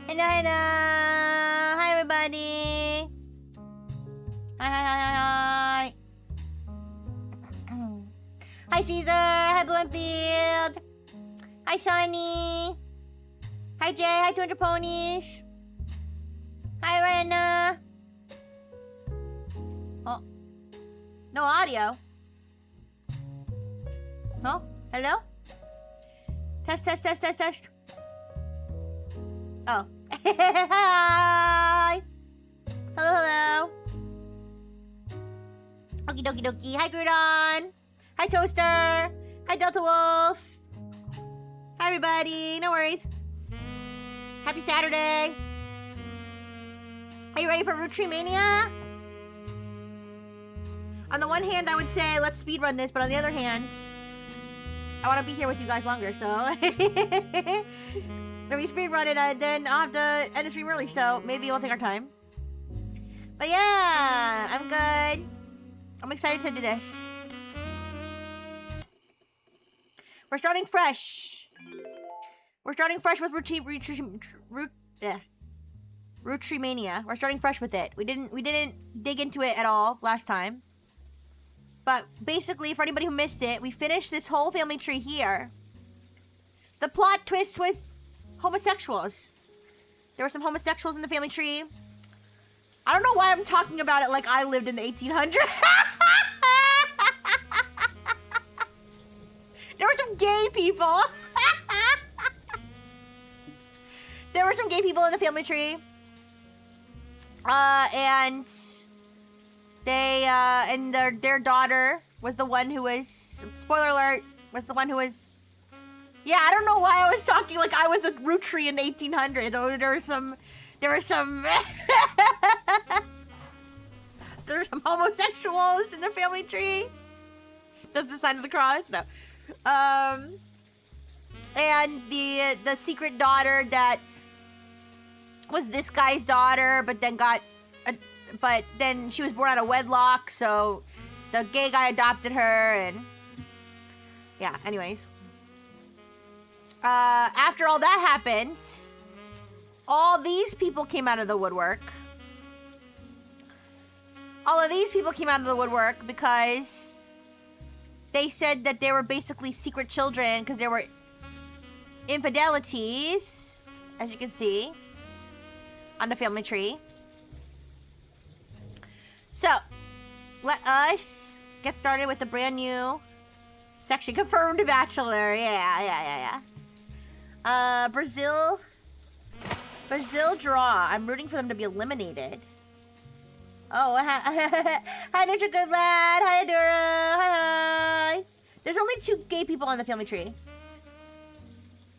Hello, hello. Hi, everybody. Hi, hi, hi, hi, hi. Hi, Caesar. Hi, Bloomfield. Hi, Sonny. Hi, Jay. Hi, 200 Ponies. Hi, Rena. Oh. No audio. No? Hello? Test, test, test, test, test. Oh. Hi. Hello, hello. Okie dokie dokie. Hi, Grudon. Hi, Toaster. Hi, Delta Wolf. Hi, everybody. No worries. Happy Saturday. Are you ready for Root Tree Mania? On the one hand, I would say let's speedrun this, but on the other hand, I want to be here with you guys longer, so if we speedrun it, then I'll have to end the stream early, so maybe we'll take our time. But yeah, I'm good. I'm excited to do this. We're starting fresh. We're starting fresh with Root Tree Mania. We're starting fresh with it. We didn't dig into it at all last time. But basically, for anybody who missed it, we finished this whole family tree here. The plot twist was homosexuals. There were some homosexuals in the family tree. I don't know why I'm talking about it like I lived in the 1800s. There were some gay people. There were some gay people in the family tree. And they, and their daughter was the one who was, spoiler alert, was the one who was Yeah, I don't know why I was talking like I was a root tree in 1800. Oh, there were some there were some homosexuals in the family tree. That's the sign of the cross. No. And the secret daughter that was this guy's daughter, but then she was born out of wedlock, so the gay guy adopted her, and yeah, anyways. After all that happened, all these people came out of the woodwork. All of these people came out of the woodwork because they said that they were basically secret children because there were infidelities, as you can see, on the family tree. So, let us get started with the brand new section. Confirmed bachelor. Yeah. Brazil draw. I'm rooting for them to be eliminated. Oh, hi, Ninja Good Lad. Hi, Adura. Hi. There's only 2 gay people on the family tree.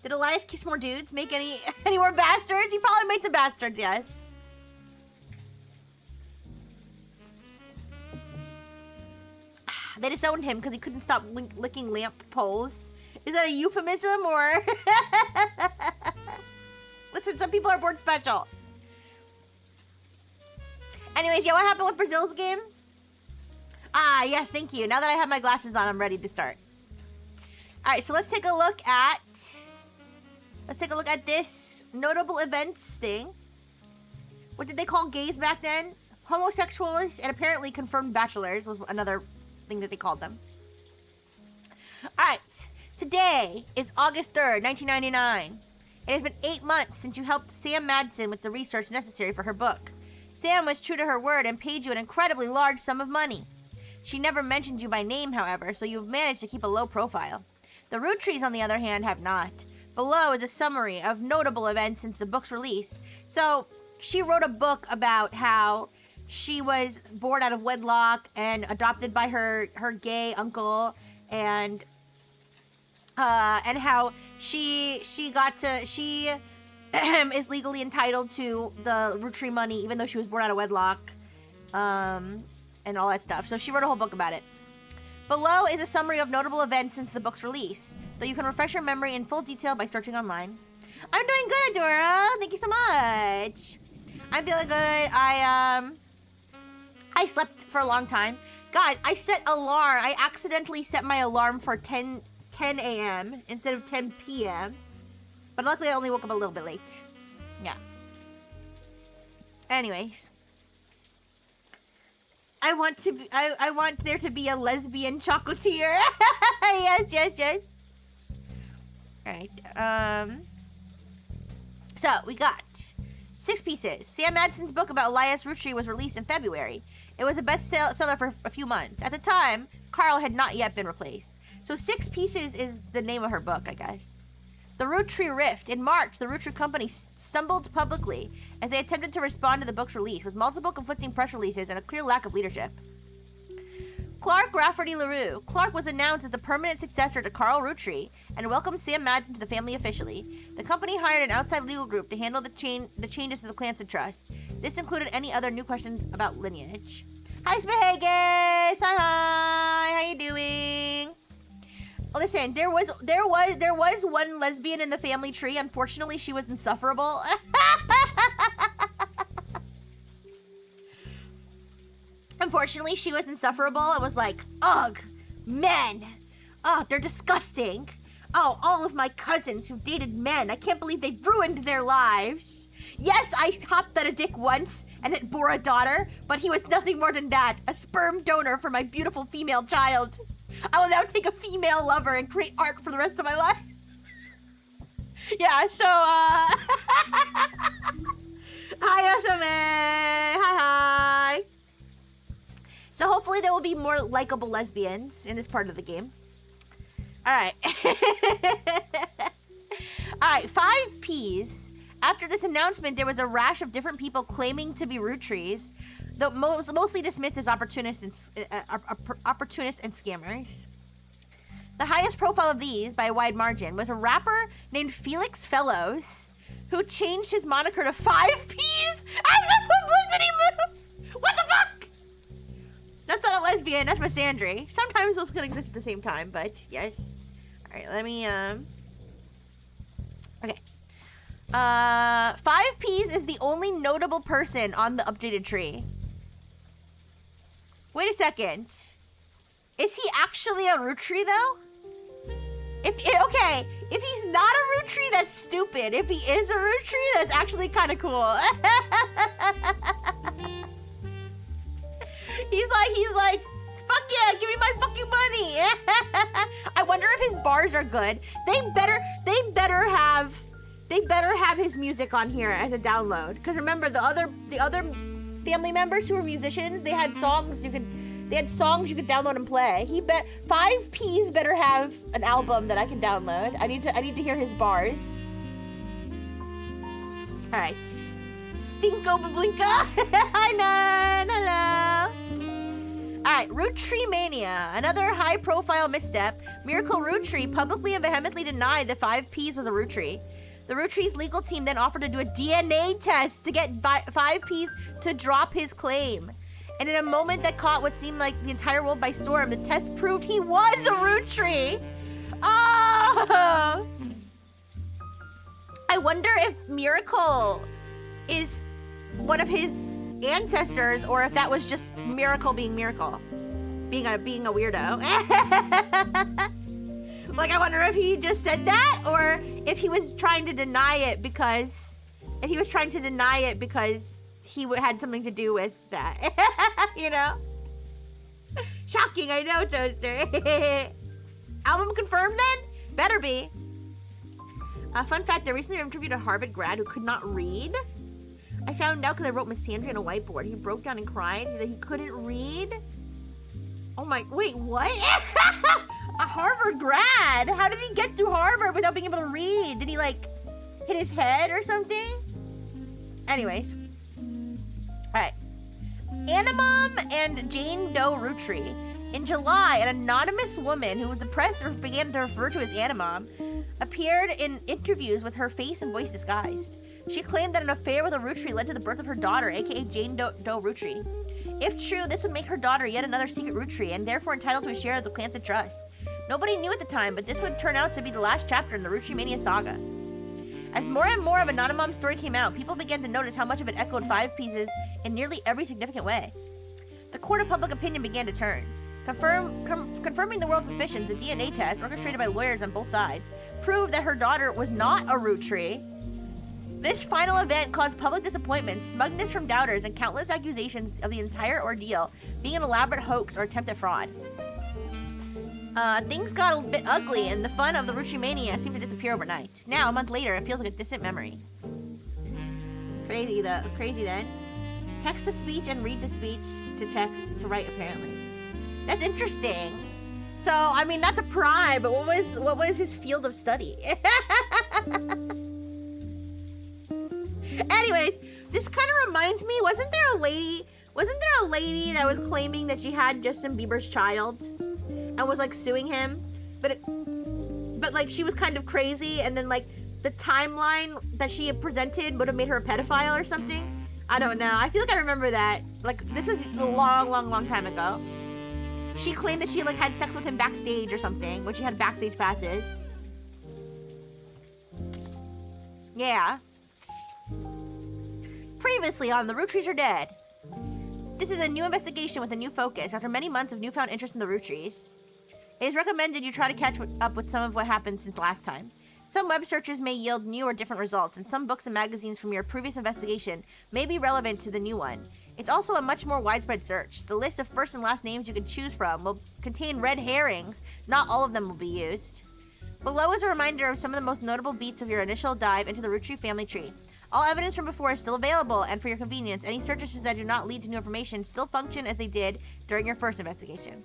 Did Elias kiss more dudes? Make any more bastards? He probably made some bastards, yes. They disowned him because he couldn't stop licking lamp poles. Is that a euphemism or? Listen, some people are born special. Anyways, yeah, what happened with Brazil's game? Ah, yes, thank you. Now that I have my glasses on, I'm ready to start. All right, so let's take a look at this notable events thing. What did they call gays back then? Homosexuals and apparently confirmed bachelors was another thing that they called them. All right, today is August 3rd, 1999. It has been 8 months since you helped Sam Madsen with the research necessary for her book. Sam was true to her word and paid you an incredibly large sum of money. She never mentioned you by name, however, so you've managed to keep a low profile. The root trees, on the other hand, have not. Below is a summary of notable events since the book's release. So, she wrote a book about how she was born out of wedlock and adopted by her gay uncle, and how she is legally entitled to the root tree money even though she was born out of wedlock, and all that stuff. So she wrote a whole book about it. Below is a summary of notable events since the book's release, though you can refresh your memory in full detail by searching online. I'm doing good, Adora. Thank you so much. I'm feeling good. I slept for a long time. God, I accidentally set my alarm for 10 a.m. instead of 10 p.m. But luckily I only woke up a little bit late. Yeah. Anyways. I want there to be a lesbian chocolatier. Yes. Alright. So, we got 6 pieces. Sam Madsen's book about Elias Roottree was released in February. It was a bestseller for a few months. At the time, Carl had not yet been replaced. So 6 pieces is the name of her book, I guess. The Root Tree Rift. In March, the Root Tree Company stumbled publicly as they attempted to respond to the book's release with multiple conflicting press releases and a clear lack of leadership. Clark Rafferty LaRue. Clark was announced as the permanent successor to Carl Roottree and welcomed Sam Madsen to the family officially. The company hired an outside legal group to handle the changes to the Clanson Trust. This included any other new questions about lineage. Hi, Spahagus! Hi! How you doing? Listen, there was one lesbian in the family tree. Unfortunately, she was insufferable. Unfortunately, she was insufferable. It was like, ugh, men. Oh, they're disgusting. Oh, all of my cousins who dated men. I can't believe they've ruined their lives. Yes, I hopped on a dick once and it bore a daughter, but he was nothing more than that, a sperm donor for my beautiful female child. I will now take a female lover and create art for the rest of my life. Yeah, so, hi, Osame. Hi. So hopefully there will be more likable lesbians in this part of the game. All right. All right, 5 Ps. After this announcement, there was a rash of different people claiming to be root trees, though mostly dismissed as opportunists and scammers. The highest profile of these, by a wide margin, was a rapper named Felix Fellows, who changed his moniker to 5Ps as a publicity move! What the fuck? That's not a lesbian, that's misandry. Sometimes those can exist at the same time, but yes. Alright, let me, okay. 5Ps is the only notable person on the updated tree. Wait a second. Is he actually a root tree, though? Okay, if he's not a root tree, that's stupid. If he is a root tree, that's actually kind of cool. He's like, fuck yeah, give me my fucking money. I wonder if his bars are good. They better have his music on here as a download. Because remember, the other family members who were musicians, they had songs you could download and play. 5Ps better have an album that I can download. I need to hear his bars. All right, Stinko Bablinka. Hi Nan, hello. All right, Root Tree Mania, another high-profile misstep. Miracle Root Tree publicly and vehemently denied that 5Ps was a root tree. The root tree's legal team then offered to do a DNA test to get 5Ps to drop his claim. And in a moment that caught what seemed like the entire world by storm, the test proved he was a root tree. Oh! I wonder if Miracle is one of his ancestors, or if that was just Miracle being Miracle, being a weirdo. Like, I wonder if he just said that, or if he was trying to deny it because he had something to do with that. You know? Shocking, I know, Toaster. Album confirmed then? Better be. Fun fact, I recently interviewed a Harvard grad who could not read. I found out because I wrote Misandry on a whiteboard. He broke down and cried that he couldn't read. Oh my, wait, what? A Harvard grad? How did he get through Harvard without being able to read? Did he, like, hit his head or something? Anyways. Alright. Animom and Jane Doe Root Tree. In July, an anonymous woman who the press began to refer to as Animom appeared in interviews with her face and voice disguised. She claimed that an affair with a root tree led to the birth of her daughter, aka Jane Doe Root Tree. If true, this would make her daughter yet another secret root tree, and therefore entitled to a share of the Clansed trust. Nobody knew at the time, but this would turn out to be the last chapter in the Root Tree Mania saga. As more and more of Anonymom's story came out, people began to notice how much of it echoed 5Ps in nearly every significant way. The court of public opinion began to turn. Confirming the world's suspicions, a DNA test, orchestrated by lawyers on both sides, proved that her daughter was not a root tree. This final event caused public disappointment, smugness from doubters, and countless accusations of the entire ordeal being an elaborate hoax or attempt at fraud. Things got a bit ugly, and the fun of the Root Tree Mania seemed to disappear overnight. Now, a month later, it feels like a distant memory. Crazy then. Text to speech and read to speech to text to write, apparently. That's interesting. So, I mean, not to pry, but what was his field of study? Anyways, this kind of reminds me, wasn't there a lady that was claiming that she had Justin Bieber's child and was like suing him, but like she was kind of crazy, and then like the timeline that she had presented would have made her a pedophile or something? I don't know. I feel like I remember that. Like, this was a long time ago. She claimed that she like had sex with him backstage or something when she had backstage passes. Yeah. Previously on The Root Trees Are Dead. This is a new investigation with a new focus after many months of newfound interest in the root trees. It is recommended you try to catch up with some of what happened since last time. Some web searches may yield new or different results, and some books and magazines from your previous investigation may be relevant to the new one. It's also a much more widespread search. The list of first and last names you can choose from will contain red herrings. Not all of them will be used. Below is a reminder of some of the most notable beats of your initial dive into the root tree family tree. All evidence from before is still available, and for your convenience, any searches that do not lead to new information still function as they did during your first investigation.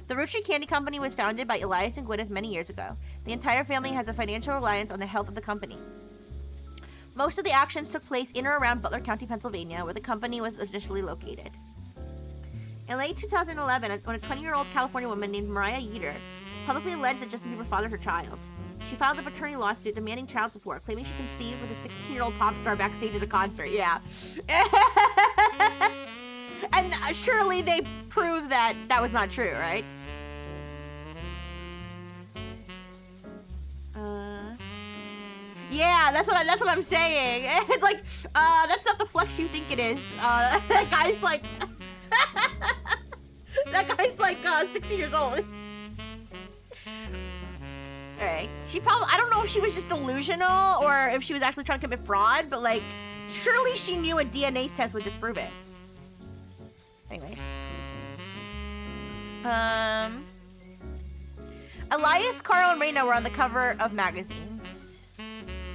The Root Tree Candy Company was founded by Elias and Gwyneth many years ago. The entire family has a financial reliance on the health of the company. Most of the actions took place in or around Butler County, Pennsylvania, where the company was initially located. In late 2011, when a 20-year-old California woman named Mariah Yeater publicly alleged that Justin Bieber fathered her child. She filed a paternity lawsuit demanding child support, claiming she conceived with a 16-year-old pop star backstage at a concert. Yeah. And surely they proved that that was not true, right? Yeah, that's what I'm saying. It's like, that's not the flex you think it is. That guy's like, that guy's like 60 years old. All right, I don't know if she was just delusional or if she was actually trying to commit fraud, but like, surely she knew a DNA test would disprove it. Anyways. Elias, Carl, and Reina were on the cover of magazines.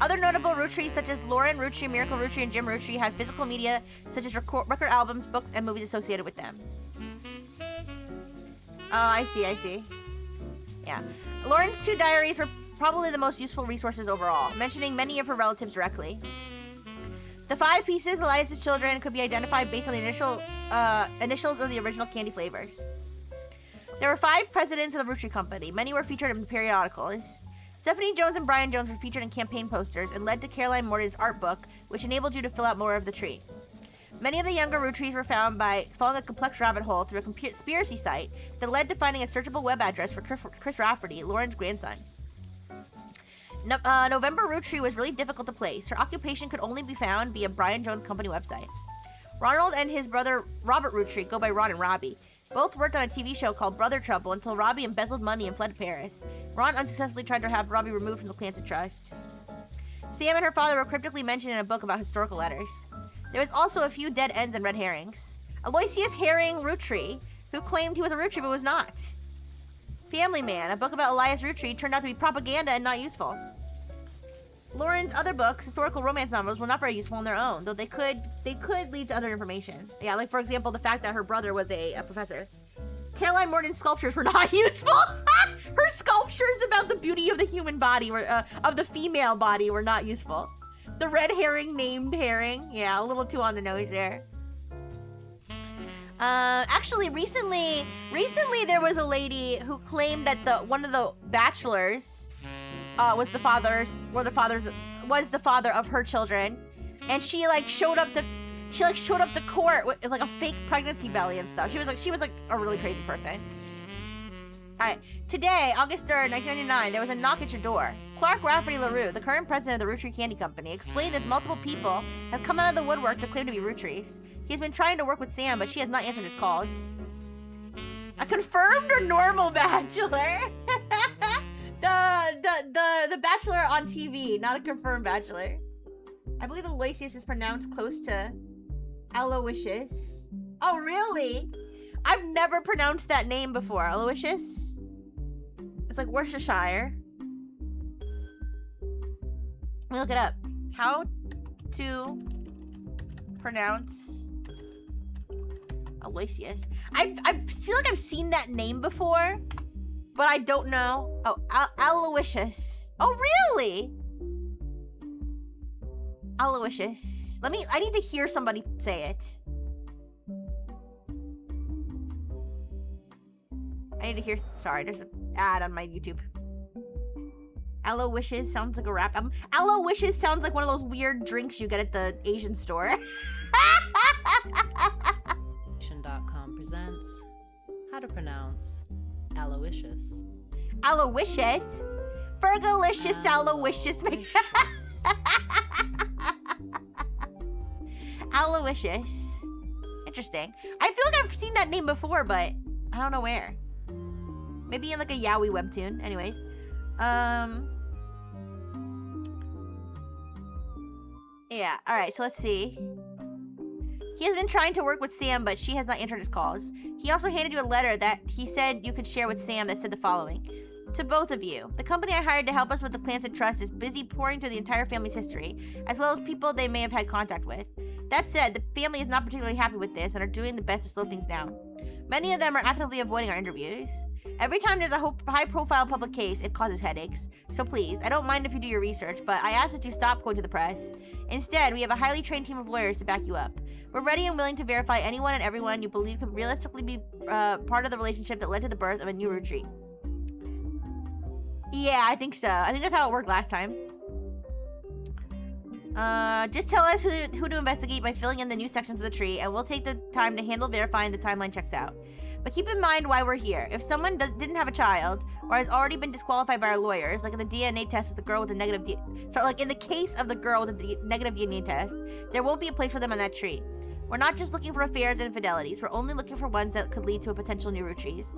Other notable Rutries such as Lauren Rutry, Miracle Rutry, and Jim Rutry had physical media such as record albums, books, and movies associated with them. Oh, I see. Yeah. Lauren's 2 diaries were probably the most useful resources overall, mentioning many of her relatives directly. The 5 pieces, Elias's children, could be identified based on the initials of the original candy flavors. There were 5 presidents of the Rutry Company. Many were featured in periodicals. Stephanie Jones and Brian Jones were featured in campaign posters and led to Caroline Morton's art book, which enabled you to fill out more of the tree. Many of the younger Rutries were found by following a complex rabbit hole through a conspiracy site that led to finding a searchable web address for Chris Rafferty, Lauren's grandson. November Rutry was really difficult to place. Her occupation could only be found via Brian Jones' company website. Ronald and his brother Robert Rutry go by Ron and Robbie. Both worked on a TV show called Brother Trouble until Robbie embezzled money and fled to Paris. Ron unsuccessfully tried to have Robbie removed from the Clancy Trust. Sam and her father were cryptically mentioned in a book about historical letters. There was also a few dead ends and red herrings. Aloysius Herring Rutry, who claimed he was a Rutry but was not. Family Man, a book about Elias Rutry, turned out to be propaganda and not useful. Lauren's other books, historical romance novels, were not very useful on their own, though they could lead to other information. Yeah, like for example, the fact that her brother was a professor. Caroline Morton's sculptures were not useful. Her sculptures about the beauty of the human body of the female body were not useful. The red herring named Herring, yeah, a little too on the nose there. Actually, recently there was a lady who claimed that one of the bachelors was the father of her children, and she showed up to court with like a fake pregnancy belly and stuff. She was like a really crazy person. All right, today, August 3rd, 1999, there was a knock at your door. Clark Rafferty LaRue, the current president of the Rutry Candy Company, explained that multiple people have come out of the woodwork to claim to be Rutrys. He has been trying to work with Sam, but she has not answered his calls. A confirmed or normal bachelor? The bachelor on TV, not a confirmed bachelor. I believe Aloysius is pronounced close to Aloysius. Oh, really? I've never pronounced that name before. Aloysius? It's like Worcestershire. Let me look it up. How to pronounce Aloysius. I feel like I've seen that name before, but I don't know. Oh, Aloysius. Oh, really? Aloysius. I need to hear somebody say it. I need to hear, sorry, there's an ad on my YouTube. Aloysius sounds like a rap album. Aloysius sounds like one of those weird drinks you get at the Asian store. Nation.com presents how to pronounce Aloysius. Aloysius? Fergalicious Aloysius. Aloysius. Interesting. I feel like I've seen that name before, but I don't know where. Maybe in like a yaoi webtoon. Anyways. Yeah, alright, so let's see. He has been trying to work with Sam, but she has not answered his calls. He also handed you a letter that he said you could share with Sam that said the following. To both of you, the company I hired to help us with the Clancy Trust is busy pouring through the entire family's history, as well as people they may have had contact with. That said, the family is not particularly happy with this and are doing the best to slow things down. Many of them are actively avoiding our interviews. Every time there's a high-profile public case, it causes headaches. So please, I don't mind if you do your research, but I ask that you stop going to the press. Instead, we have a highly trained team of lawyers to back you up. We're ready and willing to verify anyone and everyone you believe could realistically be part of the relationship that led to the birth of a new Rutry. Yeah, I think so. I think that's how it worked last time. Just tell us who to investigate by filling in the new sections of the tree, and we'll take the time to handle verifying the timeline checks out. But keep in mind why we're here. If someone didn't have a child, or has already been disqualified by our lawyers, like in the DNA test with the girl with the negative like in the case of the girl with the negative DNA test, there won't be a place for them on that tree. We're not just looking for affairs and infidelities, we're only looking for ones that could lead to a potential new root trees.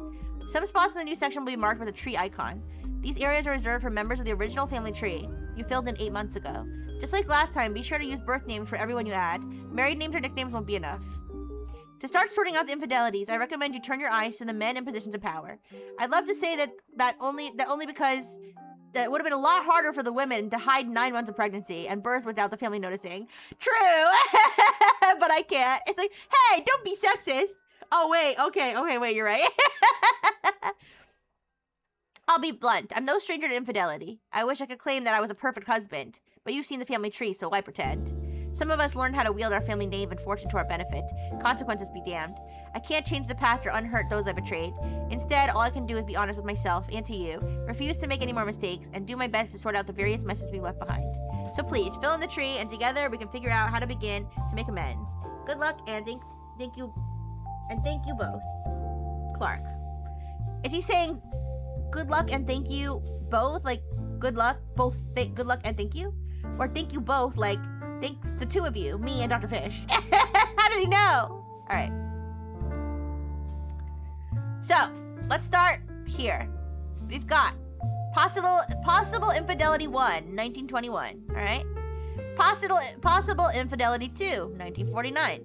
Some spots in the new section will be marked with a tree icon. These areas are reserved for members of the original family tree you filled in 8 months ago. Just like last time, be sure to use birth names for everyone you add. Married names or nicknames won't be enough. To start sorting out the infidelities, I recommend you turn your eyes to the men in positions of power. I'd love to say that only because that would have been a lot harder for the women to hide 9 months of pregnancy and birth without the family noticing. True, but I can't. It's like, hey, don't be sexist. Oh wait, okay, wait, you're right. I'll be blunt. I'm no stranger to infidelity. I wish I could claim that I was a perfect husband, but you've seen the family tree, so why pretend? Some of us learned how to wield our family name and fortune to our benefit. Consequences be damned. I can't change the past or unhurt those I betrayed. Instead, all I can do is be honest with myself and to you, refuse to make any more mistakes, and do my best to sort out the various messes we left behind. So please, fill in the tree, and together we can figure out how to begin to make amends. Good luck, and thank you both. Clark. Is he saying good luck and thank you both? Like, good luck, both, good luck and thank you? Or thank you both, like, thank the two of you, me and Dr. Fish. How did he know? All right. So, let's start here. We've got possible infidelity 1, 1921, all right? Possible infidelity 2, 1949.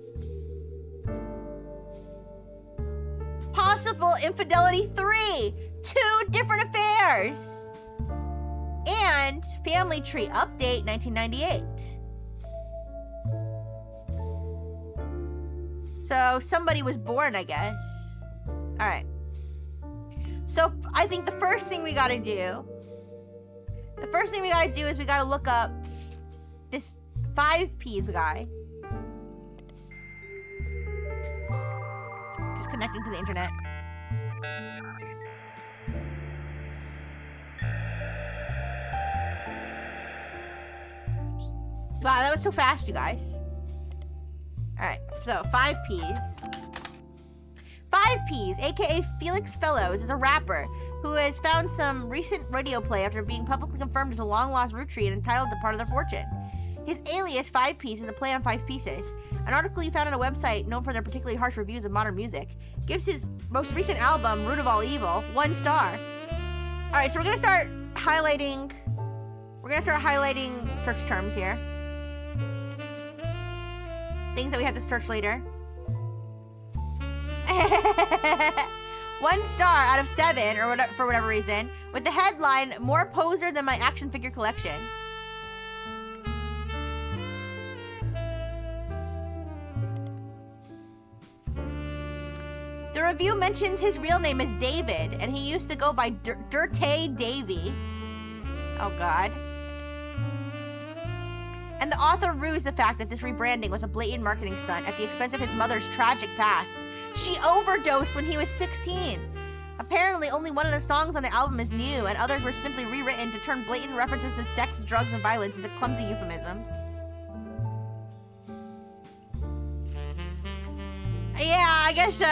Possible infidelity 3, 2 different affairs. And family tree update 1998. So somebody was born, I guess. All right. So I think the first thing we gotta do is we gotta look up this 5Ps guy. Just connecting to the internet. Wow, that was so fast, you guys. Alright, so 5Ps. 5Ps, aka Felix Fellows, is a rapper who has found some recent radio play after being publicly confirmed as a long-lost root tree and entitled to part of their fortune. His alias, 5Ps, is a play on 5 pieces. An article he found on a website known for their particularly harsh reviews of modern music gives his most recent album, Root of All Evil, 1 star. Alright, so we're gonna start highlighting search terms here. Things that we have to search later. 1 star out of 7, or whatever, for whatever reason, with the headline, "More poser than my action figure collection." The review mentions his real name is David, and he used to go by Dirte Davy. Oh God. And the author rues the fact that this rebranding was a blatant marketing stunt at the expense of his mother's tragic past. She overdosed when he was 16. Apparently, only one of the songs on the album is new, and others were simply rewritten to turn blatant references to sex, drugs, and violence into clumsy euphemisms. Yeah, I guess so.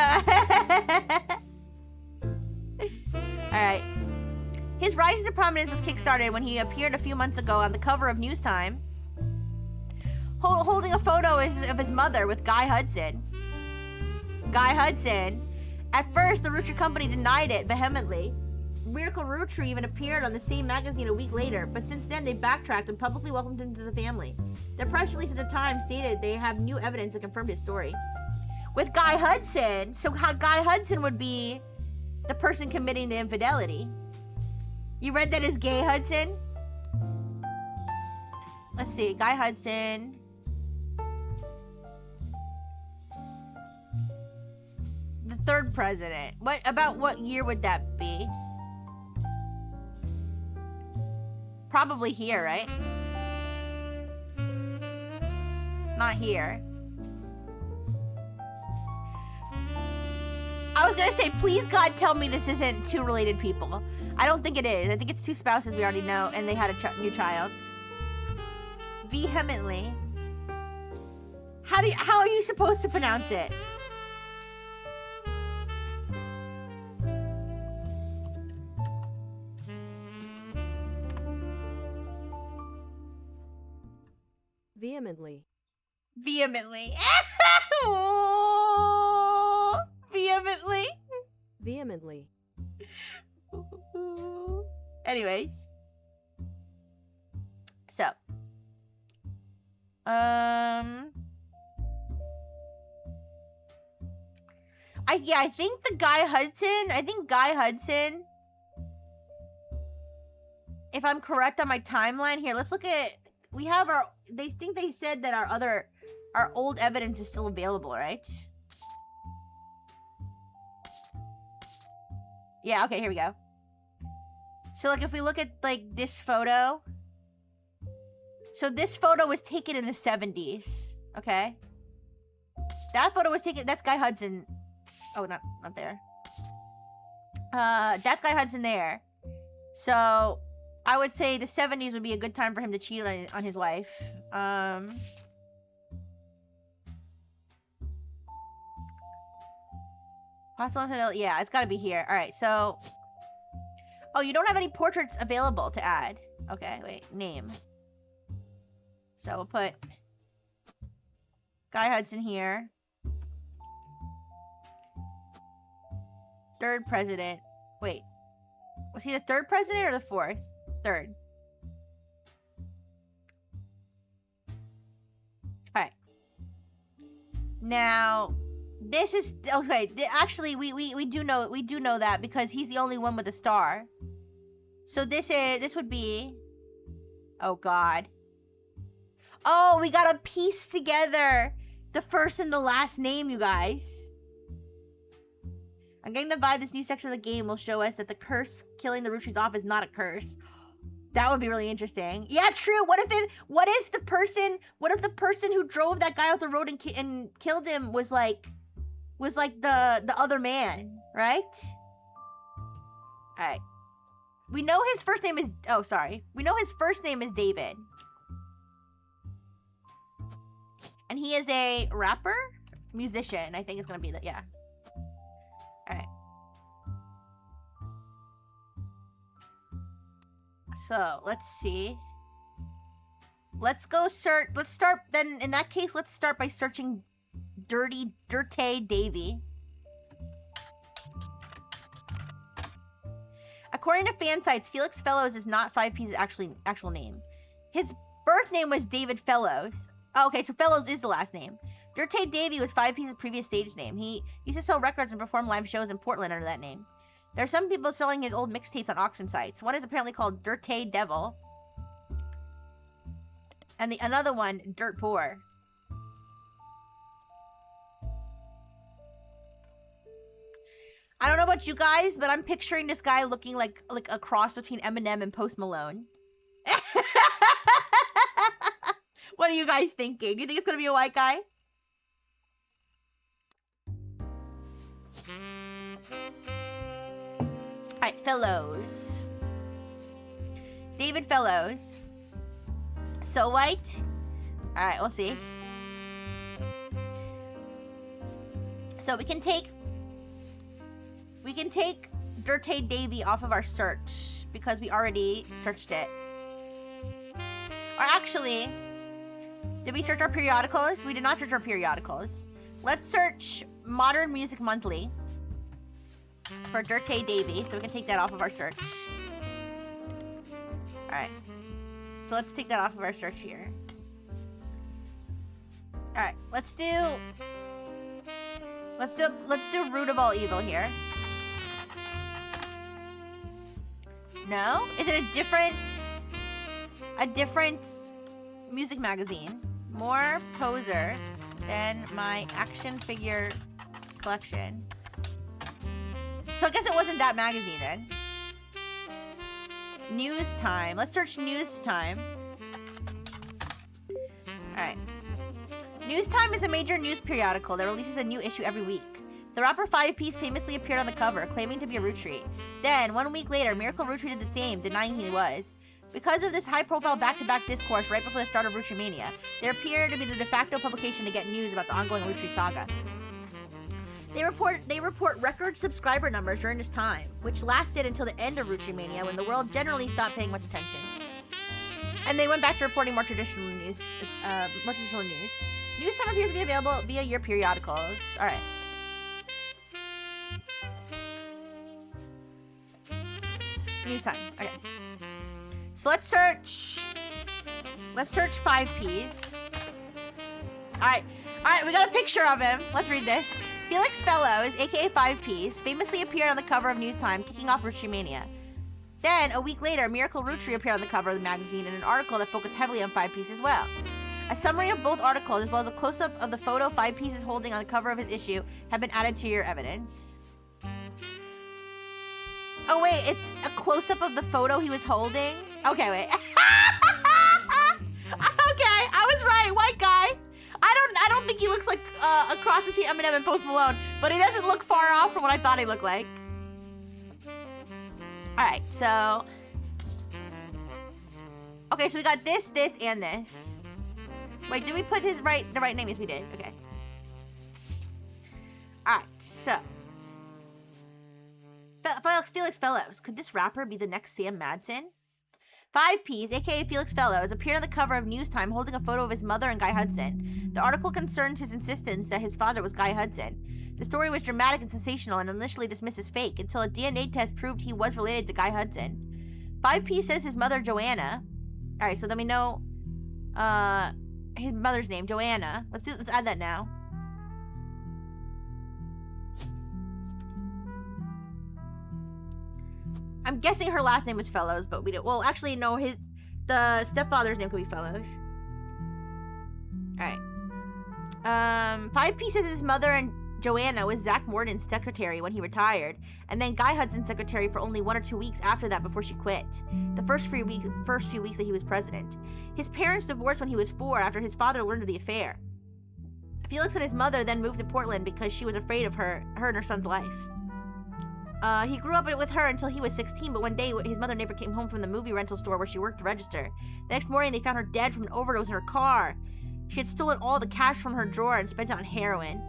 Alright. His rise to prominence was kickstarted when he appeared a few months ago on the cover of News Time, holding a photo of his mother with Guy Hudson. Guy Hudson. At first, the Root Tree Company denied it vehemently. Miracle Root Tree even appeared on the same magazine a week later, but since then they backtracked and publicly welcomed him to the family. Their press release at the time stated they have new evidence that confirmed his story. With Guy Hudson, so how Guy Hudson would be the person committing the infidelity. You read that as Gay Hudson? Let's see, Guy Hudson. The 3rd president. What year would that be? Probably here, right? Not here. I was gonna say, please God, tell me this isn't two related people. I don't think it is. I think it's two spouses we already know, and they had a new child. Vehemently. How are you supposed to pronounce it? Vehemently. Vehemently. Oh, vehemently. Vehemently. Anyways. So. I think Guy Hudson, if I'm correct on my timeline here, let's look at, they said that our old evidence is still available, right? Yeah, okay, here we go. So, like, if we look at, like, this photo. So, this photo was taken in the 70s, okay? That photo was taken, that's Guy Hudson. Oh, not there. That's Guy Hudson there. So, I would say the 70s would be a good time for him to cheat on his wife. Possible, yeah, it's gotta be here. Alright, so... Oh, you don't have any portraits available to add. Okay, wait, name. So we'll put Guy Hudson here. Third president. Wait. Was he the third president or the fourth? Third. Alright. Now, this is... Okay, actually, we do know that because he's the only one with a star. So this would be... Oh, God. Oh, we gotta piece together the first and the last name, you guys. I'm getting the vibe this new section of the game will show us that the curse killing the root trees off is not a curse. That would be really interesting. Yeah, true. What if the person who drove that guy off the road and killed him was like the other man, right? All right. We know his first name is... Oh, sorry. We know his first name is David. And he is a rapper? Musician, I think it's gonna be that, yeah. Alright. So, let's see. Let's go search... Let's start, then, in that case, let's start by searching Dirty Davy. According to fan sites, Felix Fellows is not 5P's actual name. His birth name was David Fellows. Oh, okay, so Fellows is the last name. Dirty Davy was 5P's previous stage name. He used to sell records and perform live shows in Portland under that name. There are some people selling his old mixtapes on auction sites. One is apparently called Dirty Devil. And another one, Dirt Poor. I don't know about you guys, but I'm picturing this guy looking like a cross between Eminem and Post Malone. What are you guys thinking? Do you think it's gonna be a white guy? Alright, Fellows. David Fellows. So white? Alright, we'll see. So we can take Dirty Davy off of our search because we already searched it. Or actually, did we search our periodicals? We did not search our periodicals. Let's search Modern Music Monthly for Dirty Davy, so we can take that off of our search. Alright. So let's take that off of our search here. Alright, let's do Root of All Evil here. No? Is it a different music magazine? More poser than my action figure collection. So I guess it wasn't that magazine then. News Time. Let's search News Time. Alright. News Time is a major news periodical that releases a new issue every week. The rapper 5-Piece famously appeared on the cover, claiming to be a Rootry. Then, 1 week later, Miracle Rootry did the same, denying he was. Because of this high-profile back-to-back discourse right before the start of Rootry Mania, there appeared to be the de facto publication to get news about the ongoing Rootry saga. They report record subscriber numbers during this time, which lasted until the end of Rootry Mania, when the world generally stopped paying much attention. And they went back to reporting more traditional news. News time appears to be available via your periodicals. All right. News time. Okay. So let's search 5Ps. Alright, we got a picture of him. Let's read this. Felix Fellows, aka 5Ps, famously appeared on the cover of Newstime, kicking off Rootry Mania. Then, a week later, Miracle Rootry appeared on the cover of the magazine in an article that focused heavily on 5Ps as well. A summary of both articles, as well as a close-up of the photo 5Ps is holding on the cover of his issue, have been added to your evidence. Oh wait, it's a close-up of the photo he was holding? Okay, wait. Okay, I was right, white guy. I don't think he looks like a cross between Eminem and Post Malone, but he doesn't look far off from what I thought he looked like. Alright, so... Okay, so we got this, and this. Wait, did we put the right name? Yes, we did. Okay. Alright, so... Felix Fellows. Could this rapper be the next Sam Madsen? 5Ps, aka Felix Fellows, appeared on the cover of Newstime holding a photo of his mother and Guy Hudson. The article concerns his insistence that his father was Guy Hudson. The story was dramatic and sensational and initially dismissed as fake until a DNA test proved he was related to Guy Hudson. 5P says his mother, Joanna. Alright, so then we know his mother's name, Joanna. Let's add that now. I'm guessing her last name was Fellows, but we don't. Well, actually, no. The stepfather's name could be Fellows. All right. 5P says his mother and Joanna was Zach Morton's secretary when he retired, and then Guy Hudson's secretary for only 1 or 2 weeks after that before she quit. The first few weeks that he was president. His parents divorced when he was 4 after his father learned of the affair. Felix and his mother then moved to Portland because she was afraid of her and her son's life. He grew up with her until he was 16, but one day his mother never came home from the movie rental store where she worked to register. The next morning, they found her dead from an overdose in her car. She had stolen all the cash from her drawer and spent it on heroin.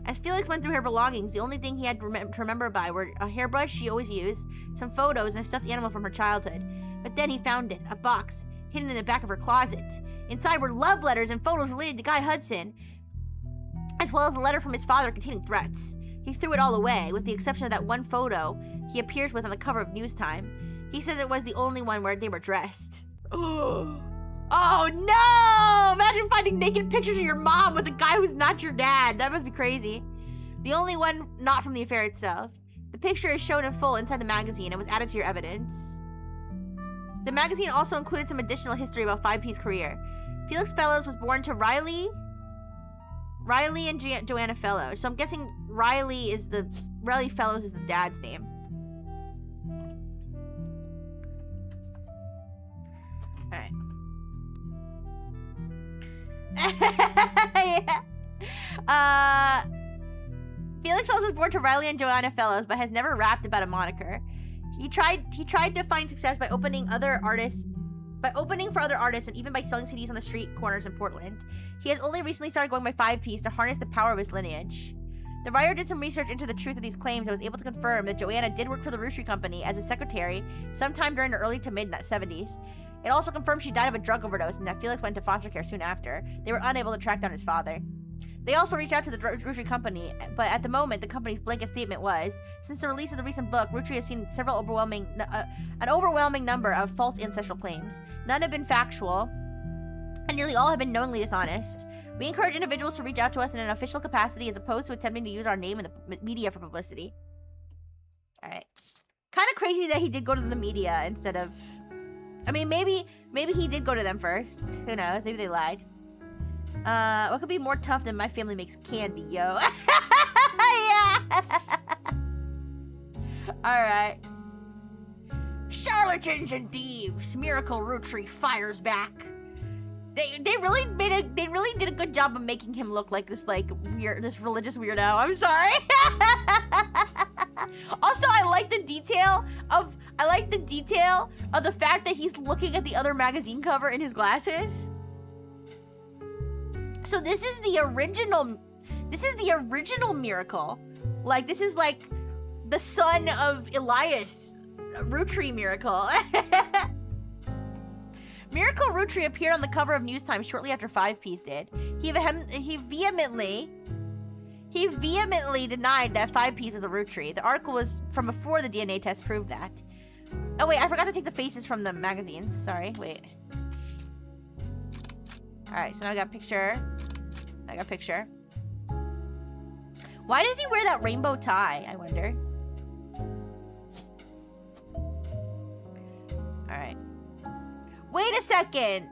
As Felix went through her belongings, the only thing he had to remember by were a hairbrush she always used, some photos, and a stuffed animal from her childhood. But then he found it, a box, hidden in the back of her closet. Inside were love letters and photos related to Guy Hudson, as well as a letter from his father containing threats. He threw it all away, with the exception of that one photo he appears with on the cover of Newstime. He says it was the only one where they were dressed. Oh no! Imagine finding naked pictures of your mom with a guy who's not your dad. That must be crazy. The only one not from the affair itself. The picture is shown in full inside the magazine and was added to your evidence. The magazine also included some additional history about 5P's career. Felix Fellows was born to Riley and Joanna Fellows. So I'm guessing Riley Fellows is the dad's name. Alright. Yeah. Felix Fellows was born to Riley and Joanna Fellows, but has never rapped about a moniker. He tried to find success by opening for other artists and even by selling CDs on the street corners in Portland. He has only recently started going by 5Ps to harness the power of his lineage. The writer did some research into the truth of these claims and was able to confirm that Joanna did work for the Rootry Company as a secretary sometime during the early to mid-70s. It also confirmed she died of a drug overdose and that Felix went to foster care soon after. They were unable to track down his father. They also reached out to the Rootry Company, but at the moment, the company's blanket statement was, since the release of the recent book, Rootry has seen an overwhelming number of false ancestral claims. None have been factual, and nearly all have been knowingly dishonest. We encourage individuals to reach out to us in an official capacity as opposed to attempting to use our name in the media for publicity. Alright. Kind of crazy that he did go to the media instead of... I mean, maybe he did go to them first. Who knows? Maybe they lied. What could be more tough than my family makes candy, yo? Yeah! Alright. Charlatans and thieves. Miracle Rootry fires back. They really did a good job of making him look like this this religious weirdo. I'm sorry. Also, I like the detail of the fact that he's looking at the other magazine cover in his glasses. So this is the original Miracle. Like, this is like the son of Elias, Rootry Miracle. Miracle Rootry appeared on the cover of News Times shortly after 5Ps did. He vehemently denied that 5Ps was a Rootry. The article was from before the DNA test proved that. Oh wait, I forgot to take the faces from the magazines. Sorry, wait. Alright, so now I got a picture. Why does he wear that rainbow tie, I wonder? Alright. Wait a second.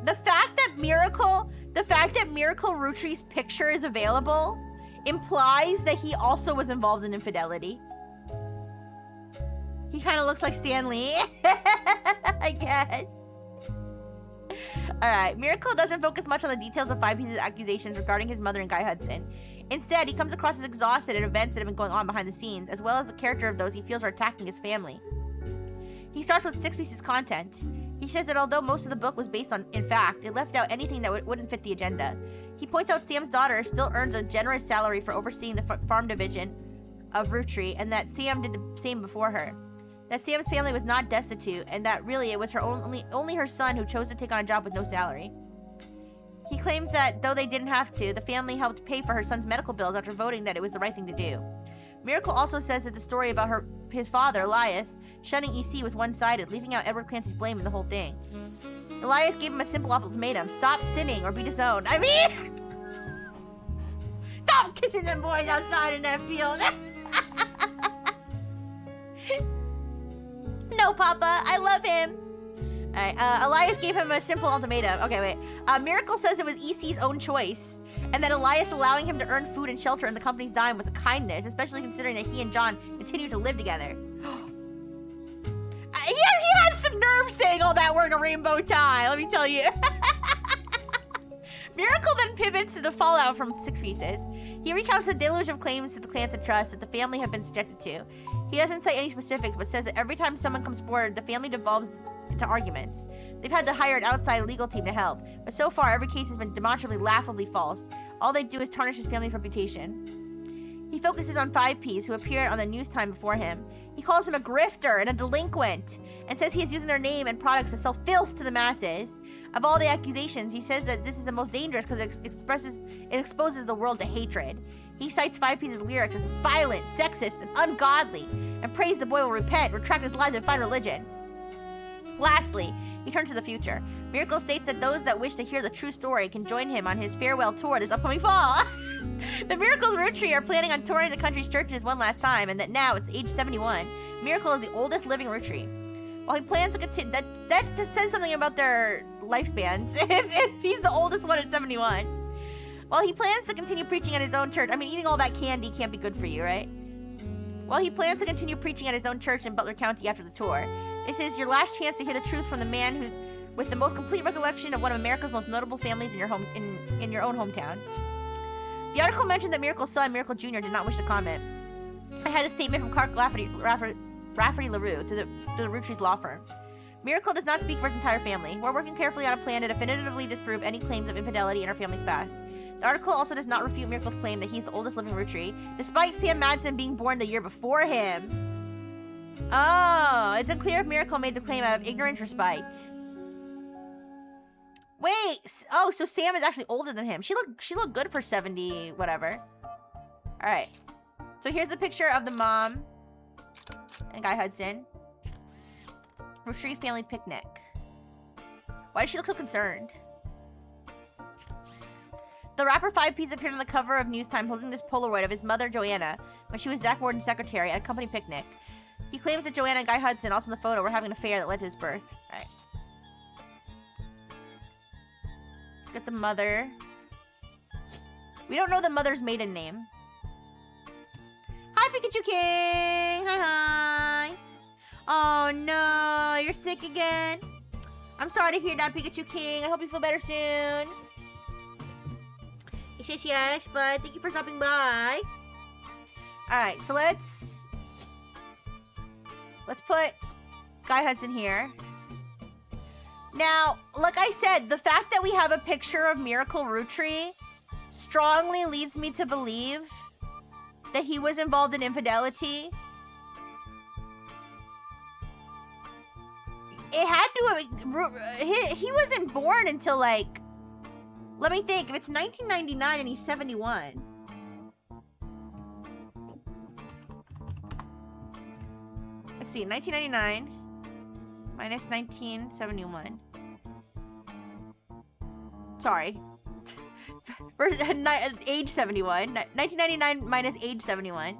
The fact that Miracle Rootry's picture is available implies that he also was involved in infidelity. He kind of looks like Stan Lee, I guess. Alright, Miracle doesn't focus much on the details of 5P's accusations regarding his mother and Guy Hudson. Instead, he comes across as exhausted at events that have been going on behind the scenes, as well as the character of those he feels are attacking his family. He starts with 6P's content. He says that although most of the book was based on, in fact, it left out anything that wouldn't fit the agenda. He points out Sam's daughter still earns a generous salary for overseeing the farm division of Rootry, and that Sam did the same before her. That Sam's family was not destitute, and that really it was her only her son who chose to take on a job with no salary. He claims that though they didn't have to, the family helped pay for her son's medical bills after voting that it was the right thing to do. Miracle also says that the story about his father, Elias, shunning EC was one-sided, leaving out Edward Clancy's blame in the whole thing. Elias gave him a simple ultimatum: stop sinning or be disowned. I mean, stop kissing them boys outside in that field. No, Papa, I love him. Alright, Elias gave him a simple ultimatum. Okay, wait. Miracle says it was EC's own choice, and that Elias allowing him to earn food and shelter on the company's dime was a kindness, especially considering that he and John continue to live together. He had some nerve saying all that wearing a rainbow tie, let me tell you. Miracle then pivots to the fallout from 6P's. He recounts the deluge of claims to the Clancy Trust that the family have been subjected to. He doesn't say any specifics, but says that every time someone comes forward, the family devolves into arguments. They've had to hire an outside legal team to help, but so far every case has been demonstrably laughably false. All they do is tarnish his family's reputation. He focuses on 5Ps, who appeared on the news time before him. He calls him a grifter and a delinquent, and says he is using their name and products to sell filth to the masses. Of all the accusations, he says that this is the most dangerous because it exposes the world to hatred. He cites 5P's lyrics as violent, sexist, and ungodly, and prays the boy will repent, retract his lives, and find religion. Lastly, he turns to the future. Miracle states that those that wish to hear the true story can join him on his farewell tour this upcoming fall. The Miracle's Rootry are planning on touring the country's churches one last time, and that now it's age 71. Miracle is the oldest living Rootry. While he plans to continue, that says something about their lifespans. if he's the oldest one at 71. While he plans to continue preaching at his own church, I mean, eating all that candy can't be good for you, right? While he plans to continue preaching at his own church in Butler County after the tour, this is your last chance to hear the truth from the man who, with the most complete recollection of one of America's most notable families in your own hometown. The article mentioned that Miracle's son, Miracle Jr., did not wish to comment. I had a statement from Clark Rafferty LaRue to the Rootry's law firm. Miracle does not speak for his entire family. We're working carefully on a plan to definitively disprove any claims of infidelity in our family's past. The article also does not refute Miracle's claim that he's the oldest living Rootry, despite Sam Madsen being born the year before him. Oh, it's unclear if Miracle made the claim out of ignorance or spite. Wait, oh, so Sam is actually older than him. She looked good for 70, whatever. All right, so here's a picture of the mom and Guy Hudson. Rootry family picnic. Why does she look so concerned? The rapper 5Ps appeared on the cover of News Time holding this Polaroid of his mother, Joanna, when she was Zach Morton's secretary at a company picnic. He claims that Joanna and Guy Hudson, also in the photo, were having an affair that led to his birth. Alright. Let's get the mother. We don't know the mother's maiden name. Hi, Pikachu King! Hi, hi! Oh no, you're sick again? I'm sorry to hear that, Pikachu King. I hope you feel better soon. He says yes, but thank you for stopping by. Alright, so let's put Guy Hudson here. Now, like I said, the fact that we have a picture of Miracle Root Tree strongly leads me to believe that he was involved in infidelity. It had to have... He wasn't born until, like... Let me think. If it's 1999 and he's 71... Let's see. 1999 minus 1971. Sorry. Age 71. 1999 minus age 71.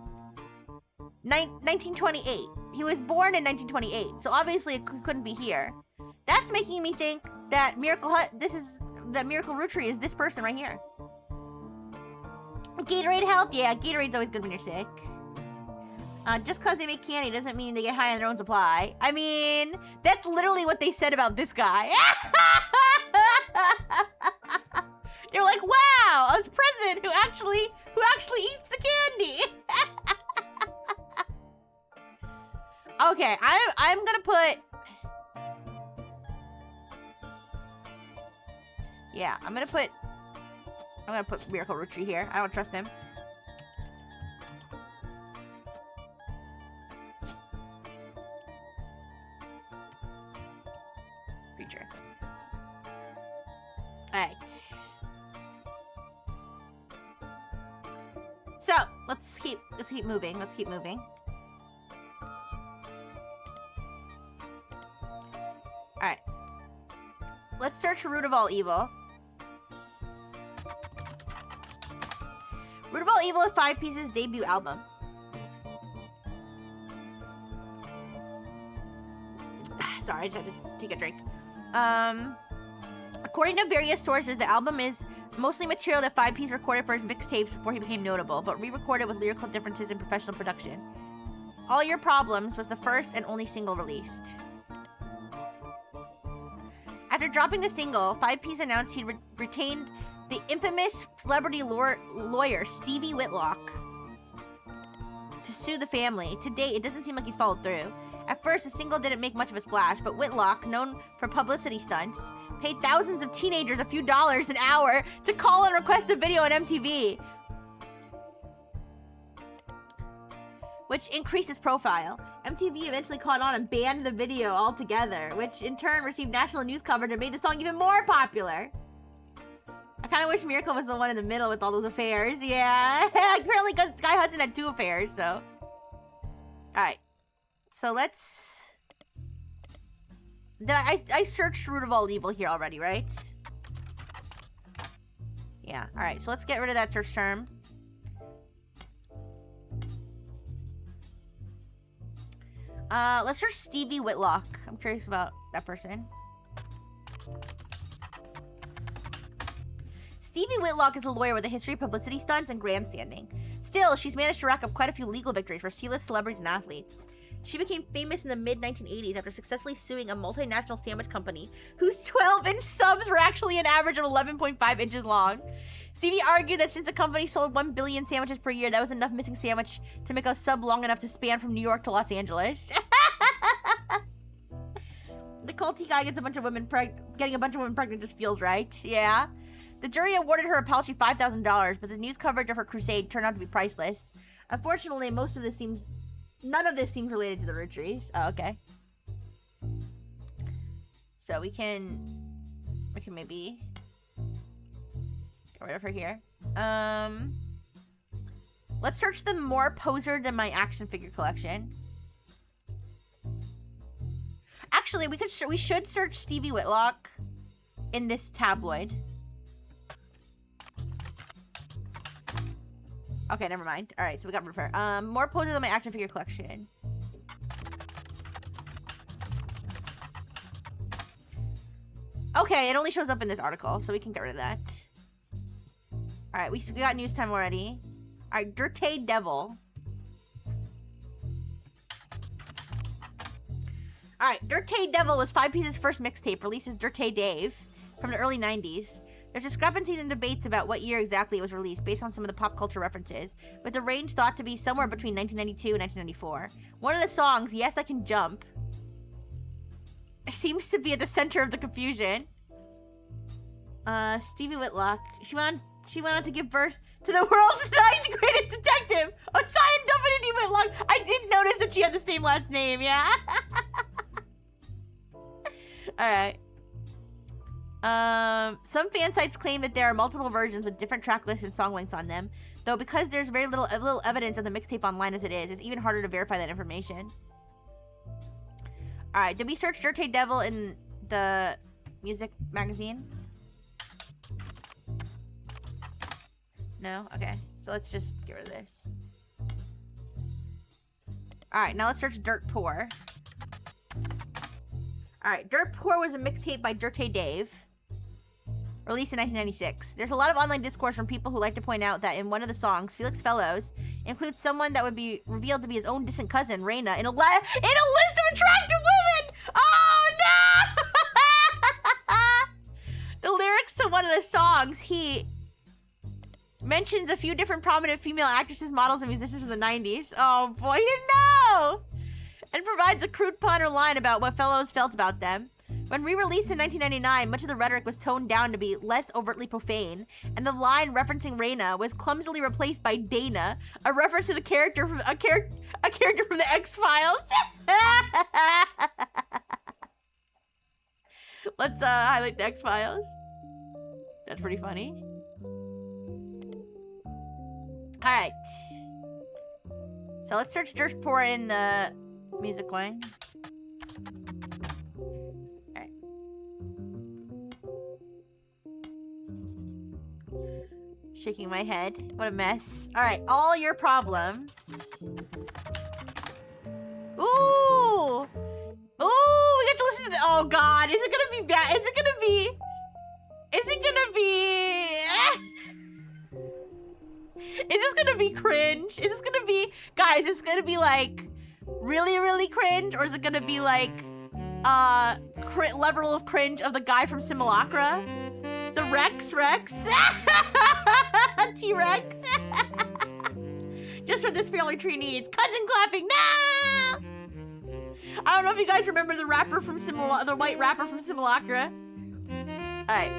1928. He was born in 1928, so obviously it couldn't be here. That's making me think that Miracle Root Tree is this person right here. Gatorade help? Yeah, Gatorade's always good when you're sick. Just because they make candy doesn't mean they get high on their own supply. I mean, that's literally what they said about this guy. They were like, wow, a president who actually eats the candy. Okay, I'm gonna put... Yeah, I'm gonna put Miracle Root Tree here. I don't trust him. Creature. Alright. So, let's keep moving. Let's keep moving. Alright. Let's search Root of All Evil. Root of All Evil is 5 Pieces debut album. Sorry, I just had to take a drink. According to various sources, the album is mostly material that 5 Piece recorded for his mixtapes before he became notable, but re-recorded with lyrical differences in professional production. All Your Problems was the first and only single released. After dropping the single, 5 Piece announced he retained the infamous celebrity lawyer Stevie Whitlock to sue the family. To date, it doesn't seem like he's followed through. At first, the single didn't make much of a splash, but Whitlock, known for publicity stunts, paid thousands of teenagers a few dollars an hour to call and request a video on MTV, which increased his profile. MTV eventually caught on and banned the video altogether, which in turn received national news coverage and made the song even more popular. I kind of wish Miracle was the one in the middle with all those affairs. Yeah, apparently Guy Hudson had 2 affairs, so. Alright. So let's... I searched Root of All Evil here already, right? Yeah, alright, so let's get rid of that search term. Let's search Stevie Whitlock. I'm curious about that person. Stevie Whitlock is a lawyer with a history of publicity stunts and grandstanding. Still, she's managed to rack up quite a few legal victories for C-list celebrities and athletes. She became famous in the mid-1980s after successfully suing a multinational sandwich company whose 12-inch subs were actually an average of 11.5 inches long. Stevie argued that since the company sold 1 billion sandwiches per year, that was enough missing sandwich to make a sub long enough to span from New York to Los Angeles. The culty guy getting a bunch of women pregnant just feels right. Yeah. The jury awarded her a paltry $5,000, but the news coverage of her crusade turned out to be priceless. Unfortunately, none of this seems related to the root trees. Oh, okay. So we can maybe get rid of her here. Let's search the more poser than my action figure collection. Actually, we should search Stevie Whitlock in this tabloid. Okay, never mind. All right, so we got rid of her. More poses on my action figure collection. Okay, it only shows up in this article, so we can get rid of that. All right, we got news time already. All right, Dirty Devil. Alright, Dirty Devil was 5 Pieces' first mixtape, released as Dirty Dave from the early 90s. There's discrepancies and debates about what year exactly it was released based on some of the pop culture references, with the range thought to be somewhere between 1992 and 1994. One of the songs, Yes I Can Jump, seems to be at the center of the confusion. Stevie Whitlock. She went on to give birth to the world's ninth greatest detective, Osian W.D. Whitlock. I did notice that she had the same last name, yeah? Alright. Some fan sites claim that there are multiple versions with different track lists and song lengths on them, though because there's very little evidence of the mixtape online as it is, it's even harder to verify that information. Alright, did we search Dirty Devil in the music magazine? No? Okay. So let's just get rid of this. Alright, now let's search Dirt Poor. Alright, Dirt Poor was a mixtape by Dirty Dave, released in 1996. There's a lot of online discourse from people who like to point out that in one of the songs, Felix Fellows includes someone that would be revealed to be his own distant cousin, Reina, in a list of attractive women! Oh, no! The lyrics to one of the songs, he mentions a few different prominent female actresses, models, and musicians from the 90s. Oh, boy, he didn't know! And provides a crude pun or line about what Fellows felt about them. When re-released in 1999, much of the rhetoric was toned down to be less overtly profane, and the line referencing Reina was clumsily replaced by Dana, a reference to the character from a character from the X-Files. Let's highlight the X-Files. That's pretty funny. All right. So let's search Dirt Poor in the music wing. Alright. Shaking my head. What a mess. Alright, all your problems. Ooh! Ooh! We get to listen to the— oh god, is it gonna be bad? Is it gonna be— is this gonna be cringe? Is this gonna be— guys, is this gonna be like really, really cringe? Or is it gonna be like level of cringe of the guy from Simulacra? The Rex? T-Rex? Just what this family tree needs. Cousin clapping, no! I don't know if you guys remember the rapper from the white rapper from Simulacra. Alright.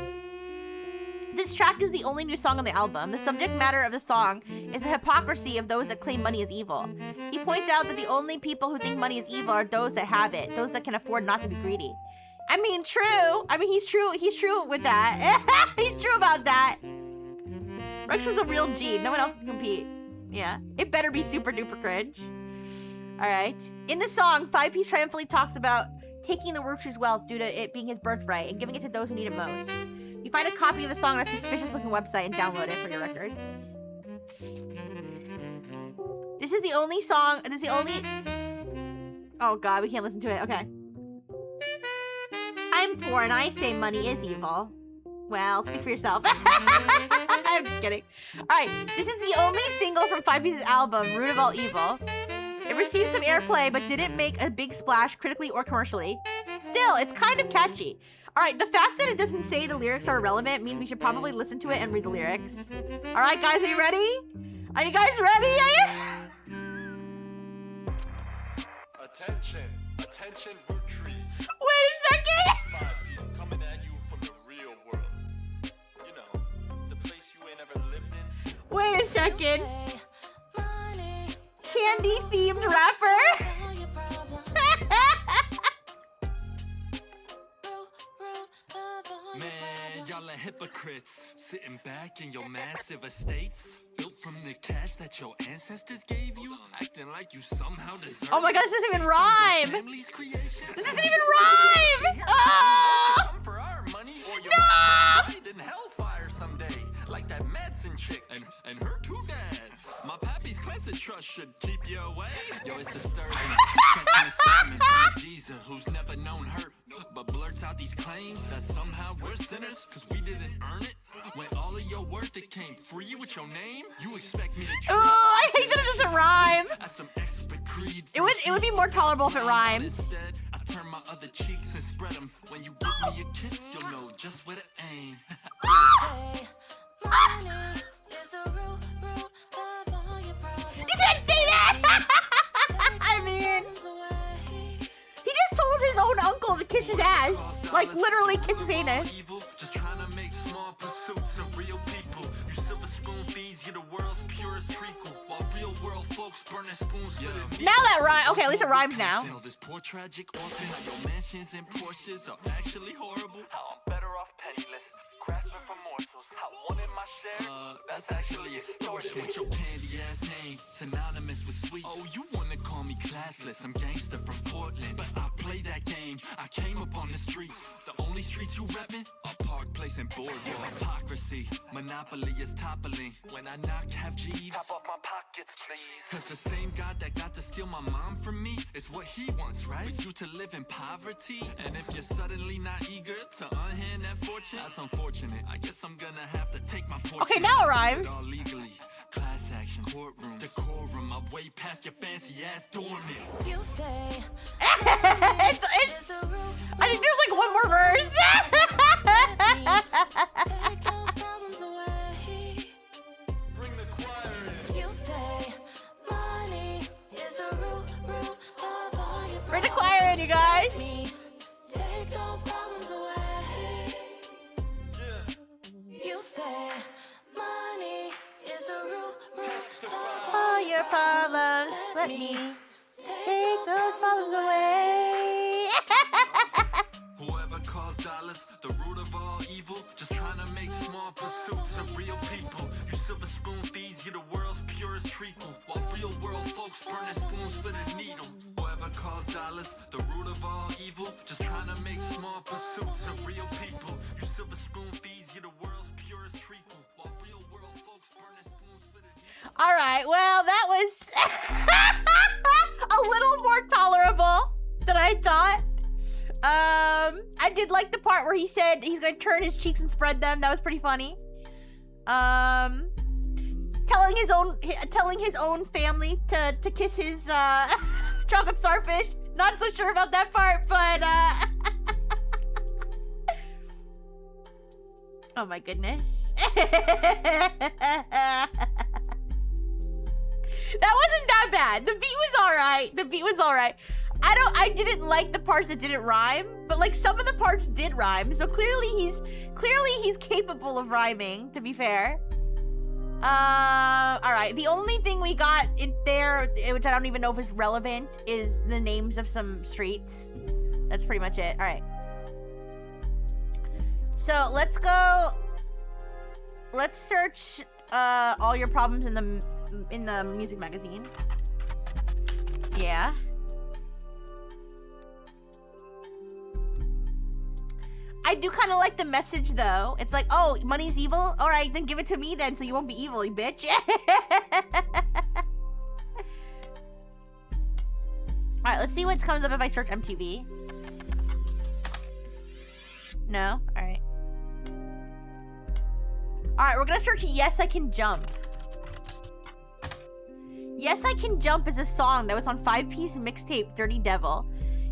This track is the only new song on the album. The subject matter of the song is the hypocrisy of those that claim money is evil. He points out that the only people who think money is evil are those that have it, those that can afford not to be greedy. I mean, true. I mean, he's true with that. He's true about that. Rex was a real G. No one else can compete. Yeah. It better be super duper cringe. Alright. In the song, 5 Piece triumphantly talks about taking the Rootru's wealth due to it being his birthright and giving it to those who need it most. You find a copy of the song on a suspicious-looking website and download it for your records. This is the only song— this is the only— oh god, we can't listen to it. Okay. I'm poor and I say money is evil. Well, speak for yourself. I'm just kidding. Alright, this is the only single from 5 Piece's album, Root of All Evil. It received some airplay, but didn't make a big splash critically or commercially. Still, it's kind of catchy. Alright, the fact that it doesn't say the lyrics are irrelevant means we should probably listen to it and read the lyrics. Alright, guys, are you ready? Are you guys ready? Attention, attention, root trees. Wait a second! 5 Piece coming at you from the real world. You know, the place you ain't ever lived in. Wait a second. Candy-themed rapper? Man, y'all are hypocrites, sitting back in your massive estates, built from the cash that your ancestors gave you, acting like you somehow deserve. Oh my god, this doesn't even rhyme! Family's creations. This doesn't even rhyme! Oh! Come for our money, or you'll No! in hellfire someday, like that Madsen chick and her two dads. My pappy's plans and trust should keep you away. Yo, it's disturbing. Catching a sermon from a geezer who's never known hurt, but blurts out these claims that somehow we're sinners because we didn't earn it. When all of your worth it came free with your name, you expect me to treat I hate that it doesn't rhyme. as some expert creed. It would be more tolerable if it rhymed. Instead, I turn my other cheeks and spread them. When you give me a kiss, you'll know just where to aim. You can't say that! I mean, he just told his own uncle to kiss his ass. Like, literally kiss his anus. Just trying to make small pursuits of real people. You silver spoon feeds you the world's purest treacle, while real world folks burn their spoons for the Now that rhymes. Okay, at least it rhymes now. This poor tragic orphan, your mansions and Porsches are actually horrible. How I'm better off penniless, grasping for morsels. How wanting my share, That's actually extortion. With your candy ass name, synonymous with sweets. Oh, you wanna call me classless? I'm gangster from Portland, but I play that game. I came up on the streets. The only streets you reppin' are Park Place and Boardwalk. Hypocrisy, monopoly is toppling. When I knock, have G's. top off my pockets, please. Cause the same God that got to steal my mom from me is what he wants, right? For you to live in poverty. And if you're suddenly not eager to unhand that fortune, that's unfortunate. I guess I'm gonna have to take my portion. Okay, now it rhymes. All legally. Class action, courtroom, decorum. I'm way past your fancy ass dormant. You say it's I think there's like one more verse. take those problems away. Bring the choir in. You say money is a root of all your Bring the choir in, you guys. me. Take those problems away. Yeah. You say money is a root of All your problems, let me take those problems away. Whoever calls dollars the root of all evil, just trying to make small pursuits of real people. You silver spoon feeds you the world's purest treacle, while real world folks burn their spoons for the needle. Whoever calls dollars the root of all evil, just trying to make small pursuits of real people. You silver spoon feeds you the world's purest treacle, while real world folks burn their spoons for the needle. All right, well, that was a little more tolerable than I thought. I did like the part where he said he's gonna turn his cheeks and spread them. That was pretty funny. Telling his own family to kiss his chocolate starfish. Not so sure about that part, but oh my goodness. That wasn't that bad. The beat was alright. I didn't like the parts that didn't rhyme, but like some of the parts did rhyme. So clearly he's capable of rhyming, to be fair. Alright. The only thing we got in there, which I don't even know if it's relevant, is the names of some streets. That's pretty much it. Alright. So let's search all your problems in the music magazine. Yeah. I do kind of like the message though. It's like, oh, money's evil? All right, then give it to me then so you won't be evil, you bitch. All right, let's see what comes up if I search MTV. No? All right. All right, we're gonna search Yes, I Can Jump. Yes, I Can Jump is a song that was on 5-piece mixtape Dirty Devil.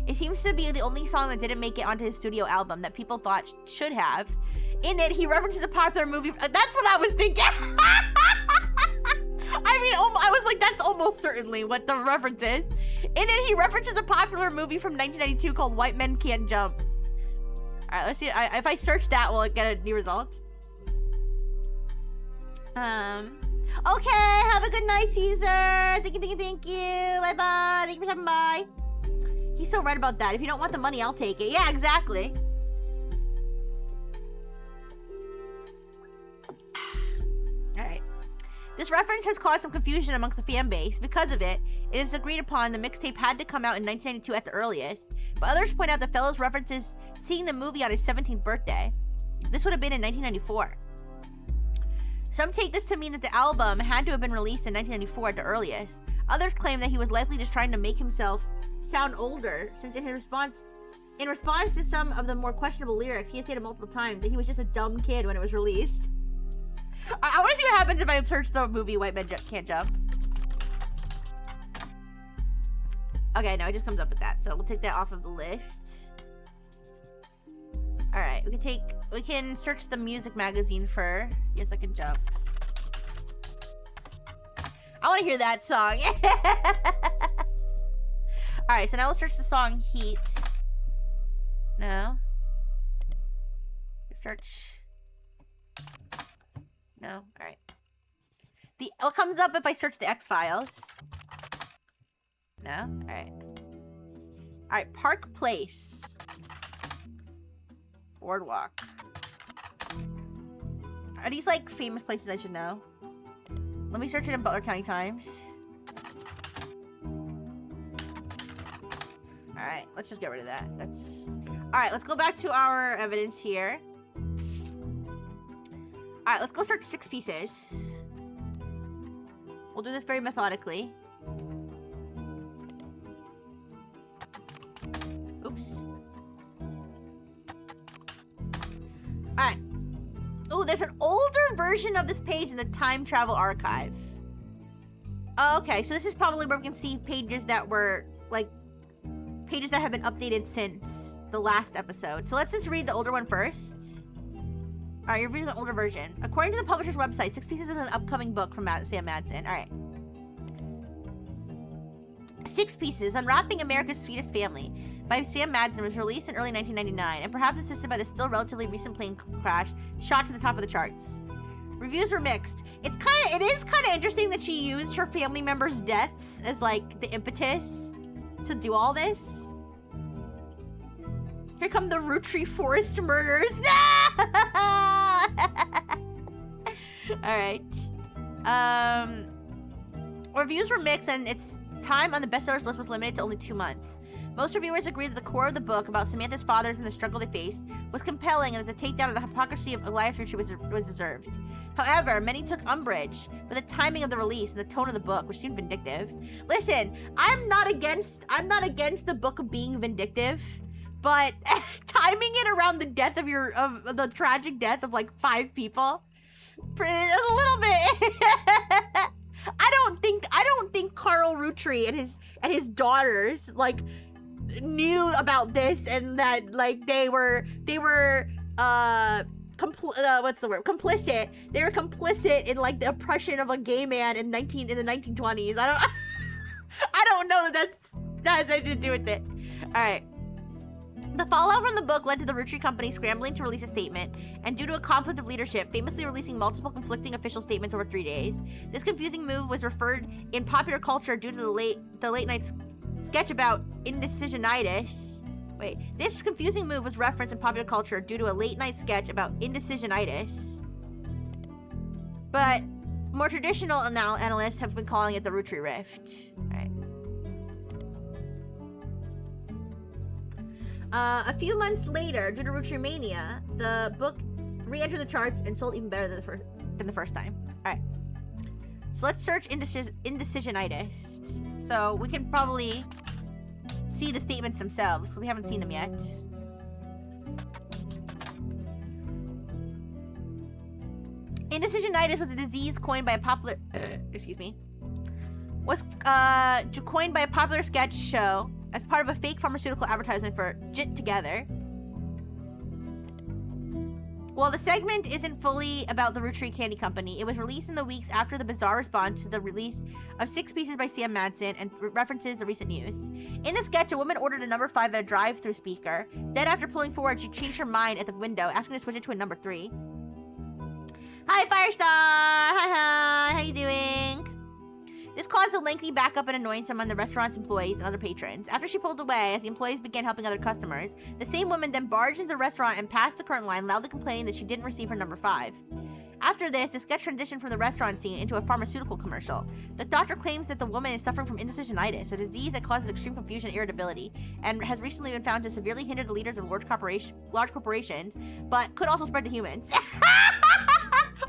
It seems to be the only song that didn't make it onto his studio album that people thought should have. In it, he references a popular movie. That's what I was thinking. I mean, I was like, that's almost certainly what the reference is. In it, he references a popular movie from 1992 called White Men Can't Jump. All right, let's see. If I search that, will it get a new result? Okay, have a good night, Caesar. Thank you. Bye-bye. Thank you for stopping by. He's so right about that. If you don't want the money, I'll take it. Yeah, exactly. Alright. This reference has caused some confusion amongst the fan base. Because of it, it is agreed upon the mixtape had to come out in 1992 at the earliest. But others point out the fellow's references seeing the movie on his 17th birthday. This would have been in 1994. Some take this to mean that the album had to have been released in 1994 at the earliest. Others claim that he was likely just trying to make himself sound older, since in response to some of the more questionable lyrics, he has stated multiple times that he was just a dumb kid when it was released. I want to see what happens if I search the movie White Men Can't Jump. Okay, no, it just comes up with that, so we'll take that off of the list. All right, we can search the music magazine for Yes I Can Jump. I want to hear that song. All right, so now we'll search the song Heat. No. Search. No. All right. What comes up if I search the X-Files? No. All right. All right. Park Place. Boardwalk. Are these like famous places I should know? Let me search it in Butler County Times. Alright, let's just get rid of that. Alright, let's go back to our evidence here. Alright, let's go search 6 pieces. We'll do this very methodically. Oops. Alright. Oh, there's an older version of this page in the Time Travel Archive. Okay, so this is probably where we can see pages that were, like, pages that have been updated since the last episode. So let's just read the older one first. Alright, you're reading the older version. According to the publisher's website, 6 Pieces is an upcoming book from Sam Madsen. Alright. 6 Pieces, Unwrapping America's Sweetest Family by Sam Madsen was released in early 1999 and perhaps assisted by the still relatively recent plane crash shot to the top of the charts. Reviews were mixed. It is kind of interesting that she used her family members' deaths as like the impetus to do all this. Here come the Roottree Forest murders. Alright. Reviews were mixed and its time on the bestsellers list was limited to only 2 months. Most reviewers agreed that the core of the book about Samantha's fathers and the struggle they faced was compelling and that the takedown of the hypocrisy of Elias Roottree was deserved. However, many took umbrage with the timing of the release and the tone of the book, which seemed vindictive. Listen, I'm not against the book being vindictive, but timing it around the death of the tragic death of like 5 people is a little bit. I don't think Carl Roottree and his daughters like knew about this and that like they were complicit. They were complicit in like the oppression of a gay man in the 1920s. I don't know that has anything to do with it. All right. The fallout from the book led to the Roottree Company scrambling to release a statement, and due to a conflict of leadership, famously releasing multiple conflicting official statements over 3 days. This confusing move was referred in popular culture due to the late night sketch about indecisionitis. This confusing move was referenced in popular culture due to a late night sketch about indecisionitis. But more traditional analysts have been calling it the Roottree Rift. Alright. A few months later, due to Roottree Mania, the book re-entered the charts and sold even better than the first time. Alright. So let's search indecisionitis. So we can probably see the statements themselves, because we haven't seen them yet. Indecisionitis was a disease coined by a popular coined by a popular sketch show as part of a fake pharmaceutical advertisement for Jit Together. While the segment isn't fully about the Roottree Candy Company, it was released in the weeks after the bizarre response to the release of 6 Pieces by Sam Madsen and references the recent news. In the sketch, a woman ordered a number 5 at a drive-thru speaker. Then, after pulling forward, she changed her mind at the window, asking to switch it to a number 3. Hi, Firestar! Hi, how you doing? This caused a lengthy backup and annoyance among the restaurant's employees and other patrons. After she pulled away, as the employees began helping other customers, the same woman then barged into the restaurant and passed the curtain line, loudly complaining that she didn't receive her number 5. After this, the sketch transitioned from the restaurant scene into a pharmaceutical commercial. The doctor claims that the woman is suffering from indecisionitis, a disease that causes extreme confusion and irritability, and has recently been found to severely hinder the leaders of large corporations, but could also spread to humans.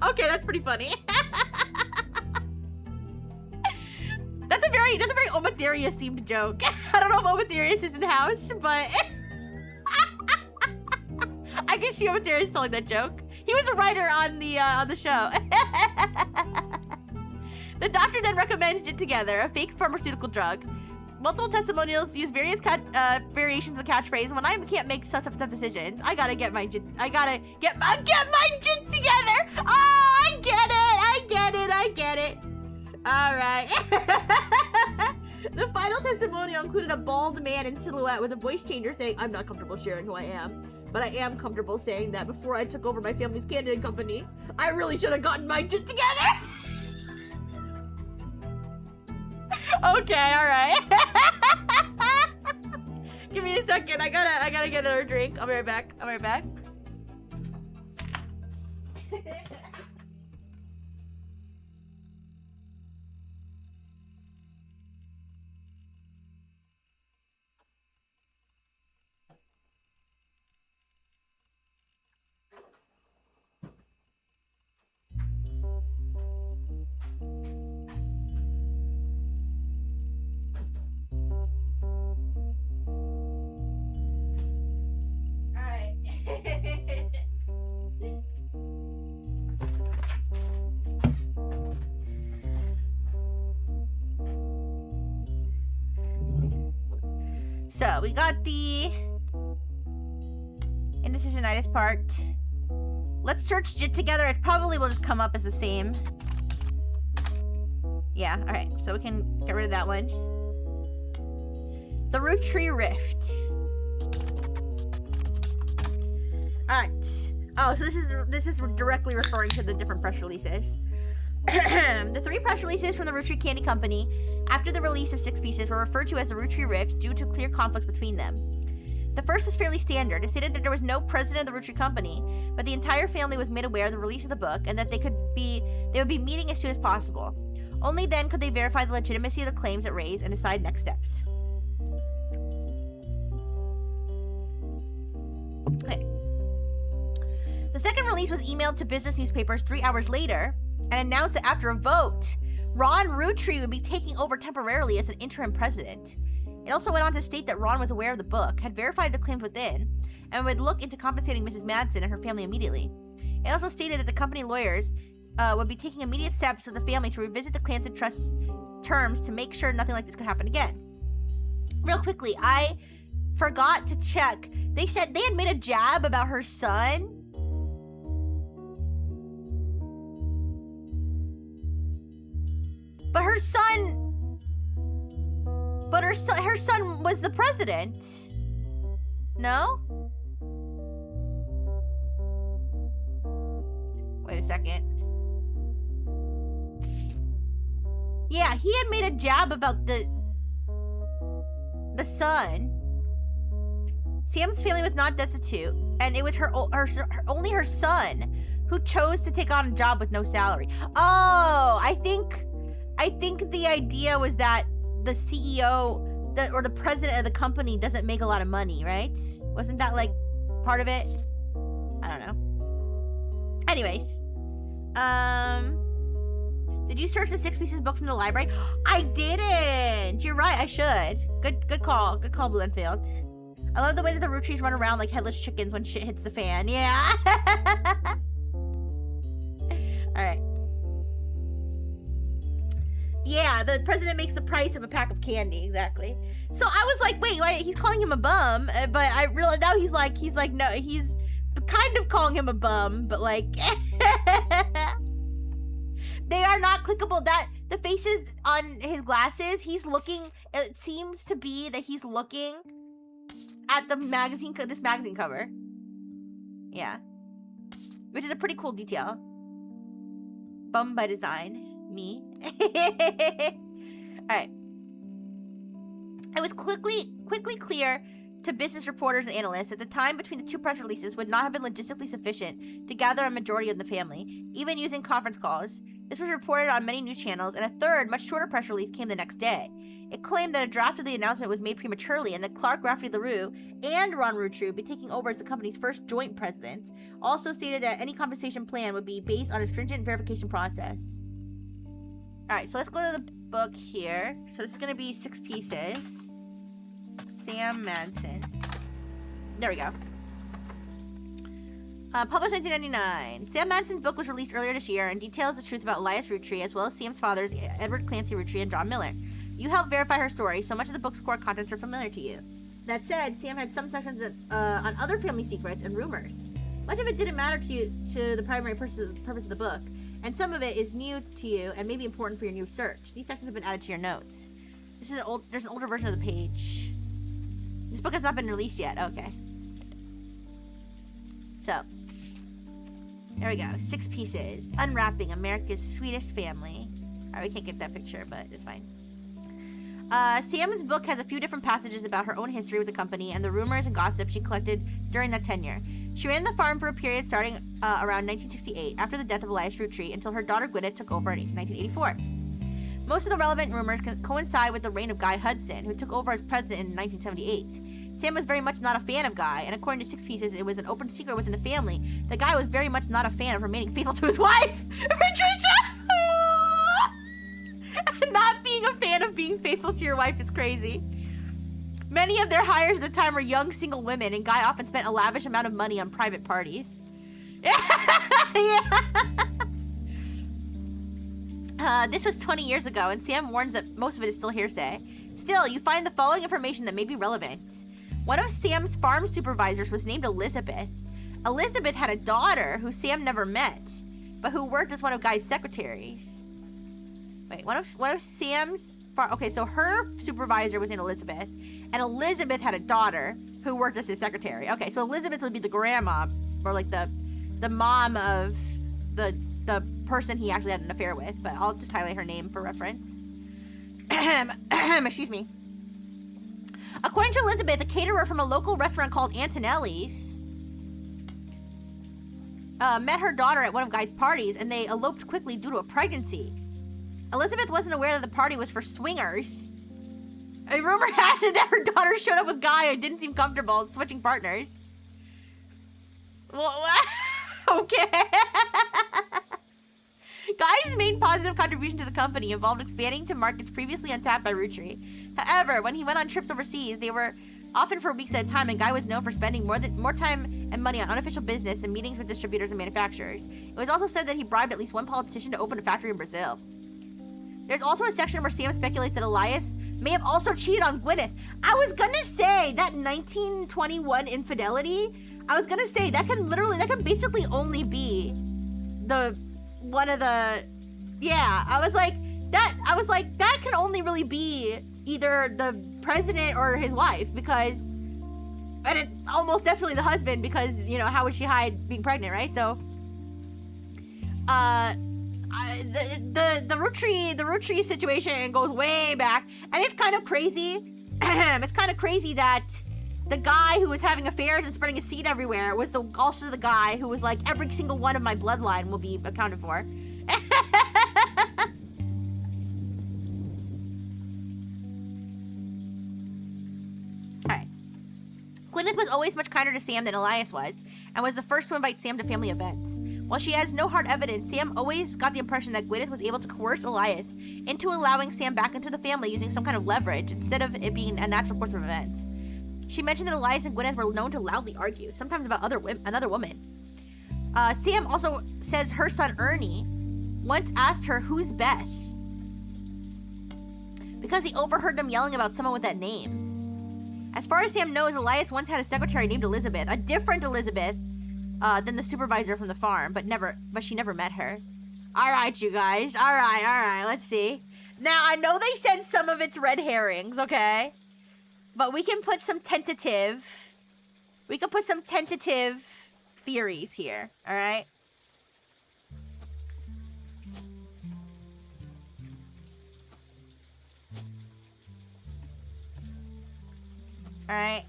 Okay, that's pretty funny. That's a very Omatherius themed joke. I don't know if Omatherius is in the house, but I can see Omatherius telling that joke. He was a writer on the show. The doctor then recommends Jit Together, a fake pharmaceutical drug. Multiple testimonials use various variations of the catchphrase. When I can't make such tough decisions, I gotta get my Jit. I gotta get my Jit together. Oh, I get it. All right. The final testimonial included a bald man in silhouette with a voice changer saying, "I'm not comfortable sharing who I am, but I am comfortable saying that before I took over my family's candy company, I really should have gotten my Jit together." Okay, all right. Give me a second. I gotta get another drink. I'll be right back. So we got the indecisionitis part. Let's search Jit Together. It probably will just come up as the same. Yeah, alright. So we can get rid of that one. The Root Tree Rift. Alright. Oh, so this is directly referring to the different press releases. The 3 press releases from the Root Tree Candy Company after the release of 6 pieces were referred to as the Root Tree Rift due to clear conflicts between them. The first was fairly standard. It stated that there was no president of the Root Tree Company, but the entire family was made aware of the release of the book and that they would be meeting as soon as possible. Only then could they verify the legitimacy of the claims it raised and decide next steps. Okay. The second release was emailed to business newspapers 3 hours later and announced that after a vote, Ron Roottree would be taking over temporarily as an interim president. It also went on to state that Ron was aware of the book, had verified the claims within, and would look into compensating Mrs. Madsen and her family immediately. It also stated that the company lawyers would be taking immediate steps with the family to revisit the Clans and Trust terms to make sure nothing like this could happen again. Real quickly, I forgot to check. They said they had made a jab about her son. But her son was the president. No? Wait a second. Yeah, he had made a jab about the son. Sam's family was not destitute, and it was only her son who chose to take on a job with no salary. Oh, I think the idea was that the CEO or the president of the company doesn't make a lot of money, right? Wasn't that like part of it? I don't know. Anyways, did you search the 6 pieces book from the library? I didn't. You're right. I should. Good call. Good call, Blue Enfield. I love the way that the root trees run around like headless chickens when shit hits the fan. Yeah. All right. Yeah, the president makes the price of a pack of candy, exactly. So I was like, wait, he's calling him a bum, but I realized now he's like, no, he's kind of calling him a bum, but like, they are not clickable. That the faces on his glasses, he's looking. It seems to be that he's looking at the magazine, this magazine cover. Yeah, which is a pretty cool detail. Bum by design. Me. Alright. It was quickly clear to business reporters and analysts that the time between the 2 press releases would not have been logistically sufficient to gather a majority of the family, even using conference calls, This was reported on many news channels, and a third, much shorter press release came the next day. It claimed that a draft of the announcement was made prematurely and that Clark Rafferty LaRue and Ron Routru would be taking over as the company's first joint president. Also stated that any compensation plan would be based on a stringent verification process. Alright, so let's go to the book here. So this is going to be 6 pieces. Sam Manson. There we go. Published 1999. Sam Manson's book was released earlier this year and details the truth about Elias Routry as well as Sam's fathers, Edward Clancy Routry and John Miller. You helped verify her story, so much of the book's core contents are familiar to you. That said, Sam had some sections on other family secrets and rumors. Much of it didn't matter to you, to the primary purpose of the book, and some of it is new to you and may be important for your new research. These sections have been added to your notes. This is there's an older version of the page. This book has not been released yet. Okay. So, there we go. 6 pieces. Unwrapping America's Sweetest Family. Alright, we can't get that picture, but it's fine. Sam's book has a few different passages about her own history with the company and the rumors and gossip she collected during that tenure. She ran the farm for a period starting around 1968, after the death of Elias Routry, until her daughter Gwyneth took over in 1984. Most of the relevant rumors coincide with the reign of Guy Hudson, who took over as president in 1978. Sam was very much not a fan of Guy, and according to 6 pieces, it was an open secret within the family that Guy was very much not a fan of remaining faithful to his wife, Patricia! Not being a fan of being faithful to your wife is crazy. Many of their hires at the time were young single women, and Guy often spent a lavish amount of money on private parties. This was 20 years ago, and Sam warns that most of it is still hearsay. Still, you find the following information that may be relevant. One of Sam's farm supervisors was named Elizabeth. Elizabeth had a daughter who Sam never met, but who worked as one of Guy's secretaries. Wait, one of Sam's okay, so her supervisor was named Elizabeth, and Elizabeth had a daughter who worked as his secretary. Okay, so Elizabeth would be the grandma, or like the mom of the person he actually had an affair with, but I'll just highlight her name for reference. Excuse me. According to Elizabeth, a caterer from a local restaurant called Antonelli's met her daughter at one of Guy's parties, and they eloped quickly due to a pregnancy. Elizabeth wasn't aware that the party was for swingers. A rumor has it that her daughter showed up with Guy and didn't seem comfortable switching partners. Well, okay. Guy's main positive contribution to the company involved expanding to markets previously untapped by Routry. However, when he went on trips overseas, they were often for weeks at a time, and Guy was known for spending more time and money on unofficial business and meetings with distributors and manufacturers. It was also said that he bribed at least one politician to open a factory in Brazil. There's also a section where Sam speculates that Elias may have also cheated on Gwyneth. I was gonna say that 1921 infidelity, I was gonna say that can basically only be I was like, that can only really be either the president or his wife, and it almost definitely the husband, because, you know, how would she hide being pregnant, right? So, the Routry situation goes way back, and it's kind of crazy. It's kind of crazy that the guy who was having affairs and spreading a seed everywhere was also the guy who was like, every single one of my bloodline will be accounted for. Alright. Gwyneth was always much kinder to Sam than Elias was, and was the first to invite Sam to family events. While she has no hard evidence, Sam always got the impression that Gwyneth was able to coerce Elias into allowing Sam back into the family using some kind of leverage, instead of it being a natural course of events. She mentioned that Elias and Gwyneth were known to loudly argue, sometimes about another woman. Sam also says her son Ernie once asked her, "Who's Beth?" because he overheard them yelling about someone with that name. As far as Sam knows, Elias once had a secretary named Elizabeth, a different Elizabeth than the supervisor from the farm, but she never met her. All right, you guys. All right. Let's see. Now, I know they said some of it's red herrings, okay? But we can put some tentative theories here, all right? All right.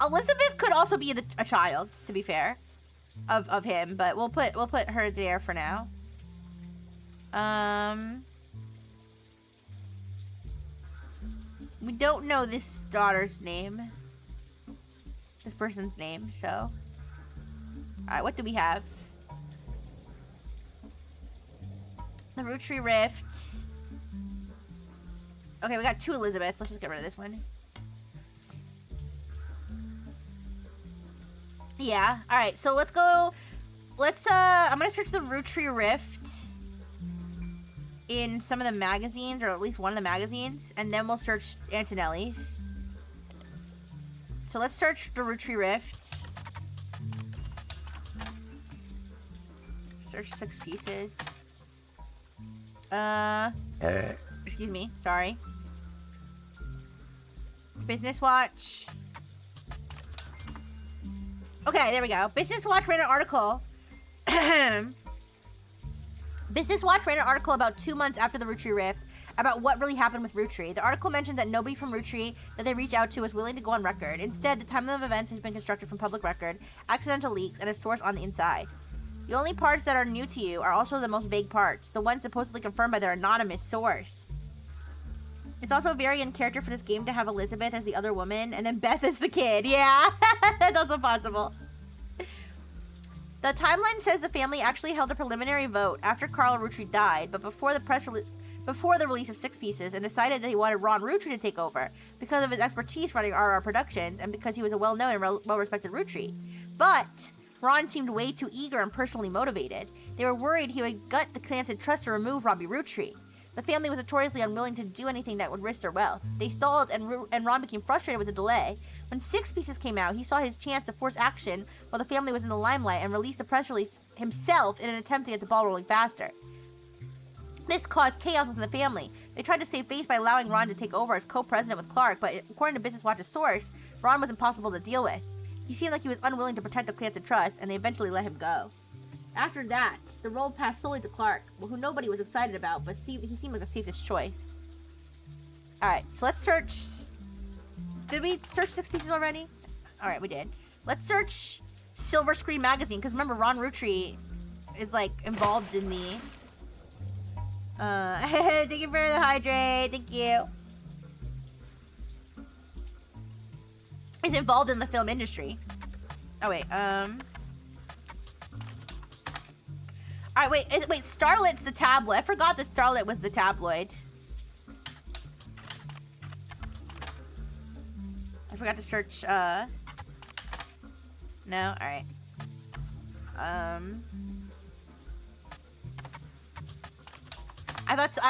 Elizabeth could also be a child, to be fair. of him, but we'll put her there for now. We don't know this daughter's name. This person's name, so. Alright, what do we have? The Root Tree Rift. Okay, we got 2 Elizabeths. Let's just get rid of this one. Yeah. Alright, so let's go. I'm gonna search the Root Tree Rift in some of the magazines, or at least one of the magazines, and then we'll search Antonelli's. So let's search the Root Tree Rift. Search 6 pieces. Excuse me, sorry. Business Watch. Okay, there we go. Business Watch ran an article. Business Watch ran an article about 2 months after the Root Tree Rift about what really happened with Root Tree. The article mentioned that nobody from Root Tree that they reached out to was willing to go on record. Instead, the timeline of events has been constructed from public record, accidental leaks, and a source on the inside. The only parts that are new to you are also the most vague parts, the ones supposedly confirmed by their anonymous source. It's also very in character for this game to have Elizabeth as the other woman and then Beth as the kid. Yeah, that's also possible. The timeline says the family actually held a preliminary vote after Carl Root Tree died, but before the release of 6 pieces, and decided that he wanted Ron Root Tree to take over because of his expertise running RR Productions and because he was a well-known and well-respected Root Tree. But Ron seemed way too eager and personally motivated. They were worried he would gut the Clancy Trust to remove Robbie Root Tree. The family was notoriously unwilling to do anything that would risk their wealth. They stalled, and Ron became frustrated with the delay. When 6 pieces came out, he saw his chance to force action while the family was in the limelight and released the press release himself in an attempt to get the ball rolling faster. This caused chaos within the family. They tried to save face by allowing Ron to take over as co-president with Clark, but according to Business Watch's source, Ron was impossible to deal with. He seemed like he was unwilling to protect the Clancy Trust, and they eventually let him go. After that, the role passed solely to Clark, who nobody was excited about, but he seemed like the safest choice. Alright, so let's search. Did we search 6 pieces already? Alright, we did. Let's search Silver Screen Magazine, because remember, Ron Root Tree is, like, involved in the... thank you for the hydrate, thank you. He's involved in the film industry. Oh, wait, Alright, wait, Starlet's the tabloid. I forgot that Starlet was the tabloid. I forgot to search, No? Alright. I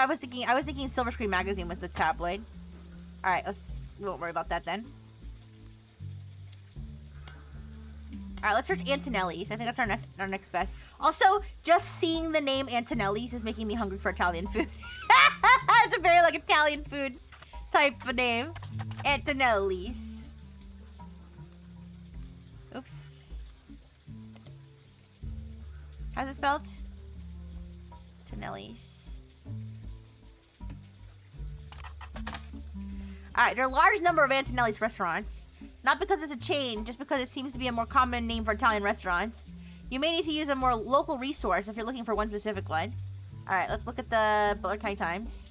was thinking Silver Screen Magazine was the tabloid. Alright, we won't worry about that then. Alright, let's search Antonelli's. I think that's our next best. Also, just seeing the name Antonelli's is making me hungry for Italian food. It's a very, like, Italian food type of name. Antonelli's. Oops. How's it spelled? Antonelli's. Alright, there are a large number of Antonelli's restaurants. Not because it's a chain, just because it seems to be a more common name for Italian restaurants. You may need to use a more local resource if you're looking for one specific one. Alright, let's look at the Butler County Times.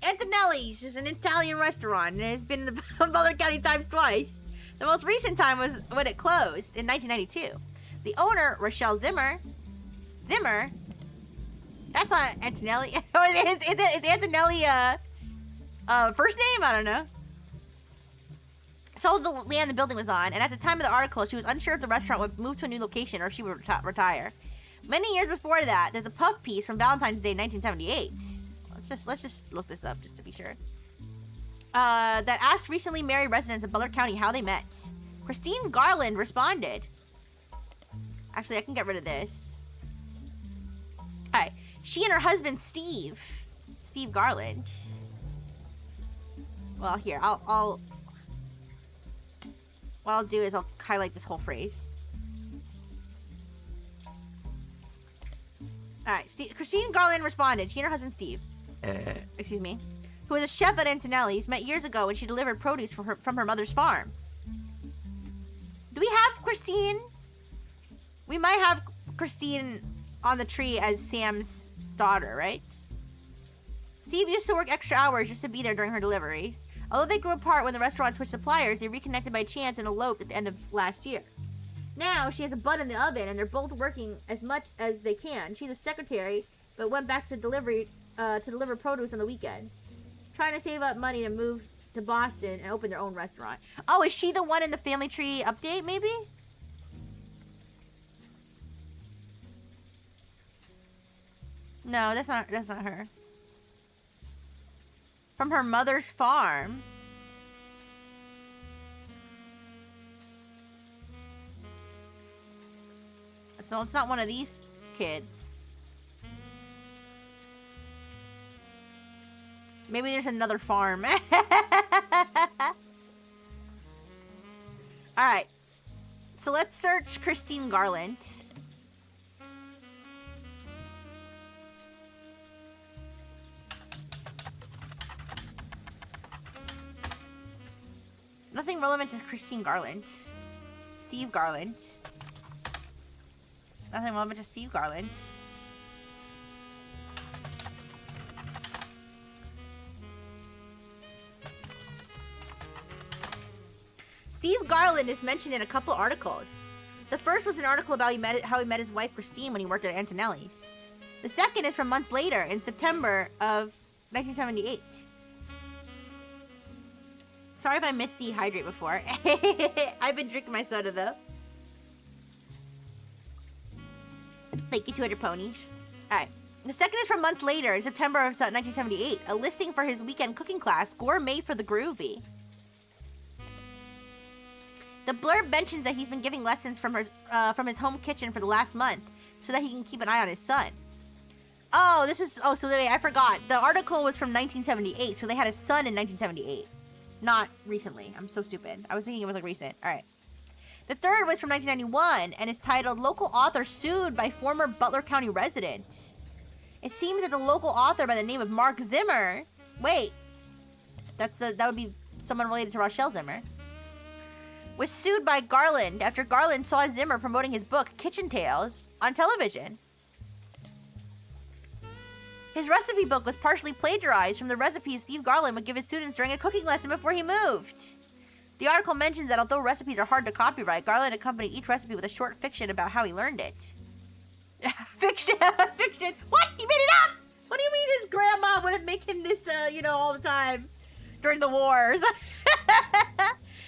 Antonelli's is an Italian restaurant, and it has been in the Butler County Times twice. The most recent time was when it closed in 1992. The owner, Rochelle Zimmer. Zimmer? That's not Antonelli. Is Antonelli, first name? I don't know. Sold the land the building was on, and at the time of the article, she was unsure if the restaurant would move to a new location or if she would retire. Many years before that, there's a puff piece from Valentine's Day 1978. Let's just look this up just to be sure. That asked recently married residents of Butler County how they met. Christine Garland responded. Actually, I can get rid of this. Alright. She and her husband, Steve Garland. Well, here, what I'll do is I'll highlight this whole phrase. Alright, Christine Garland responded. She and her husband Steve, excuse me, who was a chef at Antonelli's, met years ago when she delivered produce from her mother's farm. Do we have Christine? We might have Christine on the tree as Sam's daughter, right? Steve used to work extra hours just to be there during her deliveries. Although they grew apart when the restaurant switched suppliers, they reconnected by chance and eloped at the end of last year. Now, she has a bun in the oven, and they're both working as much as they can. She's a secretary, but went back to deliver produce on the weekends. Trying to save up money to move to Boston and open their own restaurant. Oh, is she the one in the family tree update, maybe? No, that's not her. From her mother's farm. So it's not one of these kids. Maybe there's another farm. Alright. So let's search Christine Garland. Nothing relevant to Christine Garland. Steve Garland. Nothing relevant to Steve Garland. Steve Garland is mentioned in a couple articles. The first was an article about how he met his wife Christine when he worked at Antonelli's. The second is from months later, in September of 1978. Sorry if I missed dehydrate before. I've been drinking my soda though. Thank you, 200 ponies. Alright. The second is from months later, in September of 1978. A listing for his weekend cooking class, Gourmet for the Groovy. The blurb mentions that he's been giving lessons from his home kitchen for the last month, so that he can keep an eye on his son. Oh, so wait, I forgot. The article was from 1978, so they had a son in 1978. Not recently. I'm so stupid. I was thinking it was like recent. Alright. The third was from 1991 and is titled Local Author Sued by Former Butler County Resident. It seems that the local author by the name of Mark Zimmer... Wait. That would be someone related to Rochelle Zimmer. Was sued by Garland after Garland saw Zimmer promoting his book, Kitchen Tales, on television. His recipe book was partially plagiarized from the recipes Steve Garland would give his students during a cooking lesson before he moved. The article mentions that although recipes are hard to copyright, Garland accompanied each recipe with a short fiction about how he learned it. Fiction? Fiction? What? He made it up! What do you mean his grandma wouldn't make him this, all the time during the wars?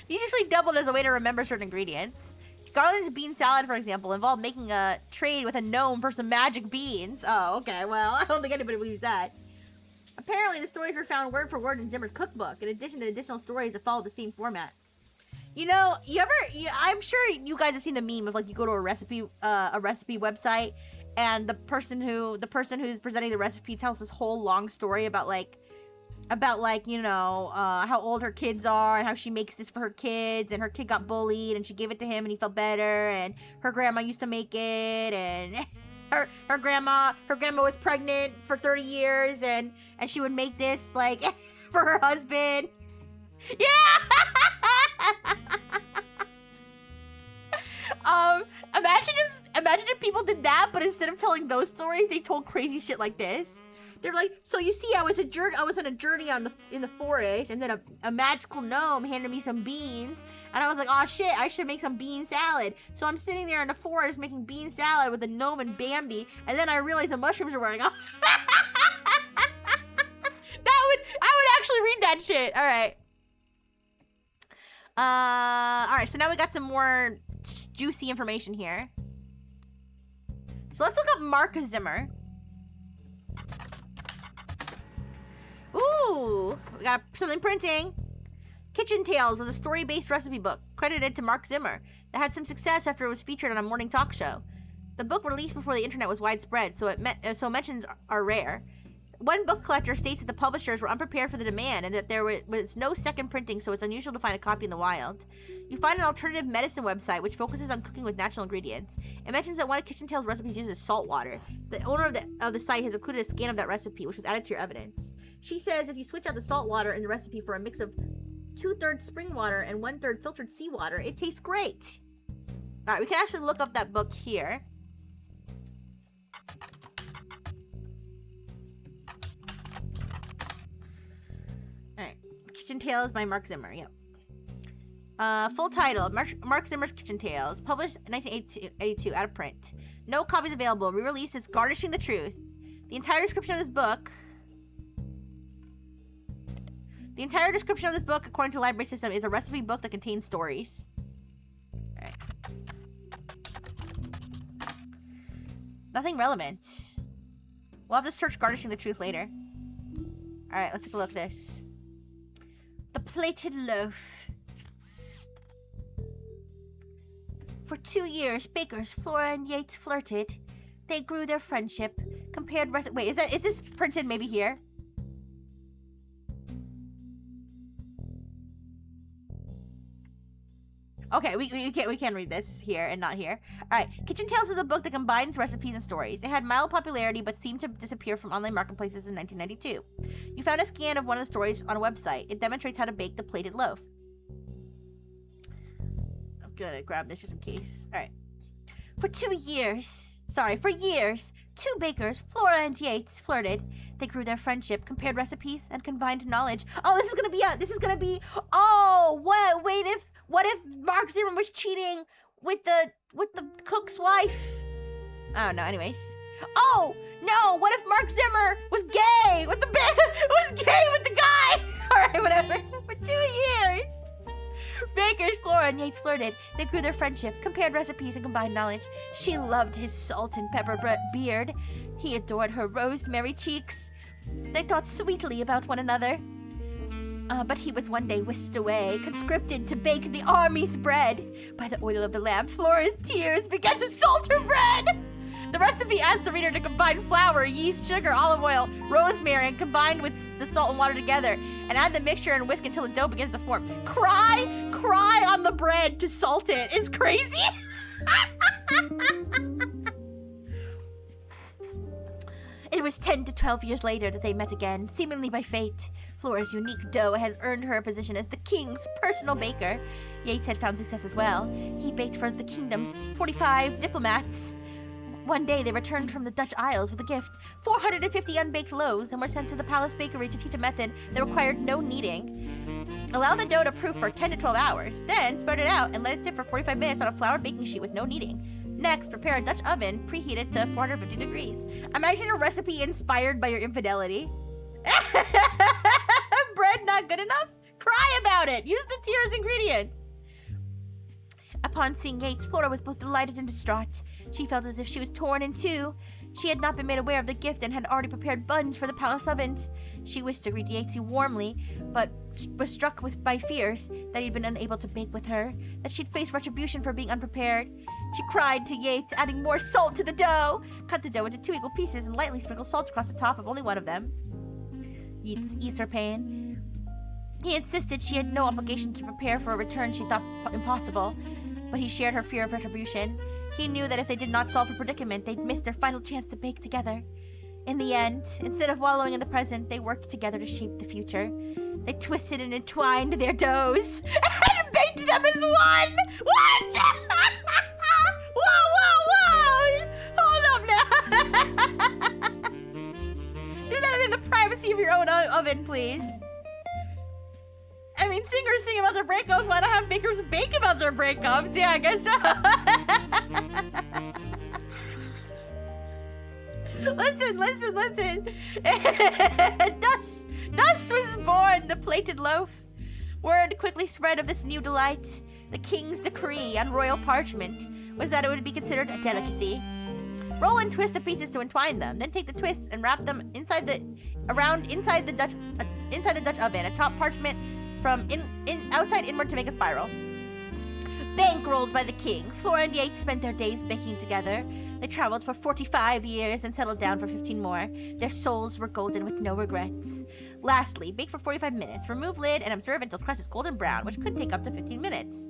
These usually doubled as a way to remember certain ingredients. Garland's bean salad, for example, involved making a trade with a gnome for some magic beans. Oh, okay, well, I don't think anybody believes that. Apparently, the stories were found word for word in Zimmer's cookbook, in addition to additional stories that follow the same format. You know, I'm sure you guys have seen the meme of, like, you go to a recipe website, and the person who's presenting the recipe tells this whole long story about how old her kids are and how she makes this for her kids, and her kid got bullied and she gave it to him and he felt better, and her grandma used to make it, and her grandma was pregnant for 30 years and she would make this like for her husband. Yeah. Imagine if people did that, but instead of telling those stories, they told crazy shit like this. They're like, so you see, I was on a journey in the forest, and then a magical gnome handed me some beans, and I was like, oh shit, I should make some bean salad. So I'm sitting there in the forest making bean salad with the gnome and Bambi, and then I realized the mushrooms are wearing off. I would actually read that shit. All right, so now we got some more juicy information here. So let's look up Mark Zimmer. Ooh, we got something printing. Kitchen Tales was a story-based recipe book credited to Mark Zimmer that had some success after it was featured on a morning talk show. The book released before the internet was widespread, so mentions are rare. One book collector states that the publishers were unprepared for the demand and that there was no second printing, so it's unusual to find a copy in the wild. You find an alternative medicine website which focuses on cooking with natural ingredients. It mentions that one of Kitchen Tales recipes uses salt water. The owner of the site has included a scan of that recipe, which was added to your evidence. She says if you switch out the salt water in the recipe for a mix of 2/3 spring water and 1/3 filtered seawater, it tastes great. Alright, we can actually look up that book here. Alright. Kitchen Tales by Mark Zimmer, yep. Full title, Mark Zimmer's Kitchen Tales, published in 1982, out of print. No copies available. Re-release is Garnishing the Truth. The entire description of this book, according to Library System, is a recipe book that contains stories. Alright. Nothing relevant. We'll have to search Garnishing the Truth later. Alright, let's take a look at this. The Plated Loaf. For 2 years, bakers Flora and Yates flirted. They grew their friendship. Compared wait, is this printed maybe here? Okay, we can read this here and not here. Alright, Kitchen Tales is a book that combines recipes and stories. It had mild popularity but seemed to disappear from online marketplaces in 1992. You found a scan of one of the stories on a website. It demonstrates how to bake the plated loaf. I'm gonna grab this just in case. Alright. For years, two bakers, Flora and Yates, flirted. They grew their friendship, compared recipes, and combined knowledge. Oh, this is gonna be, oh, what if Mark Zimmer was cheating with the cook's wife? I don't know, anyways. Oh, no, what if Mark Zimmer was gay with the guy? Alright, whatever. For 2 years. Bakers, Flora and Yates flirted. They grew their friendship, compared recipes, and combined knowledge. She loved his salt and pepper beard. He adored her rosemary cheeks. They thought sweetly about one another. But he was one day whisked away, conscripted to bake the army's bread. By the oil of the lamp, Flora's tears began to salt her bread. The recipe asks the reader to combine flour, yeast, sugar, olive oil, rosemary, and combine with the salt and water together, and add the mixture and whisk until the dough begins to form. Cry on the bread to salt it. It's crazy. It was 10 to 12 years later that they met again, seemingly by fate. Flora's unique dough had earned her a position as the king's personal baker. Yates had found success as well. He baked for the kingdom's 45 diplomats. One day they returned from the Dutch Isles with a gift, 450 unbaked loaves, and were sent to the palace bakery to teach a method that required no kneading. Allow the dough to proof for 10 to 12 hours, then spread it out and let it sit for 45 minutes on a floured baking sheet with no kneading. Next, prepare a Dutch oven preheated to 450 degrees. Imagine a recipe inspired by your infidelity. Bread not good enough? Cry about it! Use the tears ingredients! Upon seeing Yates, Flora was both delighted and distraught. She felt as if she was torn in two. She had not been made aware of the gift and had already prepared buns for the palace ovens. She wished to greet Yates warmly, but was struck by fears that he'd been unable to bake with her, that she'd face retribution for being unprepared. She cried to Yates, adding more salt to the dough. Cut the dough into 2 equal pieces and lightly sprinkle salt across the top of only one of them. Yates eased her pain. He insisted she had no obligation to prepare for a return she thought impossible, but he shared her fear of retribution. He knew that if they did not solve her predicament, they'd miss their final chance to bake together. In the end, instead of wallowing in the present, they worked together to shape the future. They twisted and entwined their doughs and baked them as one! What? Whoa! Hold up now! Do that in the privacy of your own oven, please. I mean, singers sing about their breakups. Why not have bakers bake about their breakups? Yeah, I guess so. Listen. Thus was born the plated loaf. Word quickly spread of this new delight. The king's decree on royal parchment was that it would be considered a delicacy. Roll and twist the pieces to entwine them. Then take the twists and wrap them inside the Dutch oven. Atop parchment from outside inward to make a spiral. Bankrolled by the king, Flora and Yates spent their days baking together. They traveled for 45 years and settled down for 15 more. Their souls were golden with no regrets. Lastly, bake for 45 minutes. Remove lid and observe until crust is golden brown, which could take up to 15 minutes.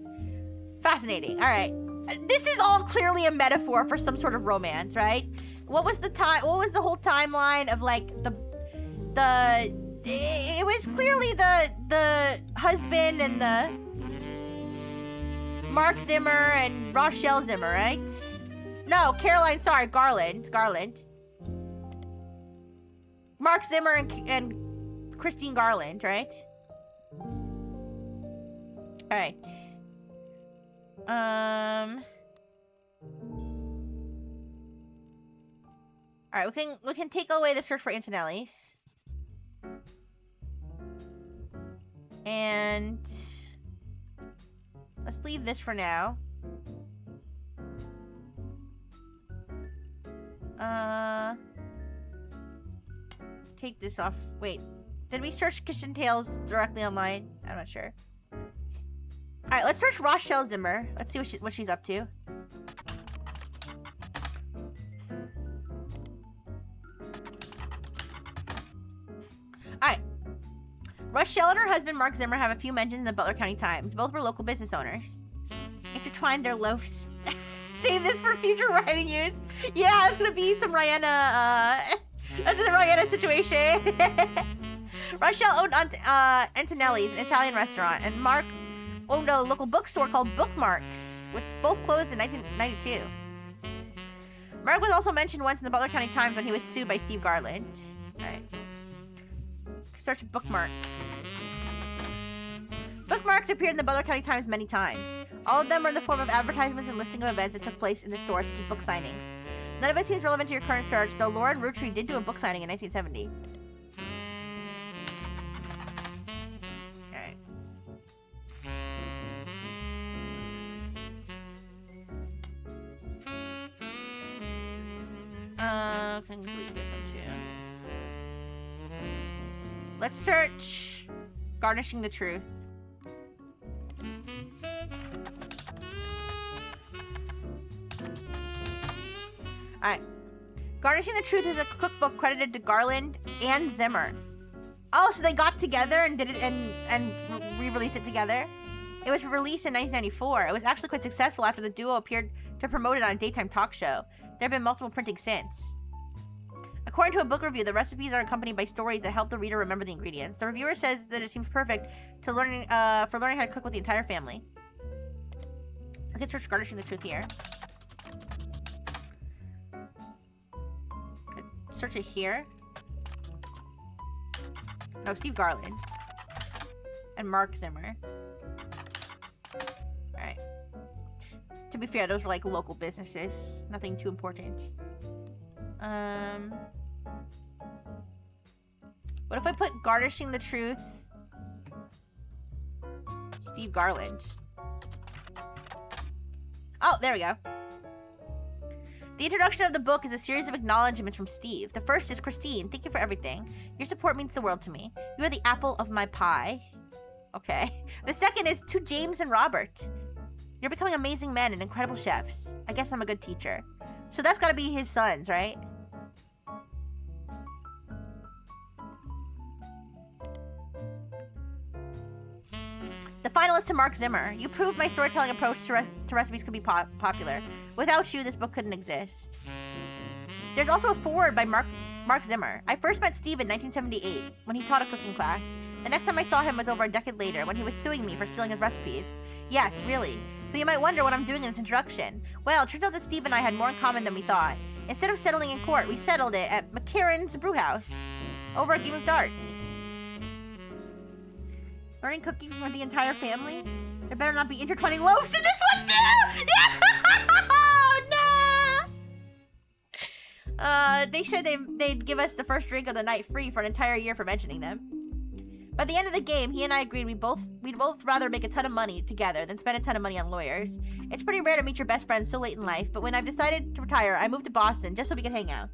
Fascinating. All right. This is all clearly a metaphor for some sort of romance, right? What was the whole timeline of like it was clearly the husband and the Mark Zimmer and Rochelle Zimmer, right? No, Caroline, sorry, Garland. Mark Zimmer and Christine Garland, right? Alright. Alright, we can take away the search for Antonelli's. And let's leave this for now. Take this off. Wait, did we search Kitchen Tales directly online? I'm not sure. Alright, let's search Rochelle Zimmer. Let's see what she's up to. Alright. Rochelle and her husband, Mark Zimmer, have a few mentions in the Butler County Times. Both were local business owners. Intertwined their loafs. Save this for future writing use. Yeah, it's gonna be some Rihanna, that's a Rihanna situation. Rochelle owned Antonelli's, an Italian restaurant, and Mark owned a local bookstore called Bookmarks, which both closed in 1992. Mark was also mentioned once in the Butler County Times when he was sued by Steve Garland. Alright. Search Bookmarks. Bookmarks appeared in the Butler County Times many times. All of them were in the form of advertisements and listing of events that took place in the store, such as book signings. None of it seems relevant to your current search, though Lauren Rootry did do a book signing in 1970. Can delete this one too. Let's search Garnishing the Truth. Alright. Garnishing the Truth is a cookbook credited to Garland and Zimmer. Oh, so they got together and did it and re-released it together? It was released in 1994. It was actually quite successful after the duo appeared to promote it on a daytime talk show. There have been multiple printings since. According to a book review, the recipes are accompanied by stories that help the reader remember the ingredients. The reviewer says that it seems perfect for learning how to cook with the entire family. I can search Garnishing the Truth here. Search it here. No, Steve Garland. And Mark Zimmer. Alright. To be fair, those were like local businesses. Nothing too important. What if I put Garnishing the Truth? Steve Garland. Oh, there we go. The introduction of the book is a series of acknowledgements from Steve. The first is, Christine, thank you for everything. Your support means the world to me. You are the apple of my pie. Okay. The second is, to James and Robert. You're becoming amazing men and incredible chefs. I guess I'm a good teacher. So that's gotta be his sons, right? The final is to Mark Zimmer. You proved my storytelling approach to recipes could be popular. Without you, this book couldn't exist. There's also a foreword by Mark Zimmer. I first met Steve in 1978 when he taught a cooking class. The next time I saw him was over a decade later when he was suing me for stealing his recipes. Yes, really. So you might wonder what I'm doing in this introduction. Well, it turns out that Steve and I had more in common than we thought. Instead of settling in court, we settled it at McCarran's Brewhouse over a game of darts. Learning cooking for the entire family? There better not be intertwining loaves in this one too! Oh, no! They said they'd give us the first drink of the night free for an entire year for mentioning them. By the end of the game, he and I agreed we'd both rather make a ton of money together than spend a ton of money on lawyers. It's pretty rare to meet your best friends so late in life, but when I've decided to retire, I moved to Boston just so we could hang out.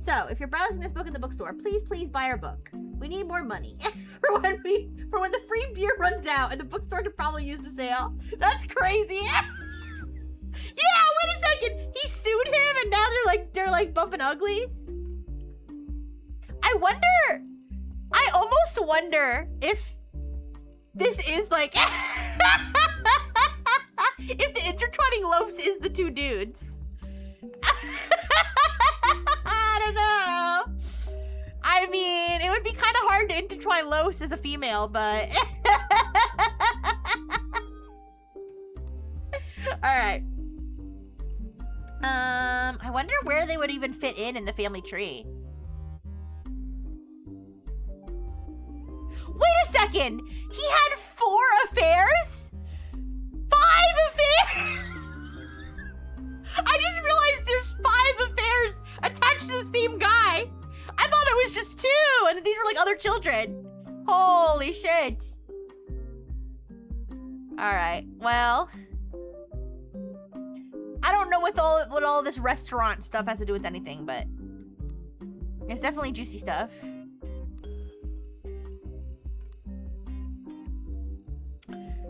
So, if you're browsing this book in the bookstore, please buy our book. We need more money for when the free beer runs out, and the bookstore could probably use the sale. That's crazy. Yeah, wait a second. He sued him, and now they're like bumping uglies. I almost wonder if this is like if the intertwining loaves is the two dudes. I don't know. I mean, it would be kind of hard to intertwine loaves as a female, but Alright. I wonder where they would even fit in the family tree. Wait a second! He had 4 affairs? 5 affairs? I just realized there's 5 affairs attached to the same guy. I thought it was just 2, and these were like other children. Holy shit. Alright, well. I don't know what all this restaurant stuff has to do with anything, but it's definitely juicy stuff.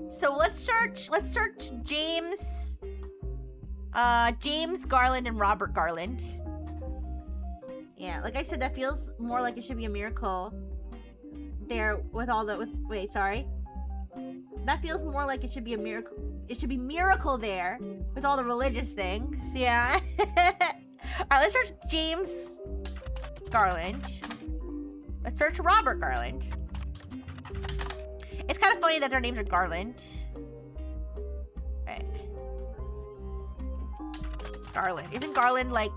So let's search James, James Garland and Robert Garland. Yeah, like I said, that feels more like it should be a miracle there with all the, wait, sorry. That feels more like it should be a miracle. It should be miracle there with all the religious things. Yeah. Alright, let's search James Garland. Let's search Robert Garland. It's kind of funny that their names are Garland. Right. Garland. Isn't Garland like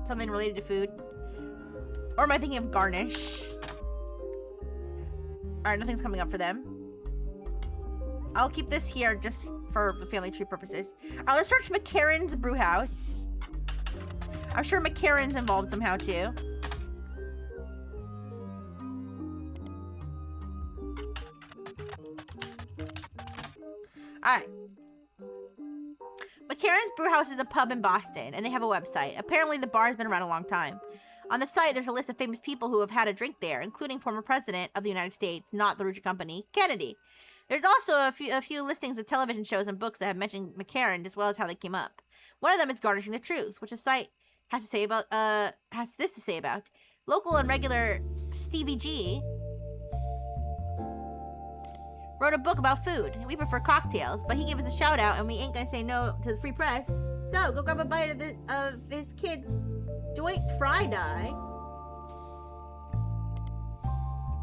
something related to food? Or am I thinking of garnish? Alright, nothing's coming up for them. I'll keep this here just for the family tree purposes. Alright, let's search McCarran's brew house. I'm sure McCarran's involved somehow too. Alright. McCarran's Brewhouse is a pub in Boston, and they have a website. Apparently, the bar has been around a long time. On the site, there's a list of famous people who have had a drink there, including former president of the United States, not the Rouge Company, Kennedy. There's also a few listings of television shows and books that have mentioned McCarran, as well as how they came up. One of them is Garnishing the Truth, which the site has this to say about. Local and regular Stevie G wrote a book about food. We prefer cocktails, but he gave us a shout out, and we ain't gonna say no to the free press. So go grab a bite of his kid's joint fry dye,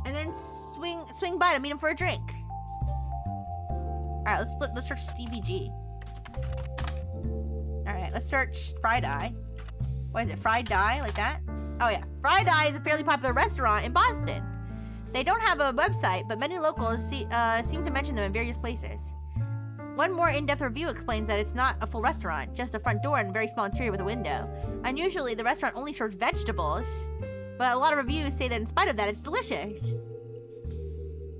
and then swing by to meet him for a drink. All right, let's search Stevie G. All right, let's search fried eye. What is it? Fried dye, like that? Oh yeah, fried eye is a fairly popular restaurant in Boston. They don't have a website, but many locals seem to mention them in various places. One more in-depth review explains that it's not a full restaurant, just a front door and a very small interior with a window. Unusually, the restaurant only serves vegetables, but a lot of reviews say that in spite of that, it's delicious.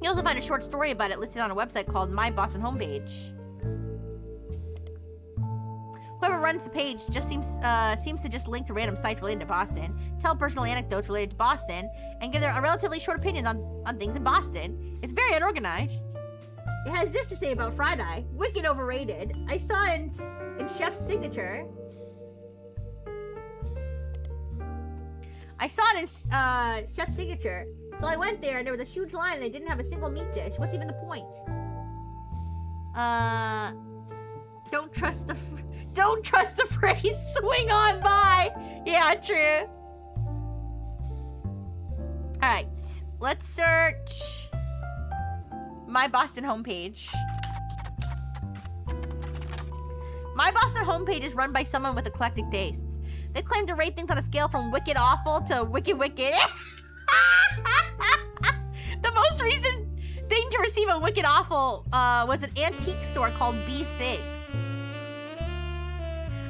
You also find a short story about it listed on a website called My Boston Homepage. Whoever runs the page just seems to just link to random sites related to Boston, tell personal anecdotes related to Boston, and give their relatively short opinions on things in Boston. It's very unorganized. It has this to say about fried eye: wicked overrated. I saw it in Chef's Signature. Chef's Signature. So I went there and there was a huge line and they didn't have a single meat dish. What's even the point? Don't trust the phrase swing on by. Yeah, true. Alright, let's search My Boston Homepage. My Boston Homepage is run by someone with eclectic tastes. They claim to rate things on a scale from wicked awful to wicked wicked. The most recent thing to receive a wicked awful was an antique store called Bee's Things.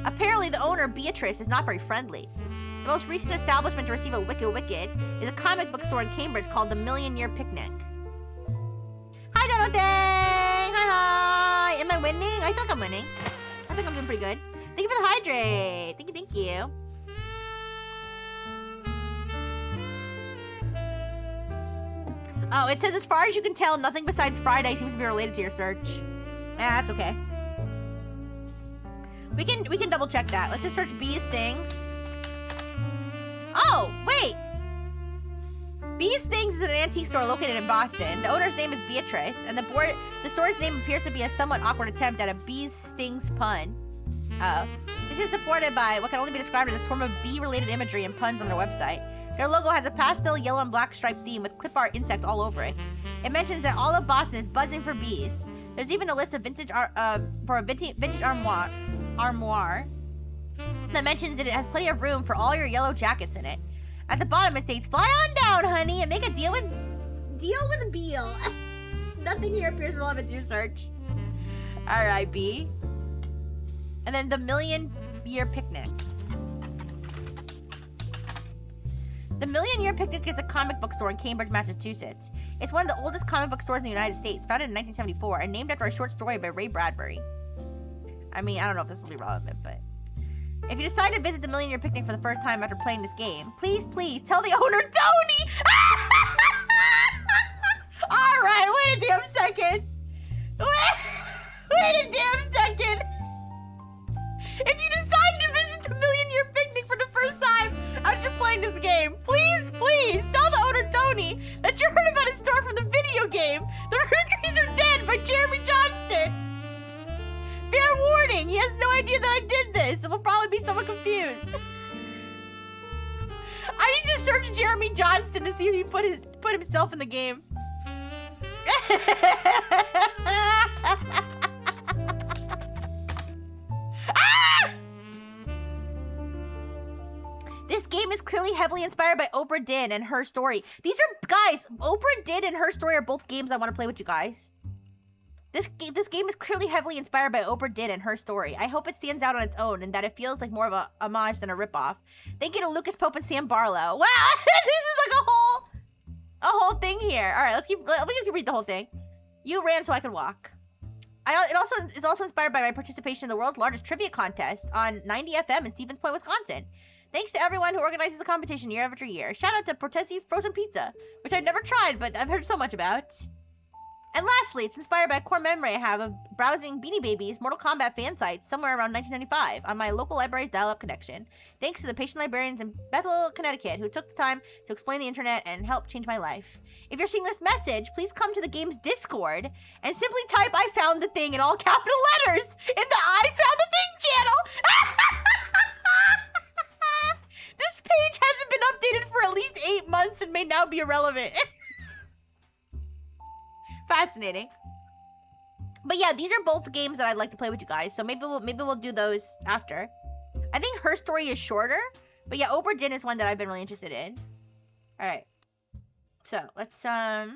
Apparently, the owner, Beatrice, is not very friendly. The most recent establishment to receive a wicked wicked is a comic book store in Cambridge called the Million Year Picnic. Hi, Donald Day! Hi! Am I winning? I feel like I'm winning. I think I'm doing pretty good. Thank you for the hydrate. Thank you. Oh, it says as far as you can tell, nothing besides Friday seems to be related to your search. Yeah, that's okay. We can double check that. Let's just search Bee's Things. Oh, wait! Bee's Things is an antique store located in Boston. The owner's name is Beatrice, and the store's name appears to be a somewhat awkward attempt at a Bee's Stings pun. This is supported by what can only be described as a swarm of bee-related imagery and puns on their website. Their logo has a pastel yellow and black striped theme with clip art insects all over it. It mentions that all of Boston is buzzing for bees. There's even a list of for a vintage armoire that mentions that it has plenty of room for all your yellow jackets in it. At the bottom it states, "Fly on down, honey, and make a deal with Beale." Nothing here appears relevant to your search. R.I.P. And then the Million-Year Picnic. The Million-Year Picnic is a comic book store in Cambridge, Massachusetts. It's one of the oldest comic book stores in the United States, founded in 1974 and named after a short story by Ray Bradbury. I mean, I don't know if this will be relevant, but... If you decide to visit the Million-Year Picnic for the first time after playing this game, please tell the owner, Tony! Alright, wait a damn second! Wait a damn second! If you decide to visit the Million-Year Picnic for the first time after playing this game, please tell the owner, Tony, that you heard about his store from the video game, The Trees Are Dead by Jeremy Johnston. Fair warning, he has no idea that I did this. It will probably be somewhat confused. I need to search Jeremy Johnston to see if he put himself in the game. This game is clearly heavily inspired by Oprah Din and Her Story. These are, guys, Oprah Din and Her Story are both games I want to play with you guys. This game is clearly heavily inspired by Oprah Din and Her Story. I hope it stands out on its own and that it feels like more of a homage than a ripoff. Thank you to Lucas Pope and Sam Barlow. Wow, this is like a whole thing here. All right, let me read the whole thing. You ran so I could walk. It is also inspired by my participation in the world's largest trivia contest on 90 FM in Stevens Point, Wisconsin. Thanks to everyone who organizes the competition year after year. Shout out to Portesi Frozen Pizza, which I've never tried, but I've heard so much about. And lastly, it's inspired by a core memory I have of browsing Beanie Babies Mortal Kombat fan sites somewhere around 1995 on my local library's dial-up connection. Thanks to the patient librarians in Bethel, Connecticut, who took the time to explain the internet and help change my life. If you're seeing this message, please come to the game's Discord and simply type "I found the thing" in all capital letters in the "I found the thing" channel. This page hasn't been updated for at least 8 months and may now be irrelevant. Fascinating. But yeah, these are both games that I'd like to play with you guys, so maybe we'll do those after. I think Her Story is shorter, but yeah, Oprah Din is one that I've been really interested in. All right, so let's after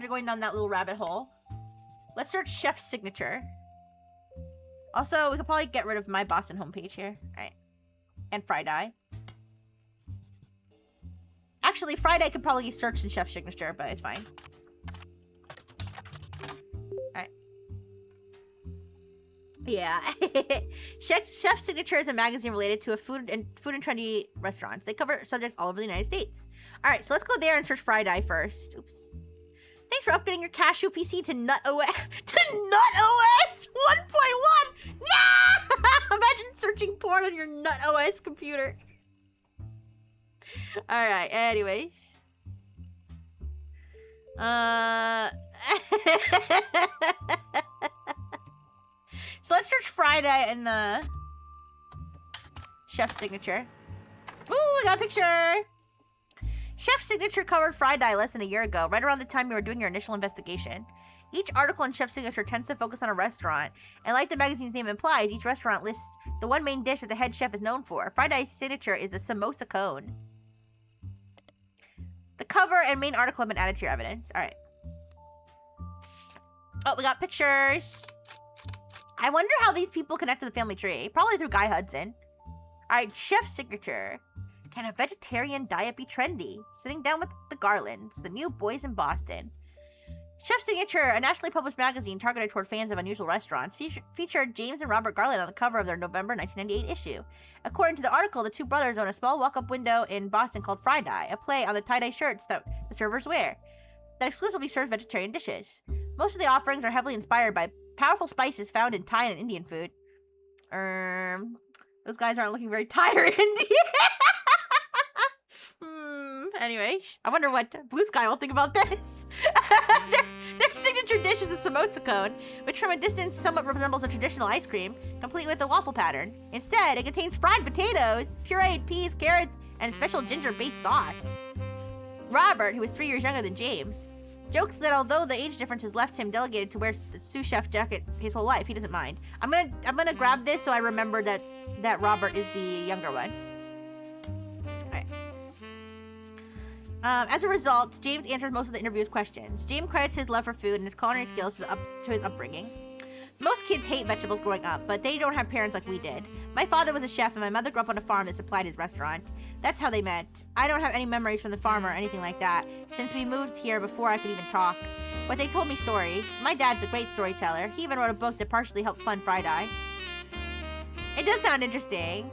going down that little rabbit hole, let's search Chef's Signature. Also, we could probably get rid of my Boston homepage here. All right, and Friday. Actually, Friday could probably search in Chef's Signature, but it's fine. Alright. Yeah. Chef's Signature is a magazine related to food and trendy restaurants. They cover subjects all over the United States. Alright, so let's go there and search Friday first. Oops. Thanks for upgrading your Cashew PC to NutOS. To NutOS 1.1! Yeah! Imagine searching porn on your NutOS computer. Alright, anyways. So let's search Friday in the Chef's Signature. Ooh, I got a picture! Chef's Signature covered Friday less than a year ago, right around the time you were doing your initial investigation. Each article in Chef's Signature tends to focus on a restaurant, and like the magazine's name implies, each restaurant lists the one main dish that the head chef is known for. Friday's signature is the samosa cone. The cover and main article have been added to your evidence. Alright. Oh, we got pictures. I wonder how these people connect to the family tree. Probably through Guy Hudson. Alright, Chef's Signature. Can a vegetarian diet be trendy? Sitting down with the Garlands, the new boys in Boston. Chef's Signature, a nationally published magazine targeted toward fans of unusual restaurants, featured James and Robert Garland on the cover of their November 1998 issue. According to the article, the two brothers own a small walk-up window in Boston called Friday, a play on the tie-dye shirts that the servers wear, that exclusively serves vegetarian dishes. Most of the offerings are heavily inspired by powerful spices found in Thai and Indian food. Those guys aren't looking very Thai or Indian. Anyway, I wonder what Blue Sky will think about this. Their signature dish is a samosa cone, which from a distance somewhat resembles a traditional ice cream, complete with a waffle pattern. Instead, it contains fried potatoes, pureed peas, carrots, and a special ginger-based sauce. Robert, who is 3 years younger than James, Jokes that although the age difference has left him delegated to wear the sous chef jacket his whole life, he doesn't mind. I'm gonna grab this so I remember that Robert is the younger one. Alright. As a result, James answers most of the interview's questions. James credits his love for food and his culinary skills to his upbringing. Most kids hate vegetables growing up, but they don't have parents like we did. My father was a chef and my mother grew up on a farm that supplied his restaurant. That's how they met. I don't have any memories from the farm or anything like that, since we moved here before I could even talk. But they told me stories. My dad's a great storyteller. He even wrote a book that partially helped fund Fried Eye. It does sound interesting.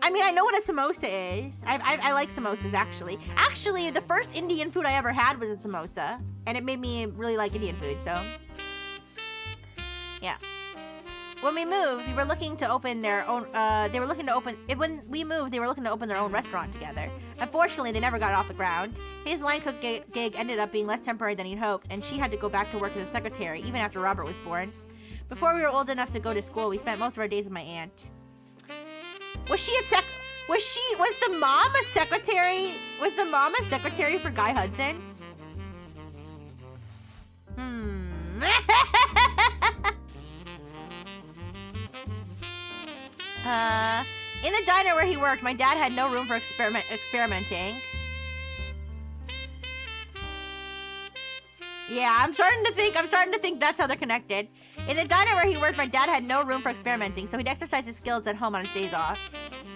I mean, I know what a samosa is. I like samosas, actually. Actually, the first Indian food I ever had was a samosa, and it made me really like Indian food, so... Yeah. When we moved, we were looking to open their own, when we moved, they were looking to open their own restaurant together. Unfortunately, they never got it off the ground. His line cook gig ended up being less temporary than he'd hoped, and she had to go back to work as a secretary, even after Robert was born. Before we were old enough to go to school, we spent most of our days with my aunt. Was the mom a secretary? Was the mom a secretary for Guy Hudson? In the diner where he worked, my dad had no room for experimenting. Yeah, I'm starting to think that's how they're connected. In the diner where he worked, my dad had no room for experimenting, so he'd exercise his skills at home on his days off.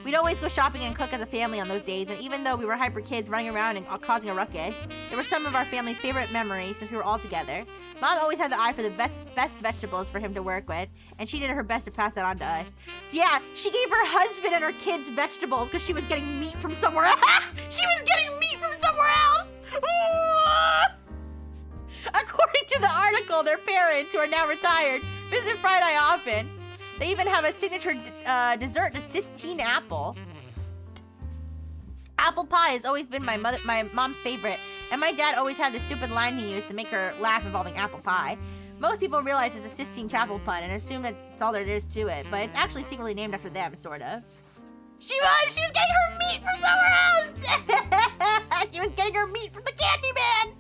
We'd always go shopping and cook as a family on those days, and even though we were hyper kids running around and causing a ruckus, they were some of our family's favorite memories since we were all together. Mom always had the eye for the best vegetables for him to work with, and she did her best to pass that on to us. Yeah, she gave her husband and her kids vegetables because she was getting meat from somewhere else. She was getting meat from somewhere else! According to the article, their parents, who are now retired, visit Fried Eye often. They even have a signature dessert, the Sistine apple. Apple pie has always been my mom's favorite, and my dad always had the stupid line he used to make her laugh involving apple pie. Most people realize it's a Sistine Chapel pun and assume that's all there is to it, but it's actually secretly named after them, sort of. She was getting her meat from somewhere else! She was getting her meat from the Candyman!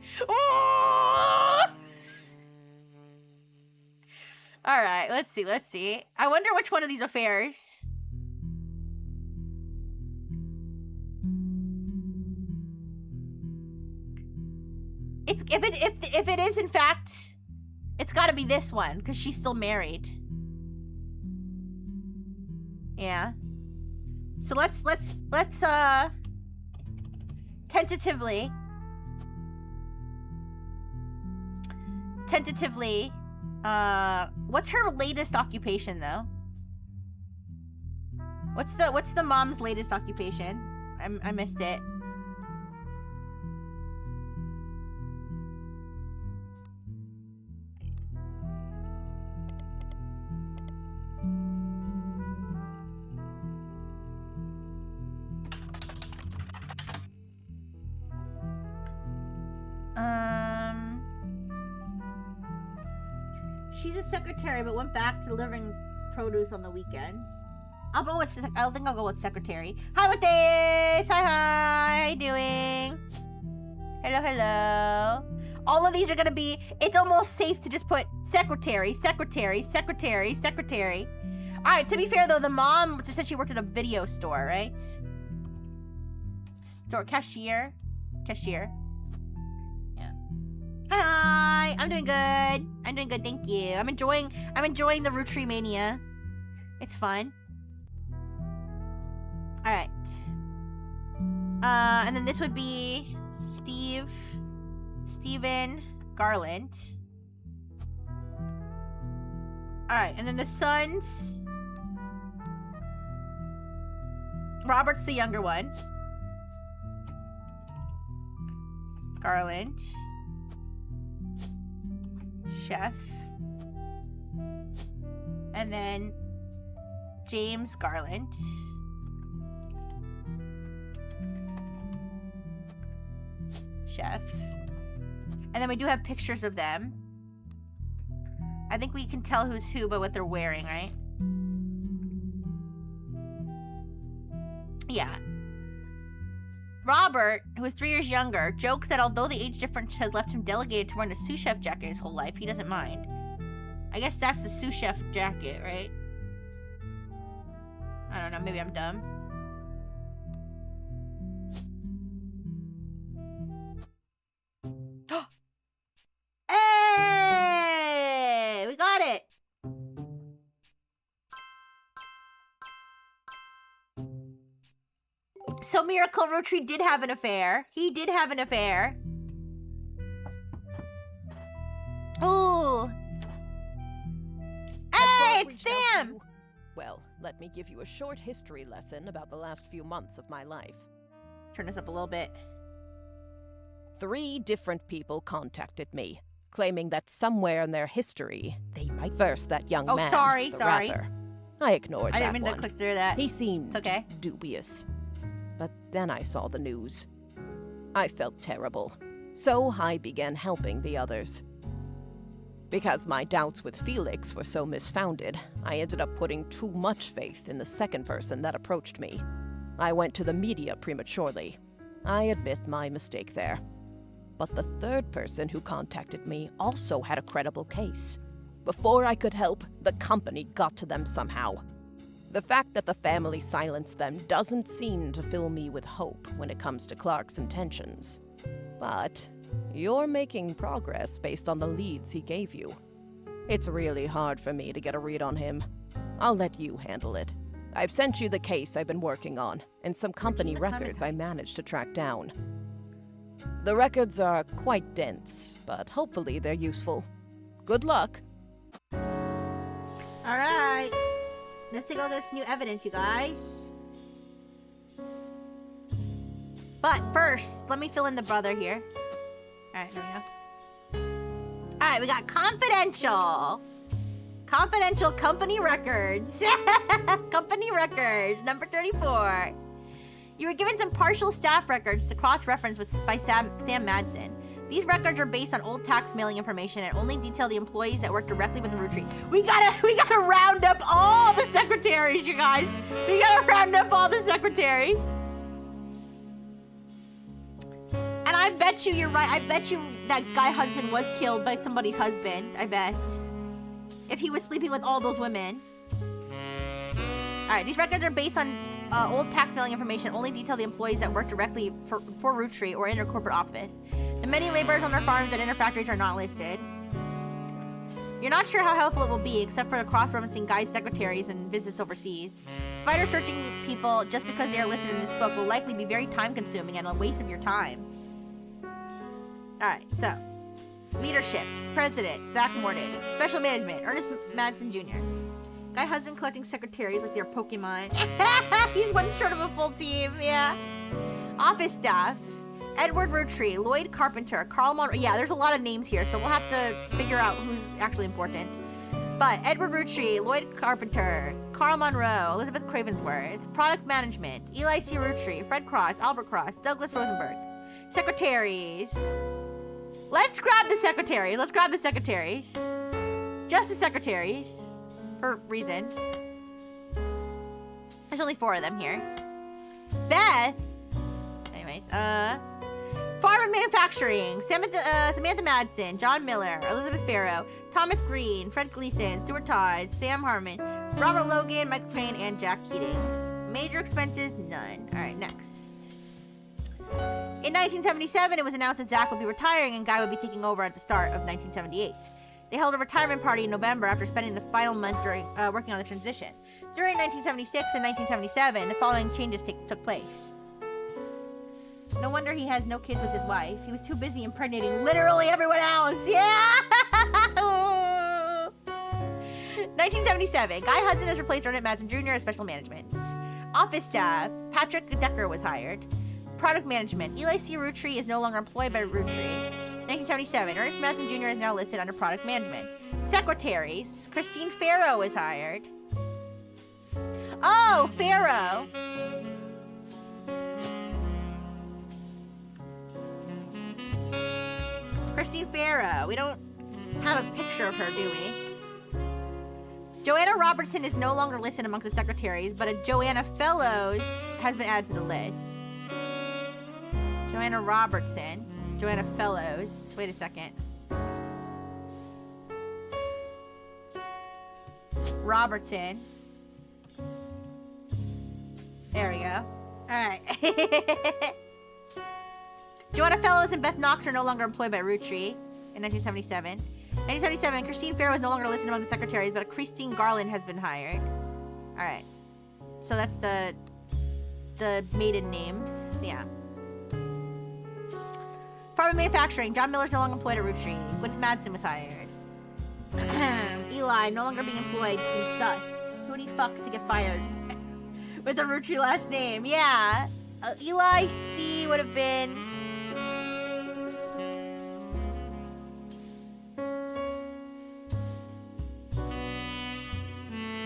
Alright, let's see. I wonder which one of these affairs. If it is in fact, it's gotta be this one, because she's still married. Yeah. So let's tentatively, what's her latest occupation though? What's the mom's latest occupation? I missed it. She's a secretary, but went back to delivering produce on the weekends. I think I'll go with secretary. Hi, with this. Hi. How you doing? Hello. All of these are gonna be. It's almost safe to just put secretary. All right. To be fair, though, the mom just said she worked at a video store, right? Store cashier. Hi, I'm doing good, thank you. I'm enjoying the Rootry Mania. It's fun. Alright. And then this would be Steven Garland. Alright, and then the sons. Robert's the younger one. Garland. Chef. And then James Garland. Chef. And then we do have pictures of them. I think we can tell who's who by what they're wearing, right? Yeah. Robert, who is 3 years younger, jokes that although the age difference has left him delegated to wearing a sous chef jacket his whole life, he doesn't mind. I guess that's the sous chef jacket, right? I don't know, maybe I'm dumb. Hey! We got it! So Miracle Rotary did have an affair. He did have an affair. Ooh. Hey, it's Sam! Well, let me give you a short history lesson about the last few months of my life. Turn this up a little bit. 3 different people contacted me, claiming that somewhere in their history, they might verse that young man, sorry. the rapper. I ignored I that didn't mean to one. click through that. He seemed It's okay. dubious. But then I saw the news. I felt terrible, so I began helping the others. Because my doubts with Felix were so misfounded, I ended up putting too much faith in the second person that approached me. I went to the media prematurely. I admit my mistake there. But the third person who contacted me also had a credible case. Before I could help, the company got to them somehow. The fact that the family silenced them doesn't seem to fill me with hope when it comes to Clark's intentions. But you're making progress based on the leads he gave you. It's really hard for me to get a read on him. I'll let you handle it. I've sent you the case I've been working on, and some company records I managed to track down. The records are quite dense, but hopefully they're useful. Good luck. Alright. Let's take a look at this new evidence, you guys. But first, let me fill in the brother here. Alright, there we go. Alright, we got confidential. Confidential company records. Company records, number 34. You were given some partial staff records to cross-reference by Sam Madsen. These records are based on old tax mailing information and only detail the employees that work directly with the Rotary. We gotta round up all the secretaries, you guys. We gotta round up all the secretaries. And I bet you you're right. I bet you that guy Hudson was killed by somebody's husband. I bet. If he was sleeping with all those women. Alright, these records are based on old tax mailing information, only detail the employees that work directly for Rotary or in their corporate office. The many laborers on their farms and inner factories are not listed. You're not sure how helpful it will be, except for the cross-referencing guys' secretaries and visits overseas. Spider searching people just because they are listed in this book will likely be very time-consuming and a waste of your time. Alright, so. Leadership. President, Zach Morden. Special management, Ernest Madsen Jr. Guy Hudson collecting secretaries like they're Pokemon. He's one short of a full team, yeah. Office staff. Edward Rotary, Lloyd Carpenter, Carl Monroe. Yeah, there's a lot of names here, so we'll have to figure out who's actually important. But Edward Rotary, Lloyd Carpenter, Carl Monroe, Elizabeth Cravensworth, Product Management, Eli C. Rotary, Fred Cross, Albert Cross, Douglas Rosenberg. Secretaries. Let's grab the secretaries. Let's grab the secretaries. Just the secretaries. For reasons. There's only 4 of them here. Beth. Anyways, Farm and Manufacturing. Samantha Madsen, John Miller, Elizabeth Farrow, Thomas Green, Fred Gleason, Stuart Todd, Sam Harmon, Robert Logan, Michael Crane, and Jack Keatings. Major expenses, none. Alright, next. In 1977, it was announced that Zach would be retiring and Guy would be taking over at the start of 1978. They held a retirement party in November after spending the final month working on the transition. During 1976 and 1977, the following changes took place. No wonder he has no kids with his wife. He was too busy impregnating literally everyone else. Yeah! 1977, Guy Hudson has replaced Ernest Madsen Jr. as special management. Office staff, Patrick Decker was hired. Product management, Eli C. Rotary is no longer employed by Rotary. 1977, Ernest Madsen Jr. is now listed under product management. Secretaries, Christine Farrow is hired. Oh, Farrow. Christine Farrow. We don't have a picture of her, do we? Joanna Robertson is no longer listed amongst the secretaries, but a Joanna Fellows has been added to the list. Joanna Robertson. Joanna Fellows. Wait a second. Robertson. There we go. Alright. Joanna Fellows and Beth Knox are no longer employed by Root Tree in 1977. 1977, Christine Farrow is no longer listed among the secretaries, but a Christine Garland has been hired. Alright. So that's the maiden names. Yeah. Farm Manufacturing. John Miller's no longer employed at Root Tree. Gwyneth Madsen was hired. Eli, no longer being employed, seems sus. Who would he fuck to get fired? With the Root Tree last name. Yeah. Eli C would have been...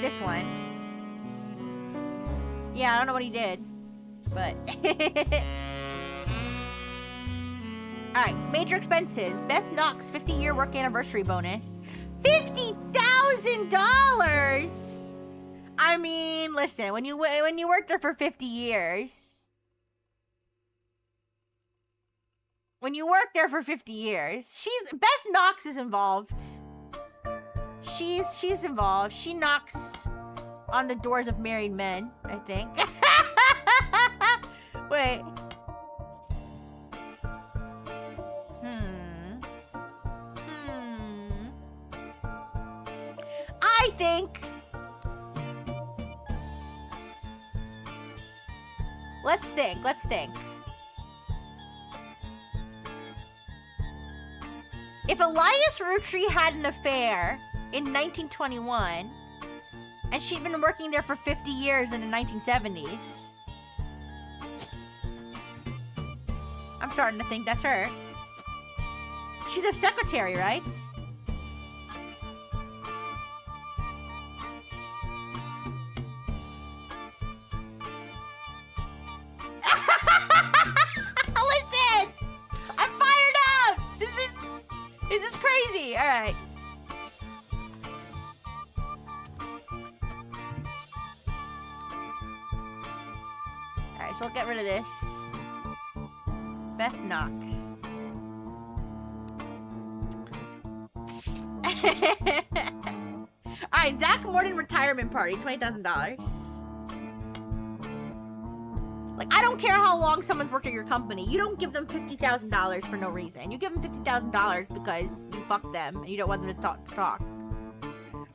this one. Yeah, I don't know what he did. But... Alright, major expenses. Beth Knox 50-year work anniversary bonus. $50,000! I mean, listen, when you work there for 50 years... When you work there for 50 years, Beth Knox is involved. She's involved. She knocks on the doors of married men, I think. Wait. I think... Let's think. If Elias Roottree had an affair in 1921, and she'd been working there for 50 years in the 1970s, I'm starting to think that's her. She's a secretary, right? Listen! I'm fired up! This is crazy! Alright. Alright, so we'll get rid of this. Beth Knox. Alright, Zach Morton retirement party, $20,000. Like, I don't care how long someone's worked at your company. You don't give them $50,000 for no reason. You give them $50,000 because you fucked them and you don't want them to talk.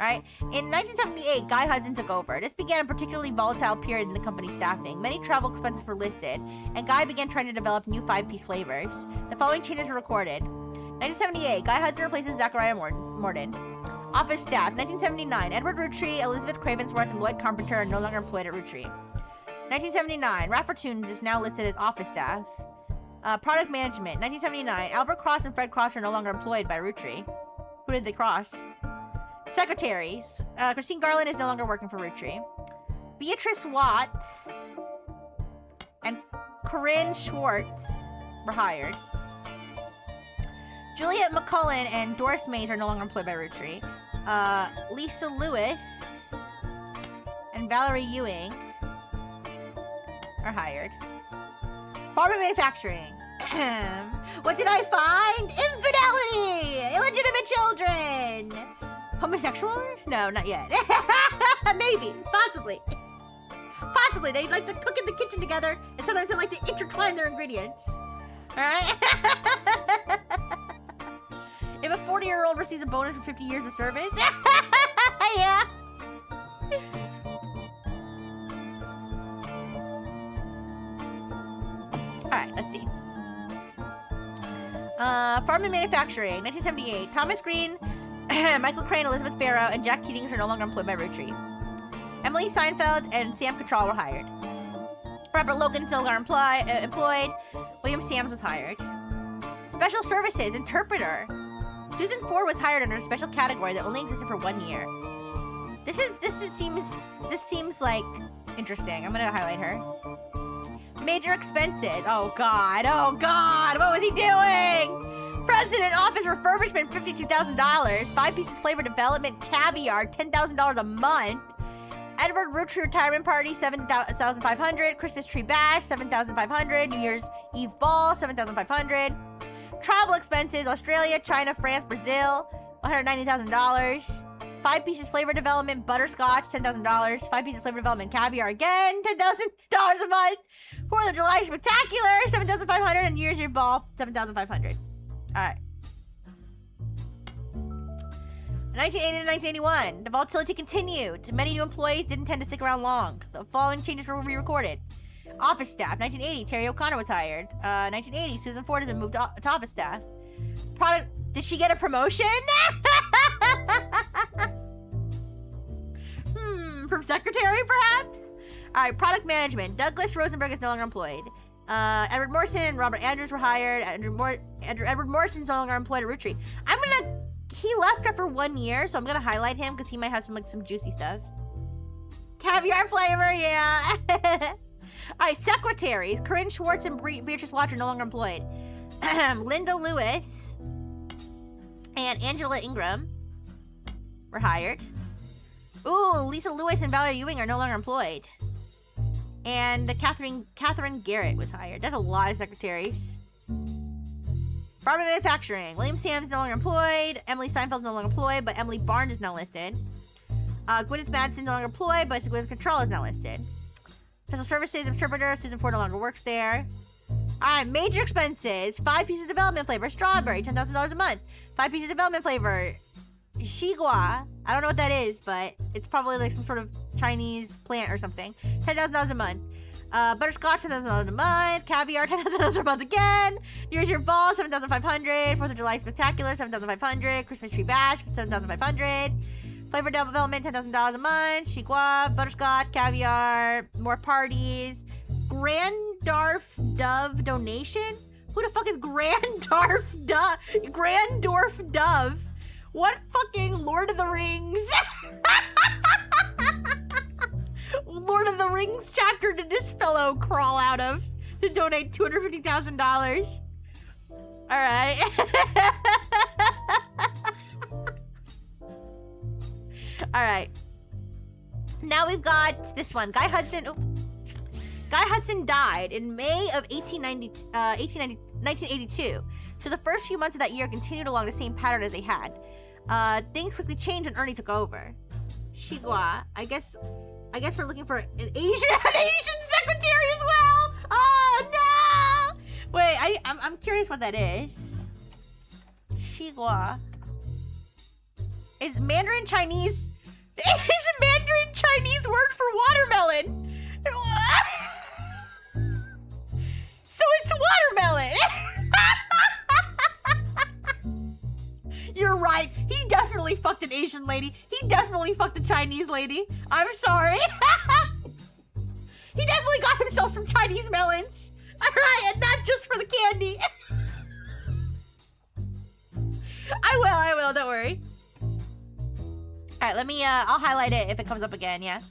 Alright? In 1978, Guy Hudson took over. This began a particularly volatile period in the company's staffing. Many travel expenses were listed, and Guy began trying to develop new 5-piece flavors. The following changes were recorded. 1978, Guy Hudson replaces Zachariah Morton. Office staff. 1979, Edward Roottree, Elizabeth Cravensworth, and Lloyd Carpenter are no longer employed at Roottree. 1979, Raffertoons is now listed as office staff. Product management. 1979, Albert Cross and Fred Cross are no longer employed by Roottree. Who did they cross? Secretaries. Christine Garland is no longer working for Roottree. Beatrice Watts and Corinne Schwartz were hired. Juliet McCullen and Doris Mays are no longer employed by Roottree. Lisa Lewis and Valerie Ewing are hired. Farm and manufacturing. What did I find? Infidelity! Illegitimate children! Homosexuals? No, not yet. Maybe. Possibly. Possibly. They like to cook in the kitchen together, and sometimes they like to intertwine their ingredients. Alright? If a 40-year-old receives a bonus for 50 years of service? Yeah. Alright, let's see. Farm and manufacturing, 1978. Thomas Green, Michael Crane, Elizabeth Farrow, and Jack Keatings are no longer employed by Roottree. Emily Seinfeld and Sam Cattrall were hired. Robert Logan is no longer employed. William Sams was hired. Special services, interpreter. Susan Ford was hired under a special category that only existed for 1 year. This seems like interesting. I'm gonna highlight her. Major expenses. Oh god, what was he doing? President office refurbishment, $52,000. 5 pieces flavor development, caviar, $10,000 a month. Edward Root Tree Retirement Party, 7,500. Christmas Tree Bash, 7,500. New Year's Eve Ball, 7,500. Travel expenses, Australia, China, France, Brazil, $190,000. 5 pieces flavor development, butterscotch, $10,000. 5 pieces flavor development, caviar again, $10,000 a month. 4th of July Spectacular, $7,500. And New Year's Eve Ball, $7,500. All right. 1980 to 1981, the volatility continued. Many new employees didn't tend to stick around long. The following changes were re-recorded. Office staff, 1980, Terry O'Connor was hired. 1980, Susan Ford has been moved to office staff. Product, did she get a promotion? From secretary, perhaps? All right, product management. Douglas Rosenberg is no longer employed. Edward Morrison and Robert Andrews were hired. Edward Morrison's no longer employed at Root Tree. He left after 1 year, so I'm gonna highlight him because he might have some juicy stuff. Caviar flavor, yeah. All right, secretaries. Corinne Schwartz and Beatrice Watcher no longer employed. Linda Lewis and Angela Ingram were hired. Ooh, Lisa Lewis and Valerie Ewing are no longer employed. And Catherine Garrett was hired. That's a lot of secretaries. Farm and manufacturing. William Sam's no longer employed. Emily Seinfeld's no longer employed, but Emily Barnes is now listed. Gwyneth Madsen no longer employed, but Gwyneth Control is now listed. Special services interpreter. Susan Ford no longer works there. Alright, major expenses. 5 pieces of development flavor. Strawberry, $10,000 a month. 5 pieces of development flavor. Shigua. I don't know what that is, but it's probably like some sort of Chinese plant or something. $10,000 a month. Butterscotch, $10,000 a month. Caviar, $10,000 a month again. New Year's Eve Ball, $7,500. 4th of July Spectacular, $7,500. Christmas Tree Bash, $7,500. Flavor development, $10,000 a month. Chihuahua, butterscotch, caviar, more parties. Grandorf Dove donation? Who the fuck is Grandorf Dove? Grandorf Dove? What fucking Lord of the Rings? Lord of the Rings chapter did this fellow crawl out of to donate $250,000? All right. All right. Now we've got this one. Guy Hudson died in May of 1982. So the first few months of that year continued along the same pattern as they had. Things quickly changed when Ernie took over. Shigua. I guess we're looking for an Asian secretary as well. Oh no! Wait, I'm curious what that is. Shigua. Is Mandarin Chinese word for watermelon? So it's watermelon. You're right. He definitely fucked an Asian lady. He definitely fucked a Chinese lady. I'm sorry. He definitely got himself some Chinese melons. All right, and not just for the candy. I will. Don't worry. All right, let me. I'll highlight it if it comes up again. Yeah.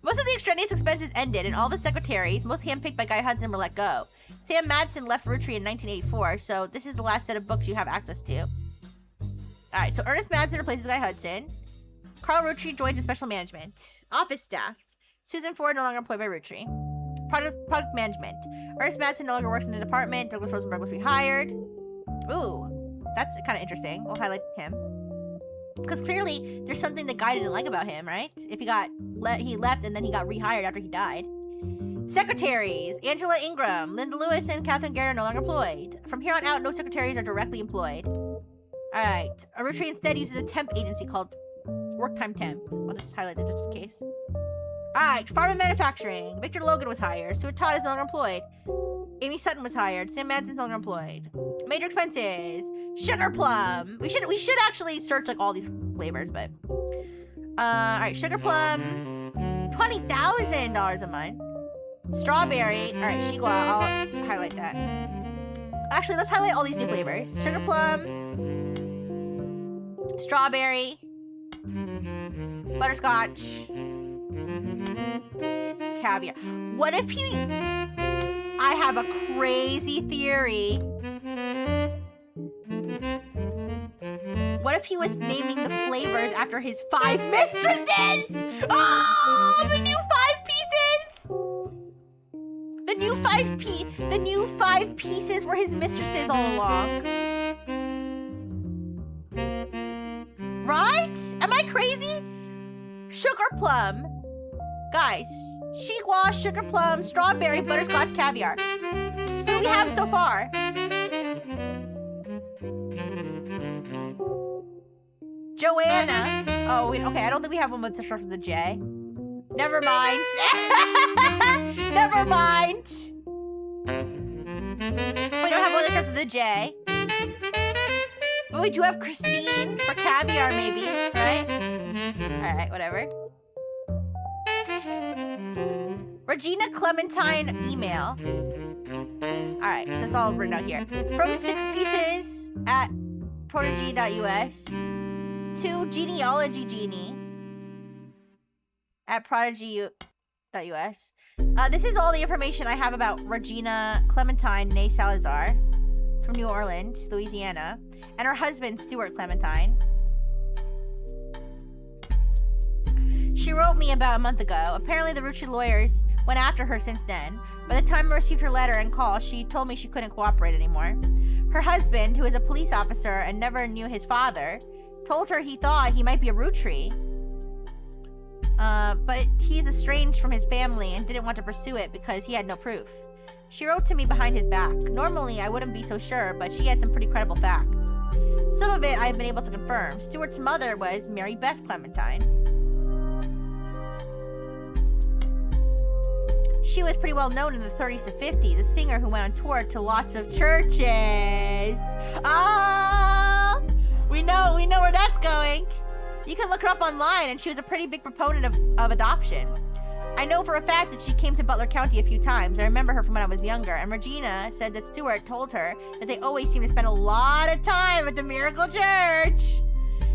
Most of the extraneous expenses ended, and all the secretaries, most handpicked by Guy Hudson, were let go. Sam Madsen left Root Tree in 1984, so this is the last set of books you have access to. Alright, so Ernest Madsen replaces Guy Hudson. Carl Root Tree joins the special management. Office staff. Susan Ford no longer employed by Root Tree. Product management. Ernest Madsen no longer works in the department. Douglas Rosenberg was rehired. Ooh, that's kind of interesting. We'll highlight him. Because clearly, there's something that Guy didn't like about him, right? If he left and then he got rehired after he died. Secretaries. Angela Ingram, Linda Lewis, and Catherine Garrett are no longer employed. From here on out, no secretaries are directly employed. Alright. Root Tree instead uses a temp agency called Work Time Temp. I'll just highlight it just in case. Alright. Farm and manufacturing. Victor Logan was hired. Stuart Todd is no longer employed. Amy Sutton was hired. Sam Madsen's no longer employed. Major expenses. Sugar plum. We should actually search like all these flavors, but alright, sugar plum. $20,000 a month. Strawberry. Alright, Shigua, I'll highlight that. Actually, let's highlight all these new flavors. Sugar plum. Strawberry. Butterscotch. Caviar. What if I have a crazy theory. What if he was naming the flavors after his 5 mistresses? Oh, the new 5 pieces! The new 5 pieces were his mistresses all along. Right? Am I crazy? Sugar plum. Guys, Chihuahua, sugar plum, strawberry, butterscotch, caviar. What do we have so far? Joanna. Oh, wait, okay, I don't think we have one with the start with the J. Never mind. Never mind. We don't have one that starts with the J. But we do have Christine for caviar, maybe, right? Alright, whatever. Regina Clementine email. Alright, so it's all written out here. From 6 pieces at prodigy.us to genealogy genie at prodigy.us. This is all the information I have about Regina Clementine née Salazar from New Orleans, Louisiana, and her husband, Stuart Clementine. She wrote me about a month ago. Apparently, the Rucci lawyers went after her since then. By the time I received her letter and call, she told me she couldn't cooperate anymore. Her husband, who is a police officer and never knew his father, told her he thought he might be a Rucci. But he's estranged from his family and didn't want to pursue it because he had no proof. She wrote to me behind his back. Normally, I wouldn't be so sure, but she had some pretty credible facts. Some of it I've been able to confirm. Stuart's mother was Mary Beth Clementine. She was pretty well known in the 30s to 50s, a singer who went on tour to lots of churches. Oh, we know where that's going. You can look her up online, and she was a pretty big proponent of adoption. I know for a fact that she came to Butler County a few times. I remember her from when I was younger, and Regina said that Stuart told her that they always seem to spend a lot of time at the Miracle Church.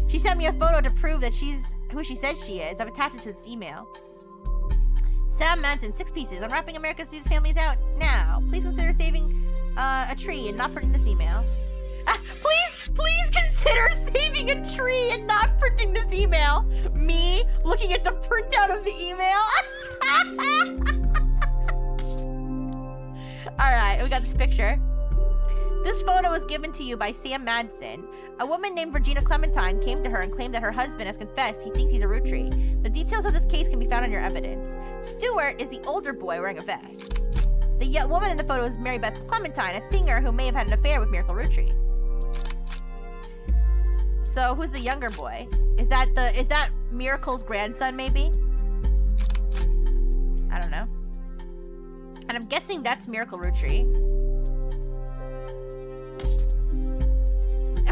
She sent me a photo to prove that she's who she said she is. I've attached it to this email. Sam Manson, 6 pieces. I'm wrapping America's News Families out now. Please consider saving a tree and not printing this email. Please consider saving a tree and not printing this email. Me looking at the printout of the email. Alright, we got this picture. This photo was given to you by Sam Madsen. A woman named Regina Clementine came to her and claimed that her husband has confessed he thinks he's a Rutri. The details of this case can be found on your evidence. Stuart is the older boy wearing a vest. The woman in the photo is Mary Beth Clementine, a singer who may have had an affair with Miracle Rutri. So who's the younger boy? Is that Miracle's grandson maybe? I don't know. And I'm guessing that's Miracle Rutri.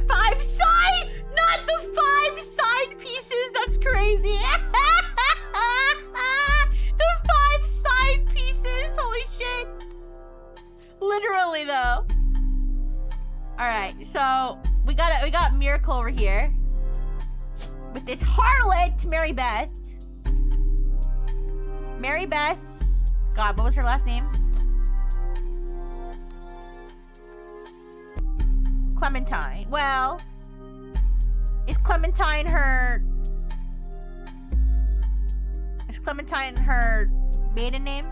5 side! Not the 5 side pieces! That's crazy! The 5 side pieces! Holy shit! Literally though. Alright, so we got Miracle over here. With this harlot, Mary Beth. Mary Beth. God, what was her last name? Clementine. Well, is Clementine her maiden name?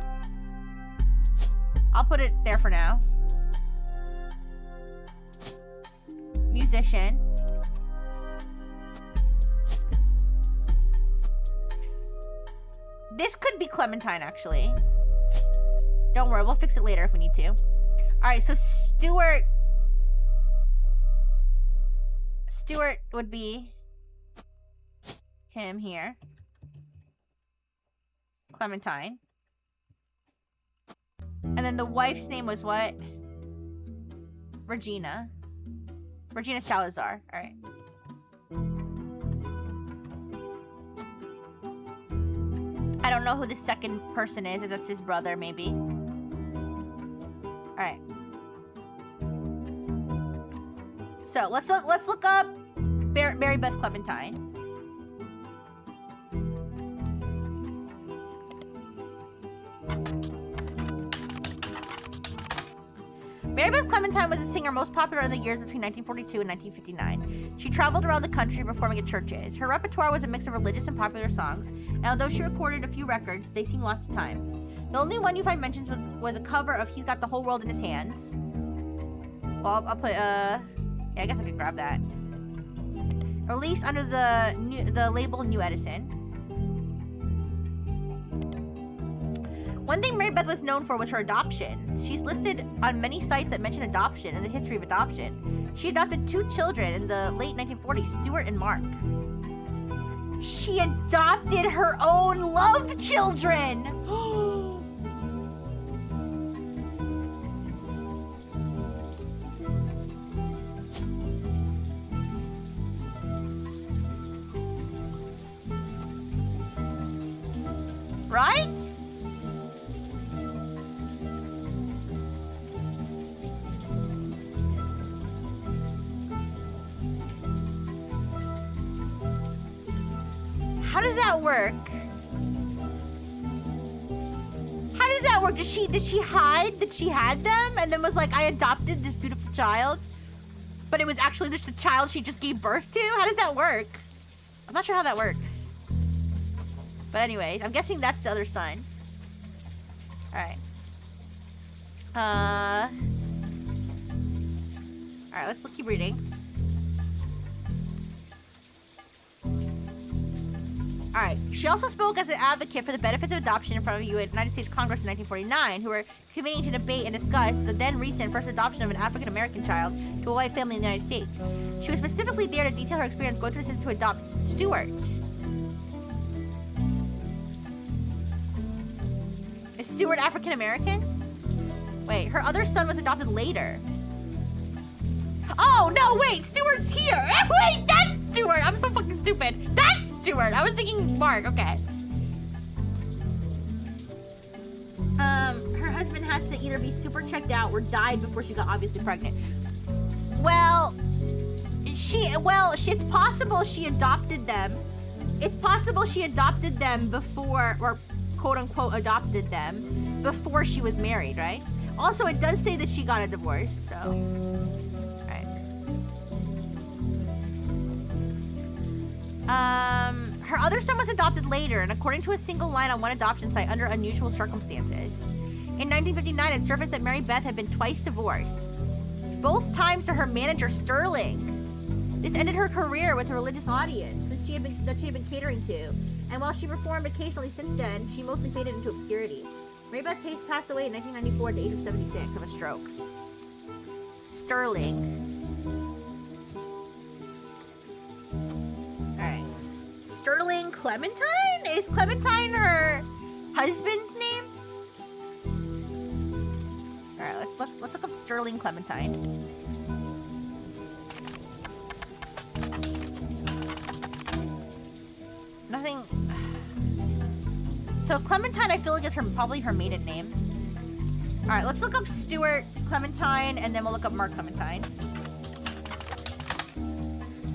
I'll put it there for now. Musician. This could be Clementine, actually. Don't worry, we'll fix it later if we need to. Alright, so Stuart would be him here. Clementine. And then the wife's name was what? Regina. Regina Salazar. Alright. I don't know who the second person is, if that's his brother, maybe. Alright. So let's look up Mary Beth Clementine. Mary Beth Clementine was a singer most popular in the years between 1942 and 1959. She traveled around the country performing at churches. Her repertoire was a mix of religious and popular songs, and although she recorded a few records, they seemed lost to time. The only one you find mentions was a cover of He's Got the Whole World in His Hands. Well, I'll put, yeah, I guess I could grab that. Released under the label New Edison. One thing Mary Beth was known for was her adoptions. She's listed on many sites that mention adoption and the history of adoption. She adopted 2 children in the late 1940s, Stuart and Mark. She adopted her own love children! Right? How does that work? How does that work? Did she hide that she had them and then was like, I adopted this beautiful child, but it was actually just a child she just gave birth to? How does that work? I'm not sure how that works. But anyways, I'm guessing that's the other son. Alright. Alright, let's keep reading. Alright, she also spoke as an advocate for the benefits of adoption in front of the United States Congress in 1949, who were convening to debate and discuss the then recent first adoption of an African-American child to a white family in the United States. She was specifically there to detail her experience going through the system to adopt Stuart. Is Stuart African-American? Wait, her other son was adopted later. Oh, no, wait, Stuart's here. Wait, that's Stuart. I'm so fucking stupid. That's Stuart. I was thinking Mark, okay. Her husband has to either be super checked out or died before she got obviously pregnant. Well, it's possible she adopted them. It's possible she adopted them before, or quote-unquote adopted them before she was married, right? Also, it does say that she got a divorce, so... Alright. Her other son was adopted later, and according to a single line on one adoption site, under unusual circumstances. In 1959, it surfaced that Mary Beth had been twice divorced. Both times to her manager, Sterling. This ended her career with a religious audience that she had been catering to. And while she performed occasionally since then, she mostly faded into obscurity. Mary Beth Pace passed away in 1994 at the age of 76 of a stroke. Sterling. Alright. Sterling Clementine? Is Clementine her husband's name? Alright, let's look up Sterling Clementine. Nothing. So Clementine, I feel like is probably her maiden name. All right, let's look up Stuart Clementine, and then we'll look up Mark Clementine.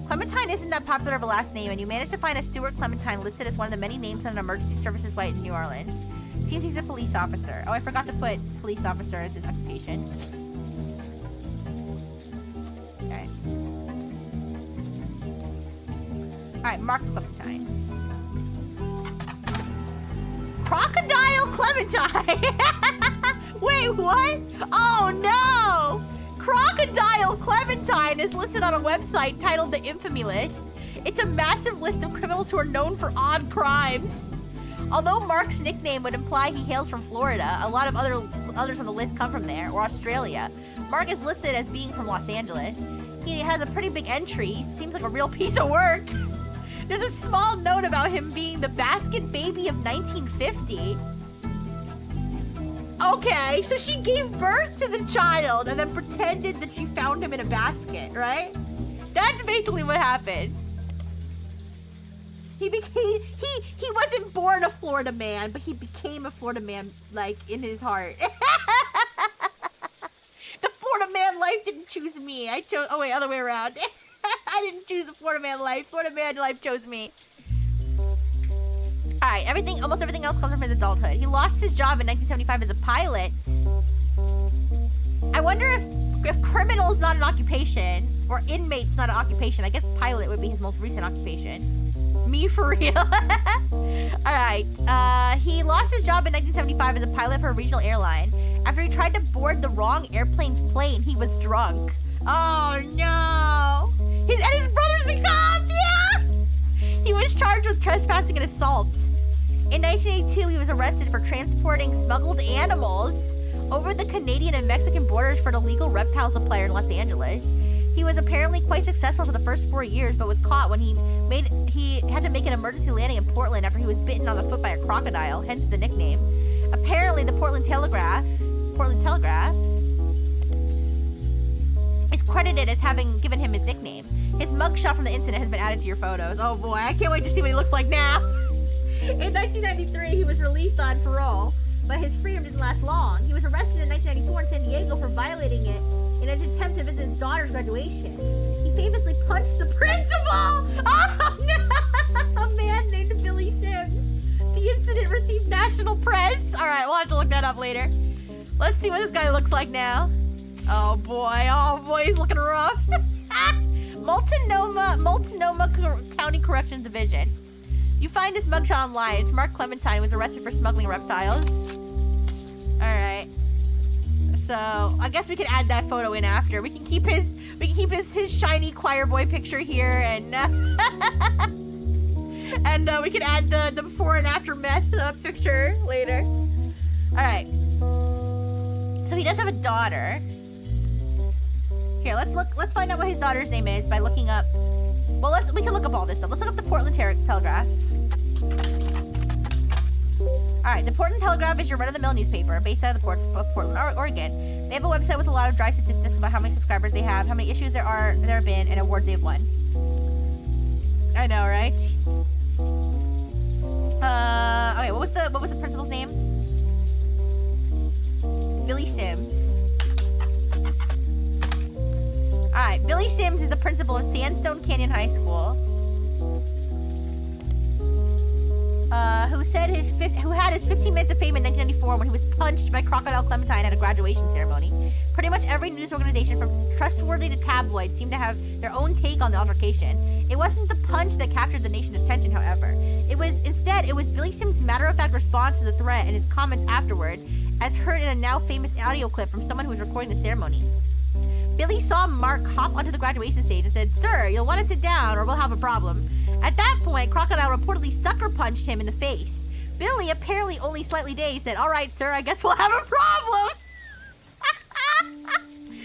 Clementine isn't that popular of a last name, and you managed to find a Stuart Clementine listed as one of the many names on an emergency services site in New Orleans. Seems he's a police officer. Oh, I forgot to put police officer as his occupation. Okay. All right, Mark Clementine. Crocodile Clementine! Wait, what? Oh no! Crocodile Clementine is listed on a website titled The Infamy List. It's a massive list of criminals who are known for odd crimes. Although Mark's nickname would imply he hails from Florida, a lot of others on the list come from there, or Australia. Mark is listed as being from Los Angeles. He has a pretty big entry. He seems like a real piece of work. There's a small note about him being the basket baby of 1950. Okay, so she gave birth to the child and then pretended that she found him in a basket, right? That's basically what happened. He wasn't born a Florida man, but he became a Florida man, like, in his heart. The Florida man life didn't choose me. I chose, oh wait, other way around. I didn't choose the Florida man life. Florida man life chose me. Alright, almost everything else comes from his adulthood. He lost his job in 1975 as a pilot. I wonder if criminal's not an occupation, or inmate's not an occupation. I guess pilot would be his most recent occupation. Me for real. Alright, he lost his job in 1975 as a pilot for a regional airline. After he tried to board the wrong airplane's plane, he was drunk. Oh no! And his brother's a cop, yeah! He was charged with trespassing and assault. In 1982, he was arrested for transporting smuggled animals over the Canadian and Mexican borders for an illegal reptile supplier in Los Angeles. He was apparently quite successful for the first 4 years, but was caught when he had to make an emergency landing in Portland after he was bitten on the foot by a crocodile, hence the nickname. Apparently, the Portland Telegraph is credited as having given him his nickname. His mugshot from the incident has been added to your photos. Oh boy, I can't wait to see what he looks like now. In 1993, he was released on parole, but his freedom didn't last long. He was arrested in 1994 in San Diego for violating it in an attempt to visit his daughter's graduation. He famously punched the principal! Oh no! A man named Billy Sims. The incident received national press. All right, we'll have to look that up later. Let's see what this guy looks like now. Oh boy, he's looking rough. Multnomah County Corrections Division. You find this mugshot online. It's Mark Clementine, who was arrested for smuggling reptiles. All right. So I guess we could add that photo in after. We can keep his shiny choir boy picture here, and and we can add the before and after meth picture later. All right. So he does have a daughter. Here, let's find out what his daughter's name is by looking up. Well, we can look up all this stuff. Let's look up the Portland Telegraph. All right, the Portland Telegraph is your run-of-the-mill newspaper based out of Portland, Oregon. They have a website with a lot of dry statistics about how many subscribers they have, how many issues there have been, and awards they've won. I know, right? Okay, what was the principal's name? Billy Sims. All right, Billy Sims is the principal of Sandstone Canyon High School. Who had his 15 minutes of fame in 1994 when he was punched by Crocodile Clementine at a graduation ceremony. Pretty much every news organization, from trustworthy to tabloid, seemed to have their own take on the altercation. It wasn't the punch that captured the nation's attention, however. Instead, it was Billy Sims' matter-of-fact response to the threat and his comments afterward, as heard in a now famous audio clip from someone who was recording the ceremony. Billy saw Mark hop onto the graduation stage and said, "Sir, you'll want to sit down or we'll have a problem." At that point, Crocodile reportedly sucker punched him in the face. Billy, apparently only slightly dazed, said, "All right, sir, I guess we'll have a problem."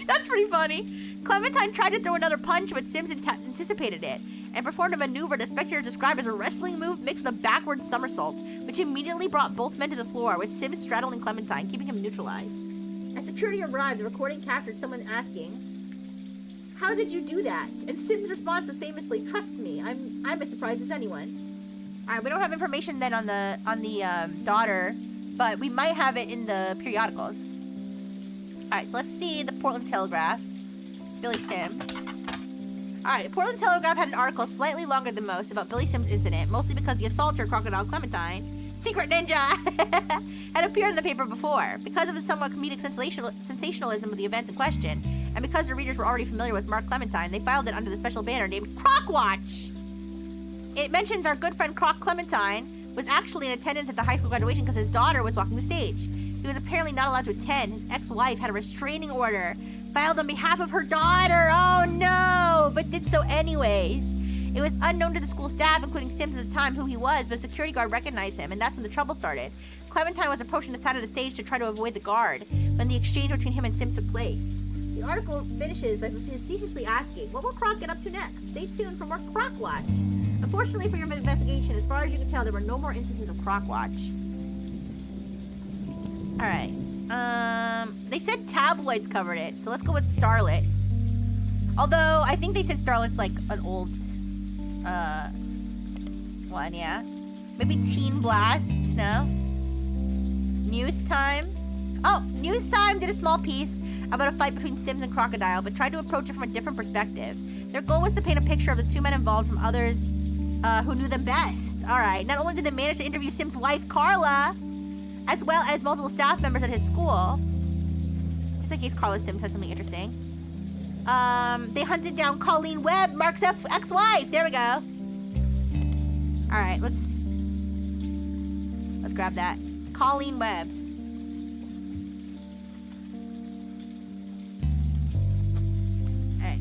That's pretty funny. Clementine tried to throw another punch, but Sims anticipated it and performed a maneuver that spectators described as a wrestling move mixed with a backward somersault, which immediately brought both men to the floor, with Sims straddling Clementine, keeping him neutralized. As security arrived, the recording captured someone asking, "How did you do that?" And Sims' response was famously, "Trust me, I'm as surprised as anyone." All right, we don't have information then on the daughter, but we might have it in the periodicals. All right, so let's see the Portland Telegraph. Billy Sims. All right, the Portland Telegraph had an article slightly longer than most about Billy Sims' incident, mostly because the assaulter, Crocodile Clementine, secret ninja, had appeared in the paper before. Because of the somewhat comedic sensationalism of the events in question, and because the readers were already familiar with Mark Clementine, they filed it under the special banner named Crocwatch. It mentions our good friend Croc Clementine was actually in attendance at the high school graduation because his daughter was walking the stage. He was apparently not allowed to attend. His ex-wife had a restraining order filed on behalf of her daughter. Oh no, but did so anyways. It was unknown to the school staff, including Sims at the time, who he was, but a security guard recognized him, and that's when the trouble started. Clementine was approaching the side of the stage to try to avoid the guard when the exchange between him and Sims took place. The article finishes by facetiously asking, what will Croc get up to next? Stay tuned for more Croc Watch. Unfortunately for your investigation, as far as you can tell, there were no more instances of Croc Watch. Alright. They said tabloids covered it, so let's go with Starlet. Although, I think they said Starlet's like an old, one, yeah. Maybe Teen Blast, no? News Time? Oh, News Time did a small piece about a fight between Sims and Crocodile, but tried to approach it from a different perspective. Their goal was to paint a picture of the two men involved from others who knew them best. Alright, not only did they manage to interview Sims' wife, Carla, as well as multiple staff members at his school. Just in case Carlos Sims has something interesting. They hunted down Colleen Webb, Mark's ex-wife. There we go. All right, let's grab that. Colleen Webb. All right.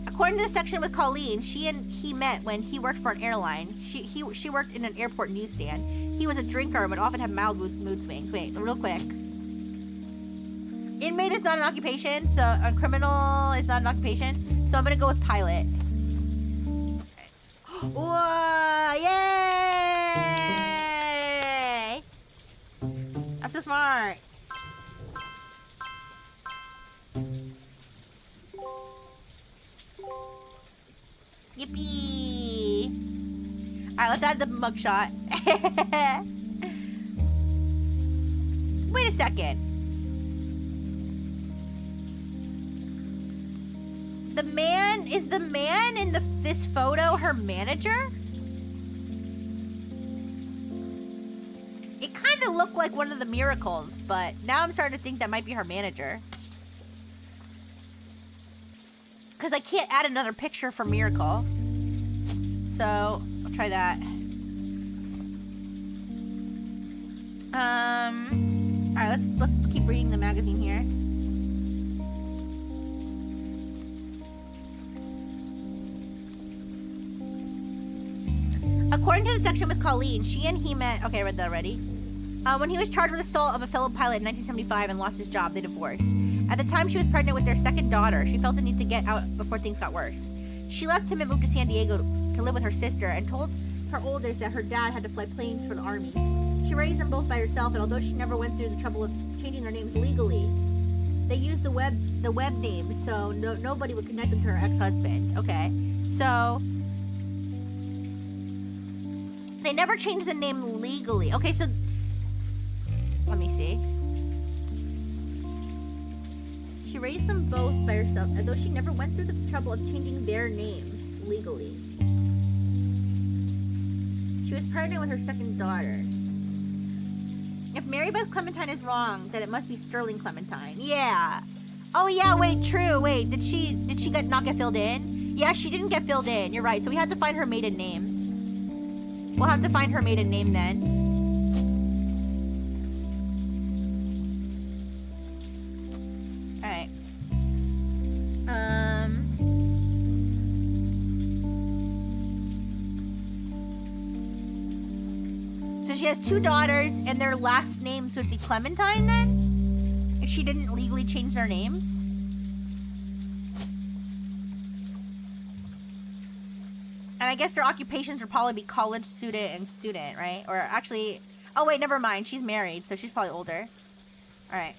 According to the section with Colleen, she and he met when he worked for an airline. She worked in an airport newsstand. He was a drinker and would often have mild mood swings. Wait, real quick. Inmate is not an occupation, so a criminal is not an occupation. So I'm gonna go with pilot. Whoa! Yay! I'm so smart. Yippee! Alright, let's add the mugshot. Wait a second. Is the man in this photo her manager? It kind of looked like one of the miracles, but now I'm starting to think that might be her manager. Because I can't add another picture for Miracle. So, I'll try that. Alright, let's keep reading the magazine here. According to the section with Colleen, she and he met... Okay, I read that already. When he was charged with assault of a fellow pilot in 1975 and lost his job, they divorced. At the time, she was pregnant with their second daughter. She felt the need to get out before things got worse. She left him and moved to San Diego to live with her sister and told her oldest that her dad had to fly planes for the army. She raised them both by herself, and although she never went through the trouble of changing their names legally, they used the web name, so nobody would connect them to her ex-husband. Okay, so... They never changed the name legally. Okay, so... Let me see. She raised them both by herself, although she never went through the trouble of changing their names legally. She was pregnant with her second daughter. If Mary Beth Clementine is wrong, then it must be Sterling Clementine. Yeah. Oh yeah, wait, true. Wait, did she not get filled in? Yeah, she didn't get filled in. You're right. So we have to find her maiden name. We'll have to find her maiden name then. Alright. So she has two daughters, and their last names would be Clementine then? If she didn't legally change their names? And I guess their occupations would probably be college student and student, right? Or actually... Oh, wait, never mind. She's married, so she's probably older. Alright.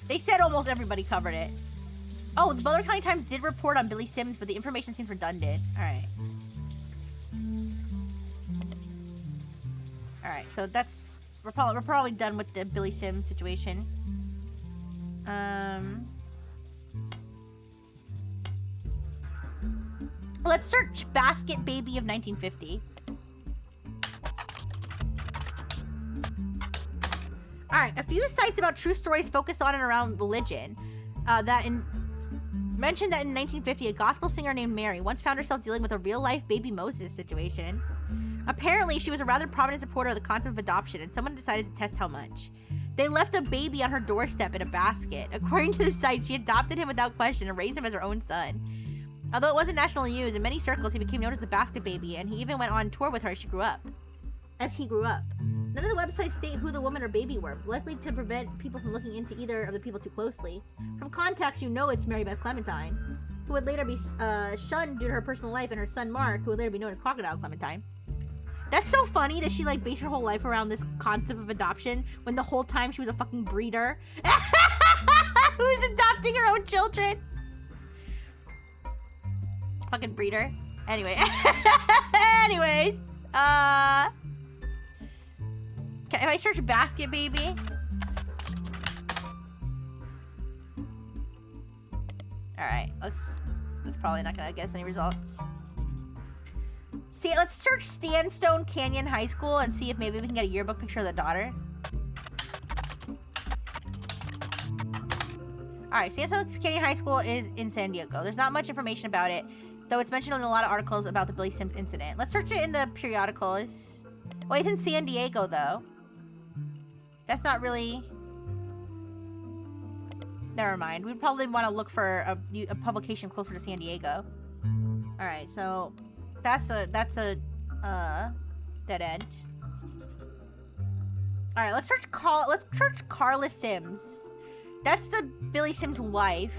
They said almost everybody covered it. Oh, the Butler County Times did report on Billy Sims, but the information seems redundant. Alright. Alright, so that's... We're probably done with the Billy Sims situation. Let's search Basket Baby of 1950. Alright, a few sites about true stories focused on and around religion. Mentioned that in 1950, a gospel singer named Mary once found herself dealing with a real-life baby Moses situation. Apparently, she was a rather prominent supporter of the concept of adoption, and someone decided to test how much. They left a baby on her doorstep in a basket. According to the site, she adopted him without question and raised him as her own son. Although it wasn't nationally used, in many circles he became known as the basket baby, and he even went on tour with her as he grew up. None of the websites state who the woman or baby were, likely to prevent people from looking into either of the people too closely. From context, you know it's Mary Beth Clementine, who would later be shunned due to her personal life, and her son Mark, who would later be known as Crocodile Clementine. That's so funny that she, like, based her whole life around this concept of adoption when the whole time she was a fucking breeder. Who's adopting her own children? Fucking breeder. Anyway. Anyways. If I search Basket Baby. Alright, let's That's probably not gonna get us any results. See, let's search Sandstone Canyon High School and see if maybe we can get a yearbook picture of the daughter. Alright, Sandstone Canyon High School is in San Diego. There's not much information about it, though it's mentioned in a lot of articles about the Billy Sims incident. Let's search it in the periodicals. Well, it's in San Diego, though. That's not really... Never mind. We'd probably want to look for a publication closer to San Diego. Alright, so... That's a dead end. Alright, let's search Carla Sims. That's the Billy Sims' wife.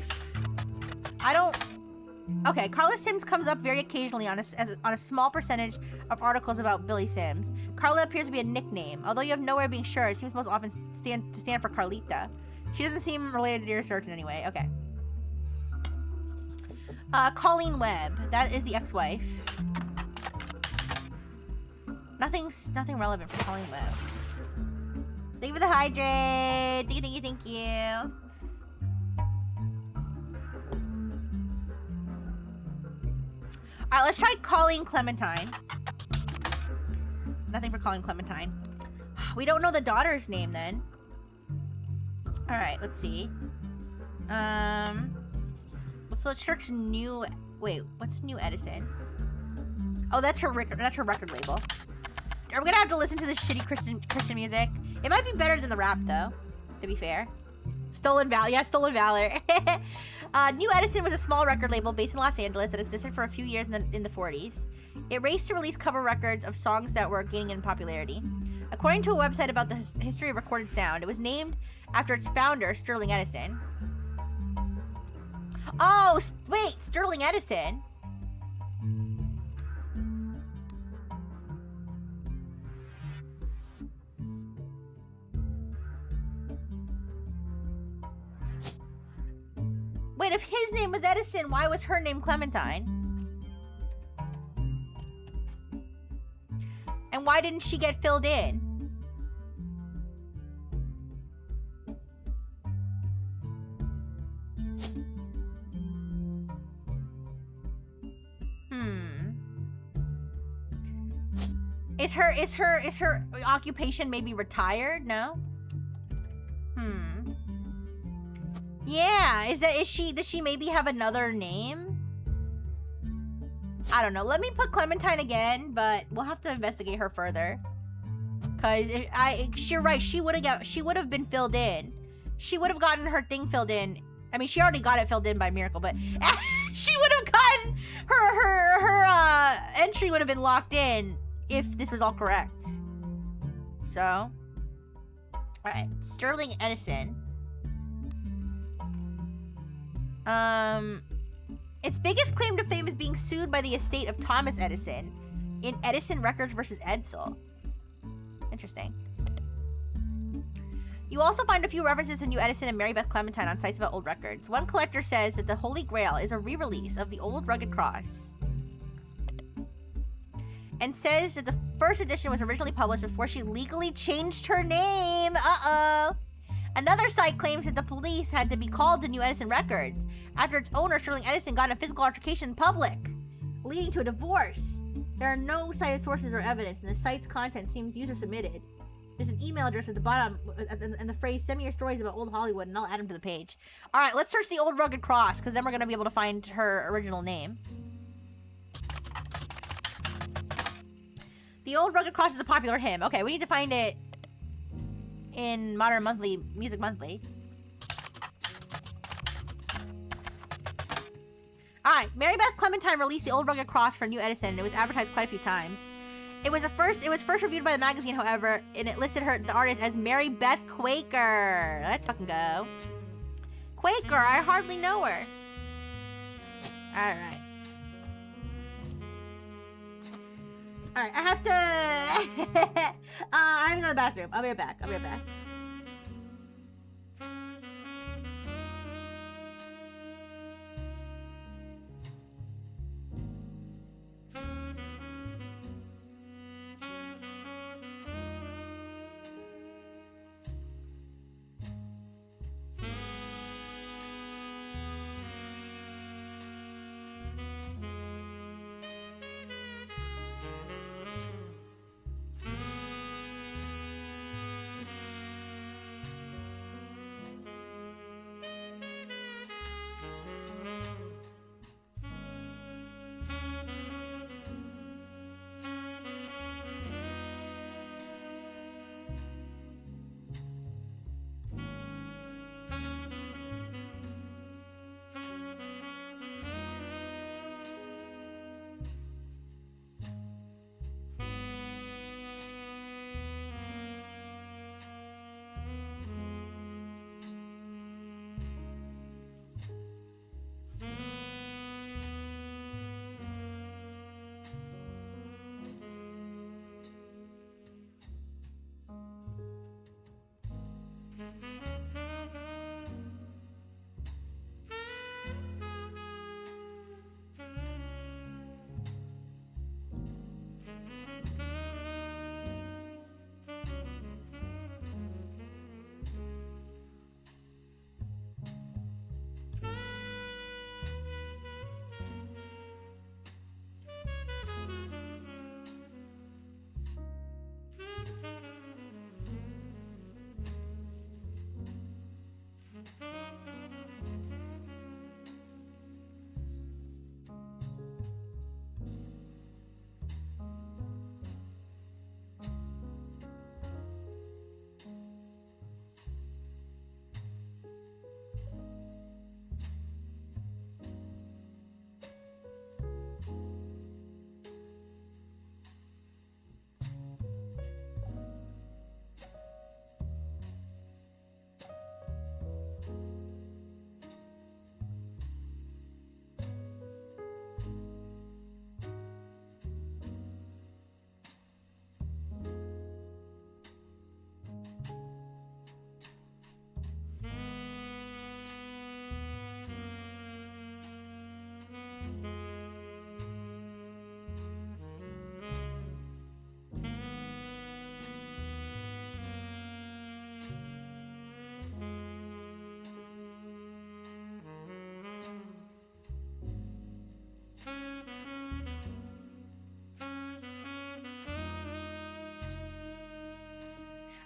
I don't... Okay, Carla Sims comes up very occasionally on a small percentage of articles about Billy Sims. Carla appears to be a nickname. Although you have no way of being sure, it seems most often to stand for Carlita. She doesn't seem related to your search in any way. Okay. Colleen Webb. That is the ex-wife. Nothing relevant for Colleen Webb. Thank you for the hydrate. Thank you. Alright, let's try Colleen Clementine. Nothing for Colleen Clementine. We don't know the daughter's name then. Alright, let's see. Let's search New... Wait, what's New Edison? Oh, that's her record label. Are we gonna have to listen to this shitty Christian music? It might be better than the rap, though, to be fair. Stolen Valor. Yeah, Stolen Valor. New Edison was a small record label based in Los Angeles that existed for a few years in the 40s. It raced to release cover records of songs that were gaining in popularity. According to a website about the history of recorded sound, it was named after its founder, Sterling Edison. Oh, wait, Sterling Edison? Wait, if his name was Edison, why was her name Clementine? And why didn't she get filled in? Is her occupation maybe retired? No? Yeah, does she maybe have another name? I don't know. Let me put Clementine again, but we'll have to investigate her further. Cause you're right, she would have been filled in. She would have gotten her thing filled in. I mean, she already got it filled in by miracle, but she would have gotten her entry would have been locked in if this was all correct. So, all right, Sterling Edison. Its biggest claim to fame is being sued by the estate of Thomas Edison in Edison Records versus Edsel. Interesting. You also find a few references to New Edison and Mary Beth Clementine on sites about old records. One collector says that the Holy Grail is a re-release of the old Rugged Cross, and says that the first edition was originally published before she legally changed her name. Uh-oh. Another site claims that the police had to be called to New Edison Records after its owner, Sterling Edison, got in a physical altercation in public, leading to a divorce. There are no cited sources or evidence, and the site's content seems user-submitted. There's an email address at the bottom, and the phrase, "Send me your stories about old Hollywood," and I'll add them to the page. All right, let's search the old Rugged Cross, because then we're going to be able to find her original name. The old Rugged Cross is a popular hymn. Okay, we need to find it in Modern Monthly, Music Monthly. Alright, Mary Beth Clementine released the old Rugged Cross for New Edison, and it was advertised quite a few times. It was first reviewed by the magazine, however, and it listed the artist as Mary Beth Quaker. Let's fucking go. Quaker, I hardly know her. Alright. Alright, I have to... I have to go to the bathroom. I'll be right back.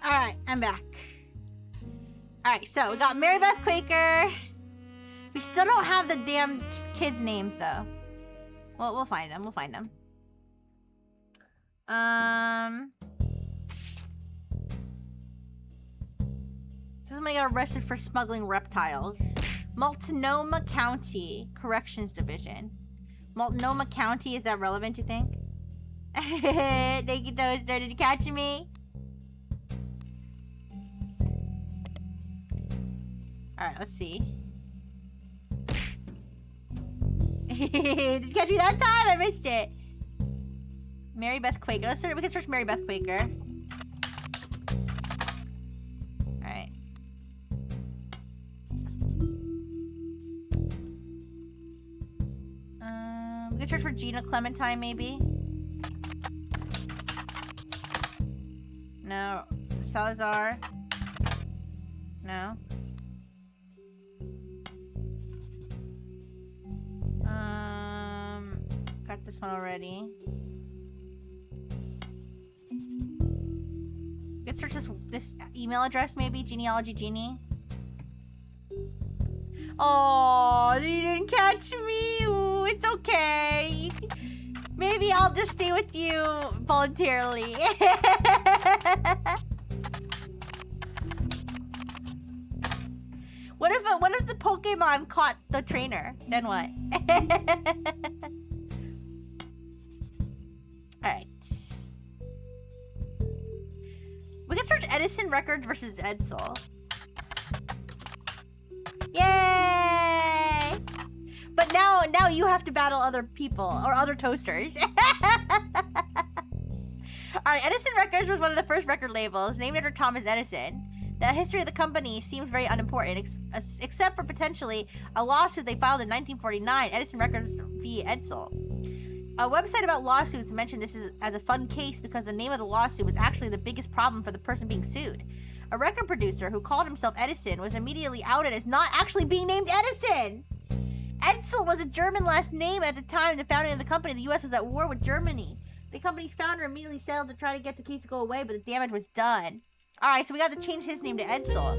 Alright, I'm back. Alright, so we got Mary Beth Quaker. We still don't have the damn kids' names, though. Well, we'll find them. We'll find them. Somebody got arrested for smuggling reptiles. Multnomah County Corrections Division. Multnomah County, is that relevant, you think? Thank you, Toaster. Did you catch me? Alright, let's see. Did you catch me that time? I missed it. Mary Beth Quaker. Let's search. We can search Mary Beth Quaker. Alright. We can search for Gina Clementine, maybe. No. Salazar. No. Got this one already. Let's search this email address, maybe. Genealogy Genie. Oh, you didn't catch me. Ooh, it's okay. Maybe I'll just stay with you voluntarily. What if the Pokemon caught the trainer? Then what? Alright. We can search Edison Records versus Edsel. Yay! But now you have to battle other people or other toasters. Alright, Edison Records was one of the first record labels named after Thomas Edison. The history of the company seems very unimportant, except for potentially a lawsuit they filed in 1949, Edison Records v. Edsel. A website about lawsuits mentioned this as a fun case because the name of the lawsuit was actually the biggest problem for the person being sued. A record producer who called himself Edison was immediately outed as not actually being named Edison. Edsel was a German last name at the time of the founding of the company. The U.S. was at war with Germany. The company's founder immediately settled to try to get the case to go away, but the damage was done. Alright, so we got to change his name to Edsel.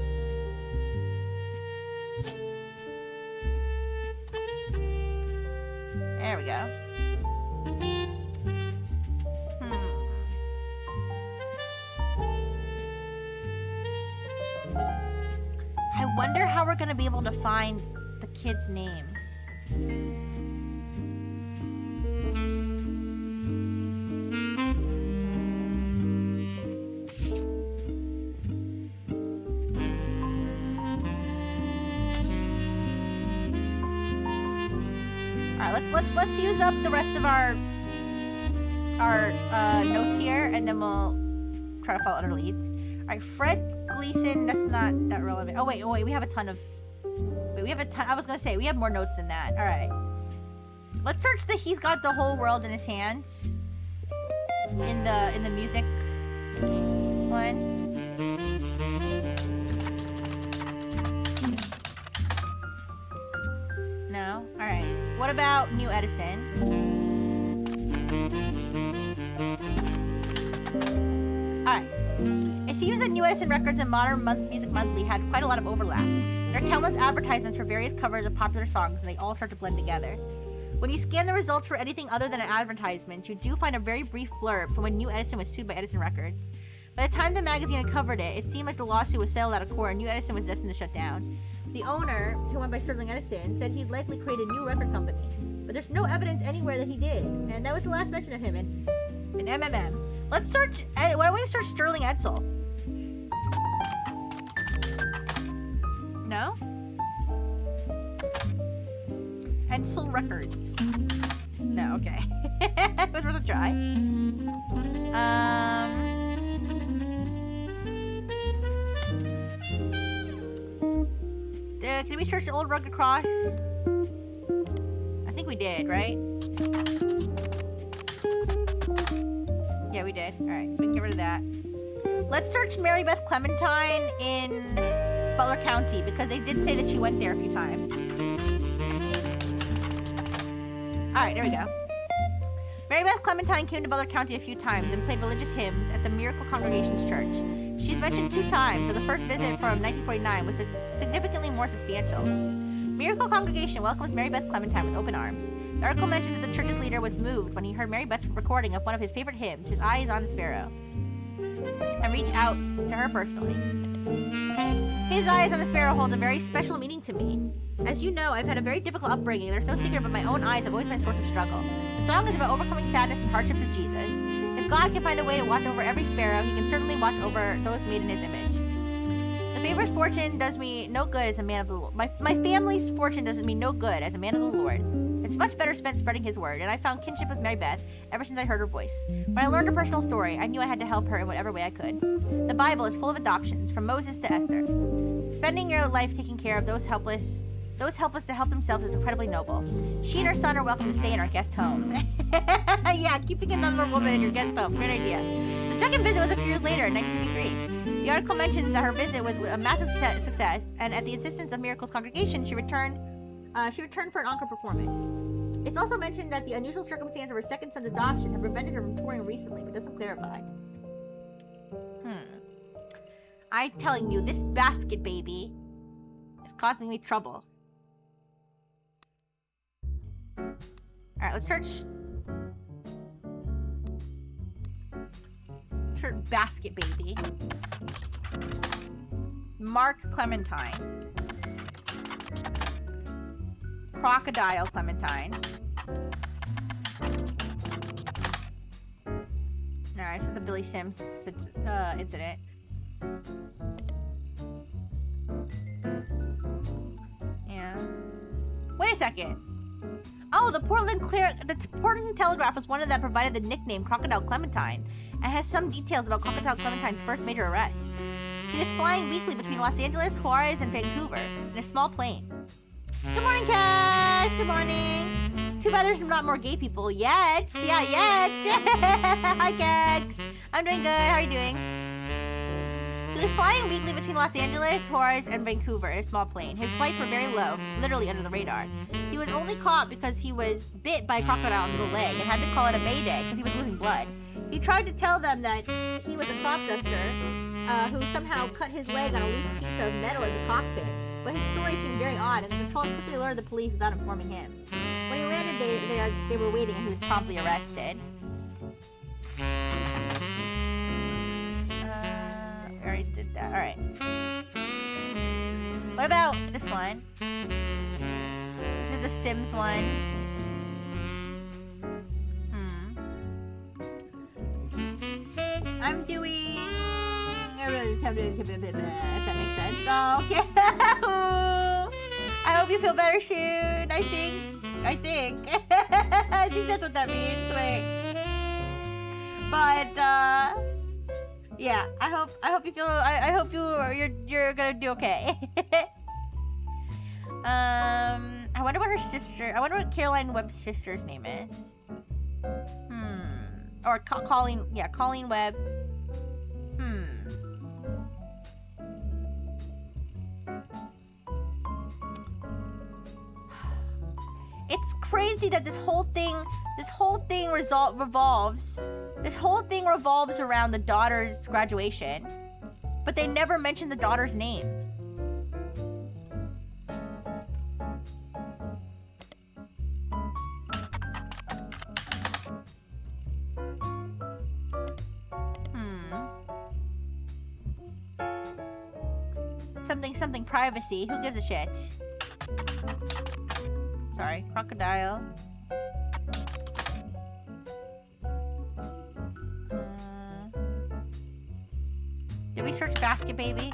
There we go. I wonder how we're gonna be able to find the kids' names. Let's use up the rest of our notes here, and then we'll try to follow other leads. All right, Fred Gleason. That's not that relevant. Oh wait, we have a ton of. Wait, we have a ton. I was gonna say we have more notes than that. All right, let's search the. He's got the whole world in his hands. In the music one. No? Alright. What about New Edison? Alright. It seems that New Edison Records and Modern Music Monthly had quite a lot of overlap. There are countless advertisements for various covers of popular songs, and they all start to blend together. When you scan the results for anything other than an advertisement, you do find a very brief blurb from when New Edison was sued by Edison Records. By the time the magazine uncovered it, it seemed like the lawsuit was settled out of court and New Edison was destined to shut down. The owner, who went by Sterling Edison, said he'd likely create a new record company, but there's no evidence anywhere that he did, and that was the last mention of him in MMM. Let's search. Why don't we search Sterling Edsel? No? Edsel Records. No, okay. It was worth a try. Can we search the Old Rugged Cross? I think we did, right? Yeah, we did. Alright, so we can get rid of that. Let's search Mary Beth Clementine in Butler County, because they did say that she went there a few times. Alright, there we go. Mary Beth Clementine came to Butler County a few times and played religious hymns at the Miracle Congregation's church. She's mentioned 2 times, so the first visit from 1949 was significantly more substantial. Miracle Congregation welcomes Mary Beth Clementine with open arms. The article mentioned that the church's leader was moved when he heard Mary Beth's recording of one of his favorite hymns, His Eye is on the Sparrow, and reached out to her personally. His Eye is on the Sparrow holds a very special meaning to me. As you know, I've had a very difficult upbringing. There's no secret, but my own eyes have always been a source of struggle. The song is about overcoming sadness and hardship through Jesus. If God can find a way to watch over every sparrow, he can certainly watch over those made in his image. The favorite's fortune does me no good as a man of the Lord. My family's fortune does me no good as a man of the Lord. It's much better spent spreading his word, and I found kinship with Mary Beth ever since I heard her voice. When I learned her personal story, I knew I had to help her in whatever way I could. The Bible is full of adoptions, from Moses to Esther. Spending your life taking care of those helpless to help themselves is incredibly noble. She and her son are welcome to stay in our guest home. Yeah, keeping another woman in your guest home. Great idea. The second visit was a few years later, in 1953. The article mentions that her visit was a massive success, and at the insistence of Miracle's congregation, she returned for an encore performance. It's also mentioned that the unusual circumstance of her second son's adoption had prevented her from touring recently, but doesn't clarify. I'm telling you, this basket baby is causing me trouble. Alright, let's search basket baby. Mark Clementine. Crocodile Clementine. Alright, this is the Billy Sims incident. Yeah. Wait a second. Oh, the Portland Telegraph was one of that provided the nickname Crocodile Clementine and has some details about Crocodile Clementine's first major arrest. She was flying weekly between Los Angeles, Juarez, and Vancouver in a small plane. Good morning, cats! Good morning! Too bad there's not more gay people yet. Yeah, yet! Hi, cats! I'm doing good. How are you doing? He was flying weekly between Los Angeles, Juarez, and Vancouver in a small plane. His flights were very low, literally under the radar. He was only caught because he was bit by a crocodile in the leg and had to call it a mayday because he was losing blood. He tried to tell them that he was a crop duster who somehow cut his leg on a loose piece of metal in the cockpit. But his story seemed very odd, and the controllers quickly alerted the police without informing him. When he landed, they were waiting, and he was promptly arrested. I already did that. All right. What about this one? This is the Sims one. I'm doing. If that makes sense. Okay. I hope you feel better soon. I think. I think that's what that means. Wait. But yeah. I hope you feel. I hope you're gonna do okay. I wonder what her sister. I wonder what Caroline Webb's sister's name is. Or Colleen. Yeah, Colleen Webb. It's crazy that this whole thing revolves around the daughter's graduation, but they never mention the daughter's name. Something privacy. Who gives a shit? Sorry, crocodile. Did we search basket baby?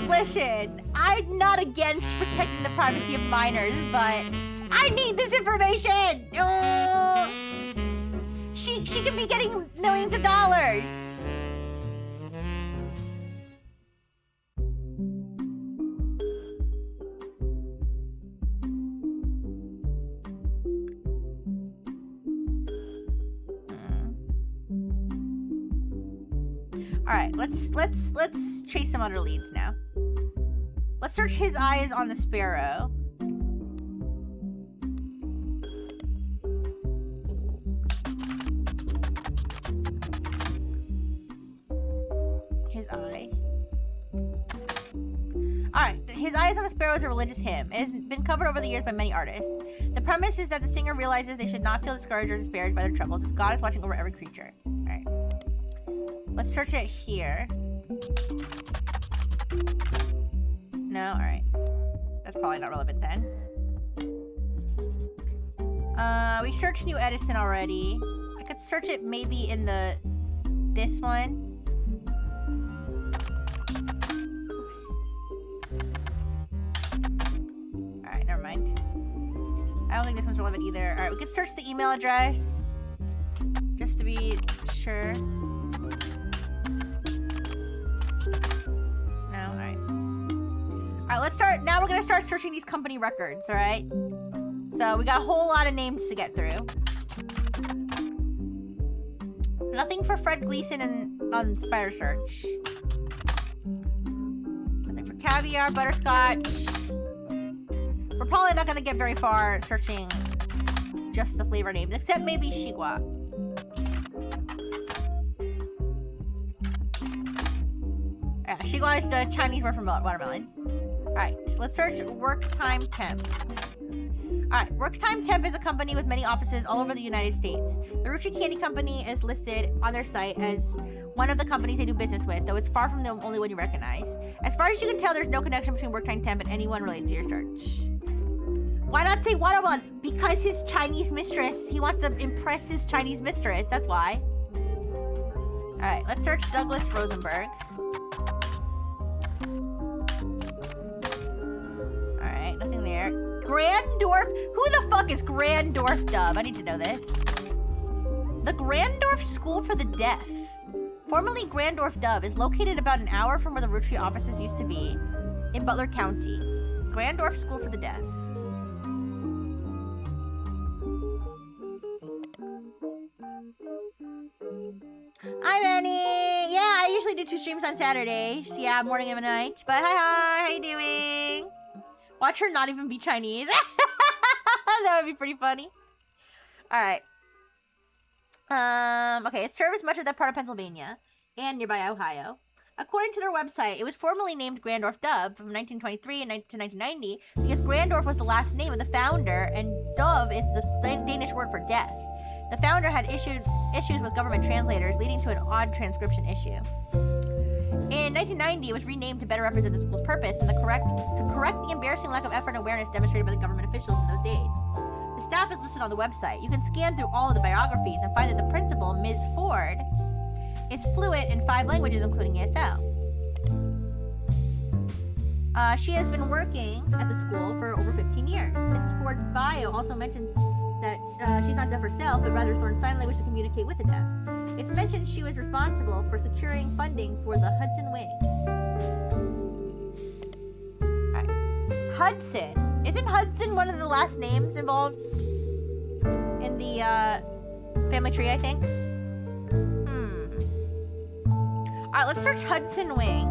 Listen, I'm not against protecting the privacy of minors, but I need this information. She could be getting millions of dollars. All right, let's chase some other leads now. Let's search his eyes on the sparrow. His eye. Alright, his eyes on the sparrow is a religious hymn. It has been covered over the years by many artists. The premise is that the singer realizes they should not feel discouraged or disparaged by their troubles, as God is watching over every creature. Alright. Let's search it here. No? Alright. That's probably not relevant then. We searched New Edison already. I could search it maybe in this one. Oops. Alright, never mind. I don't think this one's relevant either. Alright, we could search the email address. Just to be sure. Alright, let's start. Now we're gonna start searching these company records, alright? So we got a whole lot of names to get through. Nothing for Fred Gleason on Spider Search. Nothing for Caviar, Butterscotch. We're probably not gonna get very far searching just the flavor names, except maybe Shigua. Yeah, Shigua is the Chinese word for watermelon. Alright, let's search Work Time Temp. Alright, Work Time Temp is a company with many offices all over the United States. The Ruchi Candy Company is listed on their site as one of the companies they do business with, though it's far from the only one you recognize. As far as you can tell, there's no connection between Work Time Temp and anyone related to your search. Why not say watermelon? Because his Chinese mistress. He wants to impress his Chinese mistress, that's why. Alright, let's search Douglas Rosenberg. Nothing there. Grandorf? Who the fuck is Grandorf Dub? I need to know this. The Grandorf School for the Deaf, formerly Grandorf Dub, is located about an hour from where the Roottree offices used to be in Butler County. Grandorf School for the Deaf. Hi, Benny. Yeah, I usually do 2 streams on Saturdays. Yeah, morning and night. But hi, how you doing? Watch her not even be Chinese. That would be pretty funny. Alright. Okay, it serves much of that part of Pennsylvania and nearby Ohio. According to their website, it was formerly named Grandorf Dove from 1923 to 1990 because Grandorf was the last name of the founder and Dove is the Danish word for deaf. The founder had issues with government translators, leading to an odd transcription issue. In 1990, it was renamed to better represent the school's purpose and to correct the embarrassing lack of effort and awareness demonstrated by the government officials in those days. The staff is listed on the website. You can scan through all of the biographies and find that the principal, Ms. Ford, is fluent in 5 languages, including ESL. She has been working at the school for over 15 years. Mrs. Ford's bio also mentions that she's not deaf herself, but rather has learned sign language to communicate with the deaf. It's mentioned she was responsible for securing funding for the Hudson Wing. Alright. Hudson. Isn't Hudson one of the last names involved in the family tree, I think? Alright, let's search Hudson Wing.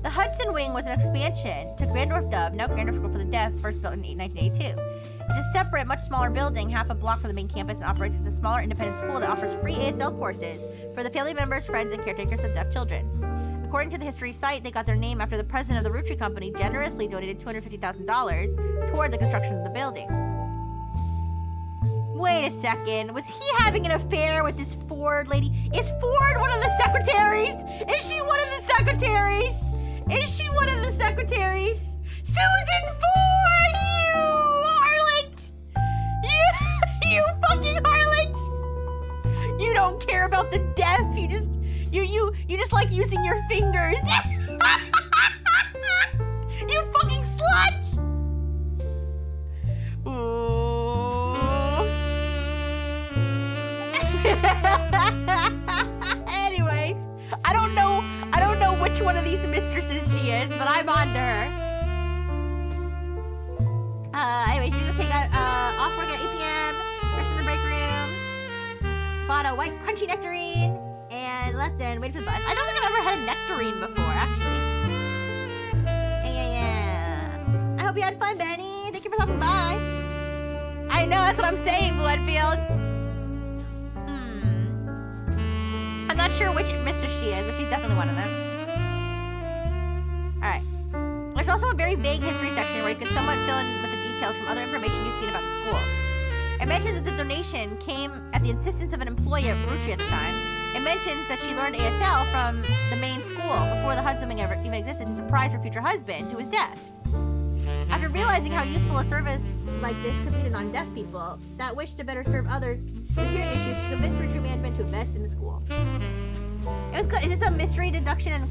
The Hudson Wing was an expansion to Grandorf Dove, now Grandorf School for the Deaf, first built in 1982. It's a separate, much smaller building, half a block from the main campus, and operates as a smaller independent school that offers free ASL courses for the family members, friends, and caretakers of deaf children. According to the history site, they got their name after the president of the Roottree Company generously donated $250,000 toward the construction of the building. Wait a second. Was he having an affair with this Ford lady? Is Ford one of the secretaries? Is she one of the secretaries? Is she one of the secretaries? Susan Ford, you harlot! You fucking harlot! You don't care about the deaf. You just like using your fingers. You fucking slut! Ooh. Anyways, I don't know which one of these mistresses she is, but I'm on to her. Anyways, okay, got off work at 8 p.m. Rest in the break room. Bought a white crunchy nectarine and left and waited for the bus. I don't think I've ever had a nectarine before, actually. Yeah. I hope you had fun, Benny. Thank you for stopping by. I know, that's what I'm saying, Bloodfield. I'm not sure which mistress she is, but she's definitely one of them. Alright. There's also a very vague history section where you can somewhat fill in with the details from other information you've seen about the school. It mentions that the donation came at the insistence of an employee at Brucci at the time. It mentions that she learned ASL from the main school before the Hudsoming ever even existed to surprise her future husband, who was deaf. After realizing how useful a service like this could be to non-deaf people that wish to better serve others with hearing issues, she convinced Retreat Management to invest in the school. It was good. Is this a mystery deduction and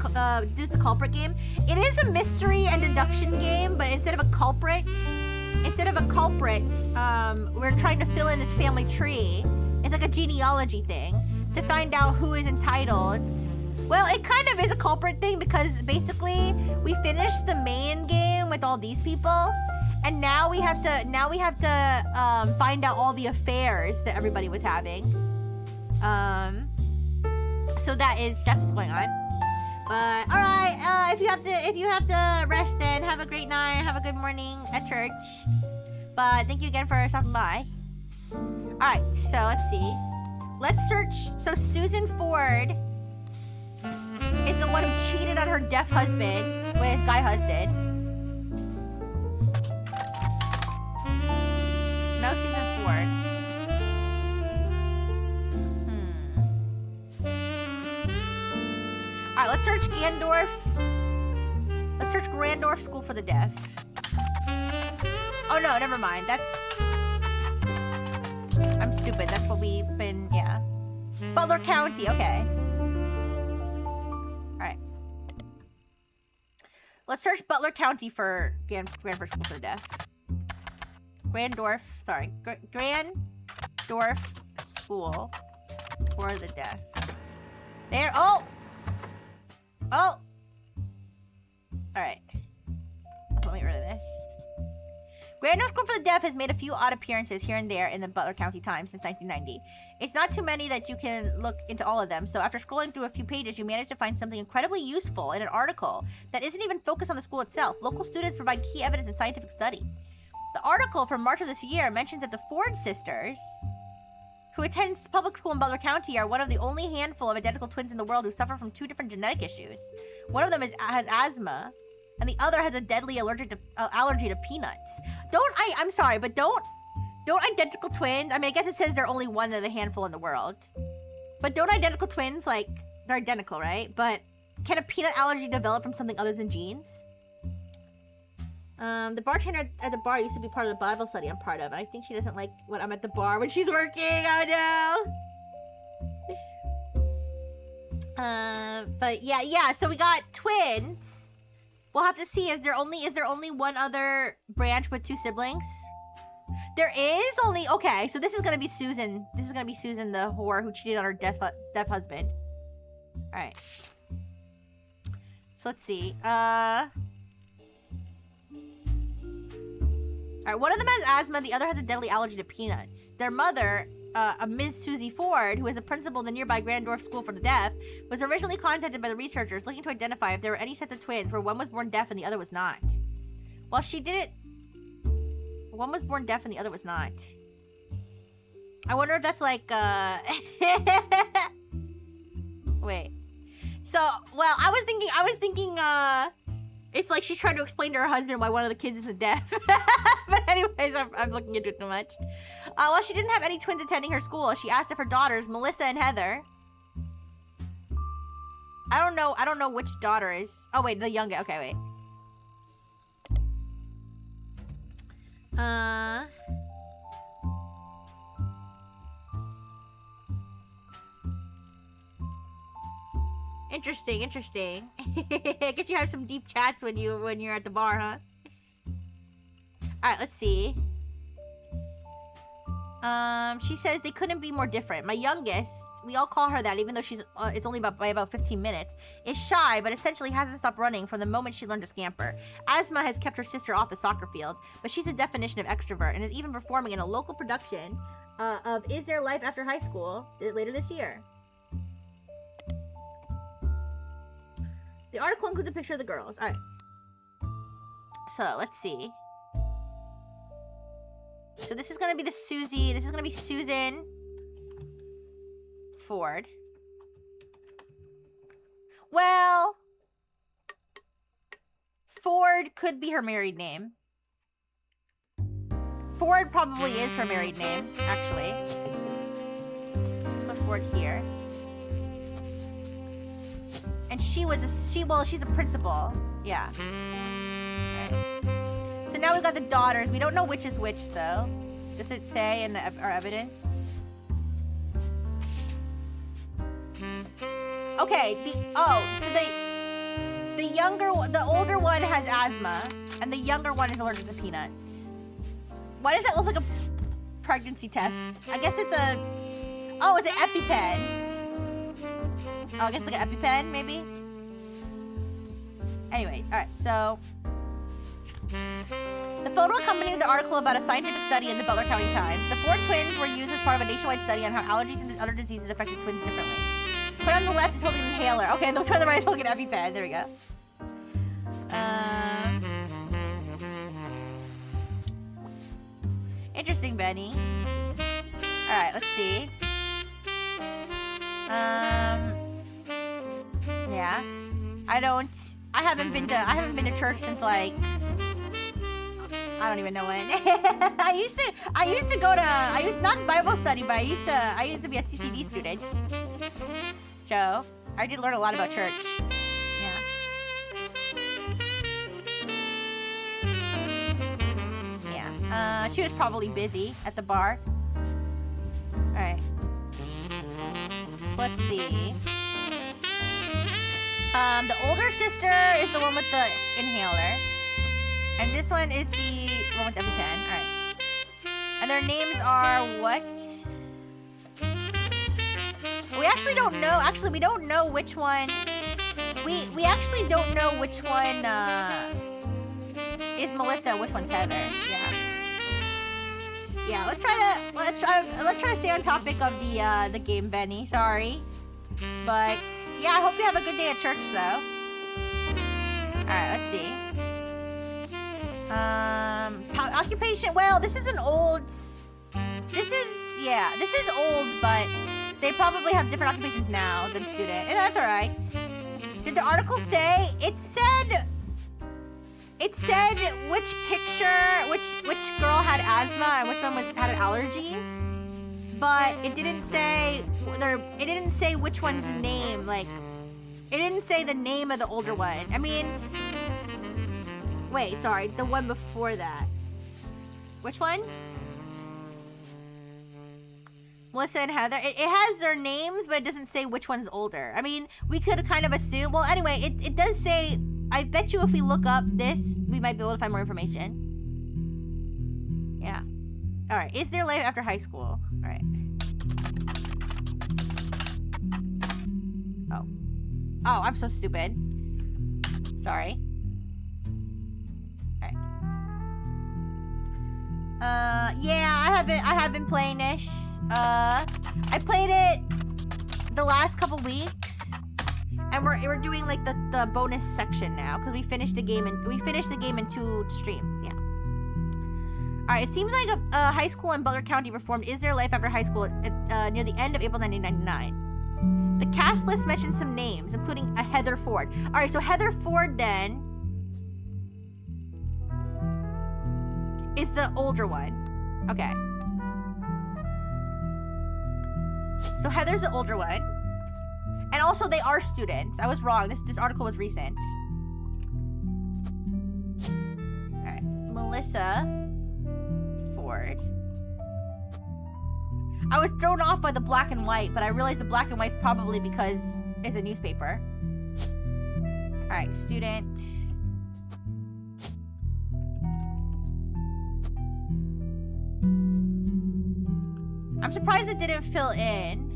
deduce the culprit game? It is a mystery and deduction game, but instead of a culprit, we're trying to fill in this family tree. It's like a genealogy thing to find out who is entitled. Well, it kind of is a culprit thing because basically we finished the main game with all these people, and now we have to find out all the affairs that everybody was having. So that's what's going on. But all right, if you have to rest, then have a great night, have a good morning at church. But thank you again for stopping by. All right, so let's see. Let's search. So Susan Ford is the one who cheated on her deaf husband with Guy Hudson. No Susan Ford. Alright, let's search Gandorf. Let's search Grandorf School for the Deaf. Oh no, never mind. I'm stupid. That's what we've been, yeah. Butler County, okay. Alright. Let's search Butler County for Grandorf School for the Deaf. Grandorf School for the Deaf. There, oh! Alright. Let me get rid of this. Grandorf School for the Deaf has made a few odd appearances here and there in the Butler County Times since 1990. It's not too many that you can look into all of them, so after scrolling through a few pages, you manage to find something incredibly useful in an article that isn't even focused on the school itself. Local students provide key evidence in scientific study. The article from March of this year mentions that the Ford sisters, who attend public school in Butler County, are one of the only handful of identical twins in the world who suffer from 2 different genetic issues. One of them has asthma, and the other has a deadly allergy to peanuts. I'm sorry, but don't identical twins, I mean, I guess it says they're only one of the handful in the world. But don't identical twins, like, they're identical, right? But can a peanut allergy develop from something other than genes? The bartender at the bar used to be part of the Bible study I'm part of, and I think she doesn't like when I'm at the bar when she's working. Oh no. But yeah, so we got twins. We'll have to see if is there only one other branch with 2 siblings? There is only, okay, so this is gonna be Susan. This is gonna be Susan, the whore who cheated on her deaf husband. Alright. So let's see. Alright, one of them has asthma, the other has a deadly allergy to peanuts. Their mother, a Ms. Susie Ford, who is a principal of the nearby Grandorf School for the Deaf, was originally contacted by the researchers looking to identify if there were any sets of twins where one was born deaf and the other was not. While she didn't... One was born deaf and the other was not. I wonder if that's like, Wait. So, well, I was thinking, it's like she's trying to explain to her husband why one of the kids isn't deaf. But anyways, I'm looking into it too much. While she didn't have any twins attending her school, she asked if her daughters, Melissa and Heather... I don't know which daughter is... Oh, wait, the youngest. Okay, wait. Interesting, interesting. I guess you have some deep chats when you're at the bar, huh? Alright, let's see. She says they couldn't be more different. My youngest, we all call her that, even though she's it's only by about 15 minutes, is shy, but essentially hasn't stopped running from the moment she learned to scamper. Asthma has kept her sister off the soccer field, but she's a definition of extrovert and is even performing in a local production of Is There Life After High School later this year. The article includes a picture of the girls. All right. So let's see. So this is gonna be the Susie. This is gonna be Susan Ford. Well, Ford could be her married name. Ford probably is her married name, actually. Put Ford here. And she's a principal. Yeah. Right. So now we've got the daughters. We don't know which is which, though. Does it say in our evidence? Okay, the older one has asthma, and the younger one is allergic to peanuts. Why does that look like a pregnancy test? I guess it's it's an EpiPen. Oh, I guess like an EpiPen, maybe? Anyways, alright, so... The photo accompanied the article about a scientific study in the Butler County Times. The 4 twins were used as part of a nationwide study on how allergies and other diseases affected twins differently. Put on the left is holding an inhaler. Okay, and the one on the right is holding an EpiPen. There we go. Interesting, Benny. Alright, let's see. Yeah. I haven't been to church since like I don't even know when. I used to not Bible study, but I used to be a CCD student. So I did learn a lot about church. Yeah. She was probably busy at the bar. Alright. So let's see. The older sister is the one with the inhaler. And this one is the one with the EpiPen. Alright. And their names are what? We actually don't know. Actually, we don't know which one. We actually don't know which one is Melissa, which one's Heather. Yeah. Yeah, let's try to stay on topic of the game, Benny. Sorry. But yeah, I hope you have a good day at church though. Alright, let's see. Occupation. Well, this is old, but they probably have different occupations now than student. And that's alright. Did the article say? It said which picture, which girl had asthma and which one had an allergy. But it didn't say which one's name. Like, it didn't say the name of the older one. I mean, wait, sorry, the one before that. Which one? Melissa and Heather. It has their names, but it doesn't say which one's older. I mean, we could kind of assume. Well, anyway, it does say. I bet you if we look up this, we might be able to find more information. Yeah. All right. Is there life after high school? All right. Oh, I'm so stupid. Sorry. All right. Yeah, I have been playing this. I played it the last couple weeks. And we're doing like the bonus section now because we finished the game in 2 streams. Yeah. All right. It seems like a high school in Butler County performed "Is There Life After High School" at, near the end of April 1999. The cast list mentions some names, including a Heather Ford. All right. So Heather Ford then is the older one. Okay. So Heather's the older one. And also, they are students. I was wrong. This article was recent. Alright. Melissa Ford. I was thrown off by the black and white, but I realized the black and white's probably because it's a newspaper. Alright, student. I'm surprised it didn't fill in.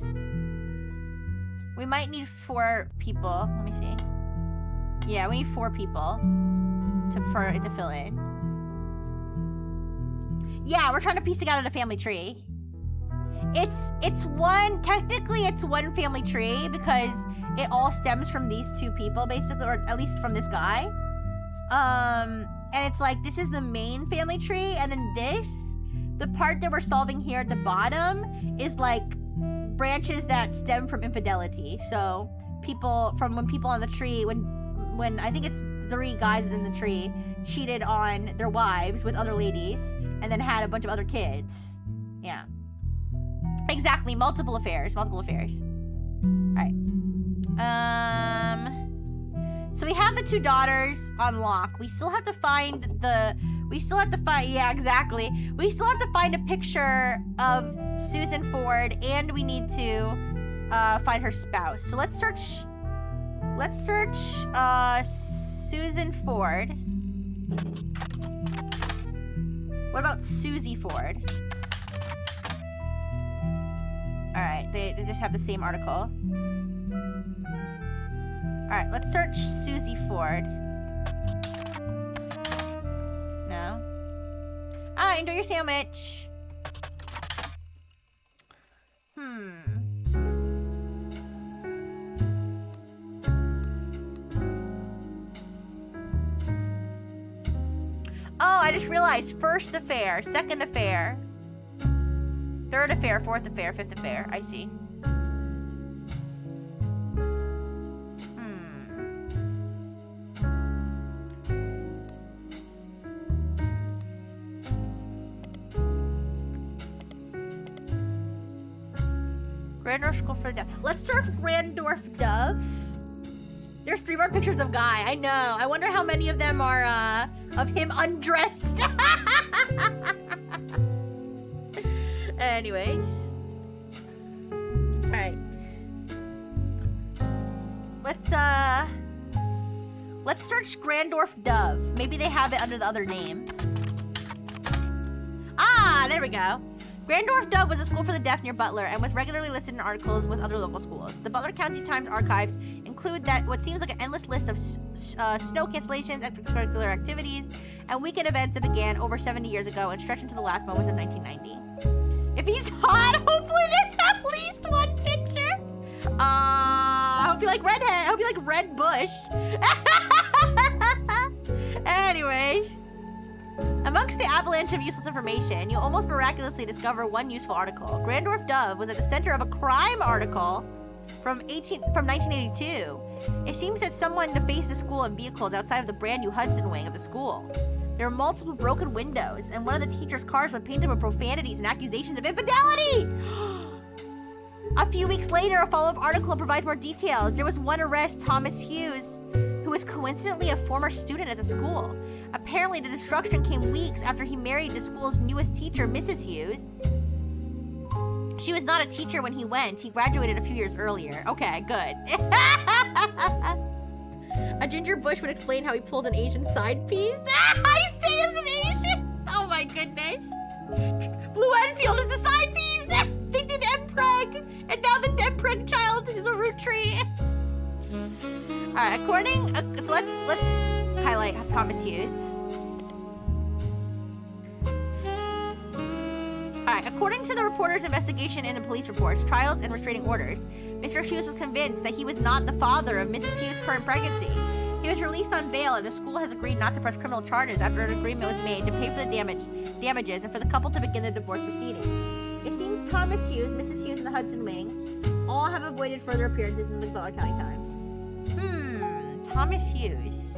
We might need 4 people. Let me see. Yeah, we need 4 people for it to fill in. Yeah, we're trying to piece together the family tree. Technically it's one family tree because it all stems from these 2 people basically, or at least from this guy. And it's like, this is the main family tree, and then the part that we're solving here at the bottom is like branches that stem from infidelity. So people on the tree, when I think it's 3 guys in the tree cheated on their wives with other ladies and then had a bunch of other kids. Yeah. Exactly, multiple affairs. All right. So we have the 2 daughters on lock. We still have to find yeah, exactly. We still have to find a picture of Susan Ford, and we need to find her spouse. So let's search Susan Ford. What about Susie Ford? Alright, they just have the same article. Alright, let's search Susie Ford. No. Ah, enjoy your sandwich. Oh, I just realized. First affair, second affair, third affair, fourth affair, fifth affair. I see. Grandorf School for Dove. Let's surf Grandorf Dove. There's 3 more pictures of Guy. I know. I wonder how many of them are of him undressed. Anyways. Alright. Let's search Grandorf Dove. Maybe they have it under the other name. Ah, there we go. Grandorf Dove was a school for the deaf near Butler and was regularly listed in articles with other local schools. The Butler County Times archives include what seems like an endless list of snow cancellations, extracurricular activities, and weekend events that began over 70 years ago and stretched into the last moments of 1990. If he's hot, hopefully there's at least 1 picture. I hope you like redhead. I hope you like Red Bush. Anyways. Amongst the avalanche of useless information, you'll almost miraculously discover one useful article. Grandorf Dove was at the center of a crime article from 1982. It seems that someone defaced the school and vehicles outside of the brand new Hudson wing of the school. There were multiple broken windows, and one of the teacher's cars was painted with profanities and accusations of infidelity! A few weeks later, a follow-up article provides more details. There was one arrest, Thomas Hughes, who was coincidentally a former student at the school. Apparently, the destruction came weeks after he married the school's newest teacher, Mrs. Hughes. She was not a teacher when he went. He graduated a few years earlier. Okay, good. A ginger bush would explain how he pulled an Asian side piece. I say as an Asian! Oh my goodness. Blue Enfield is a side piece! They did Mpreg! And now the Mpreg child is a root tree. Alright, so let's highlight Thomas Hughes. Alright, according to the reporter's investigation into police reports, trials, and restraining orders, Mr. Hughes was convinced that he was not the father of Mrs. Hughes' current pregnancy. He was released on bail, and the school has agreed not to press criminal charges after an agreement was made to pay for the damages and for the couple to begin the divorce proceedings. It seems Thomas Hughes, Mrs. Hughes, and the Hudson Wing all have avoided further appearances in the Butler County Times. Thomas Hughes.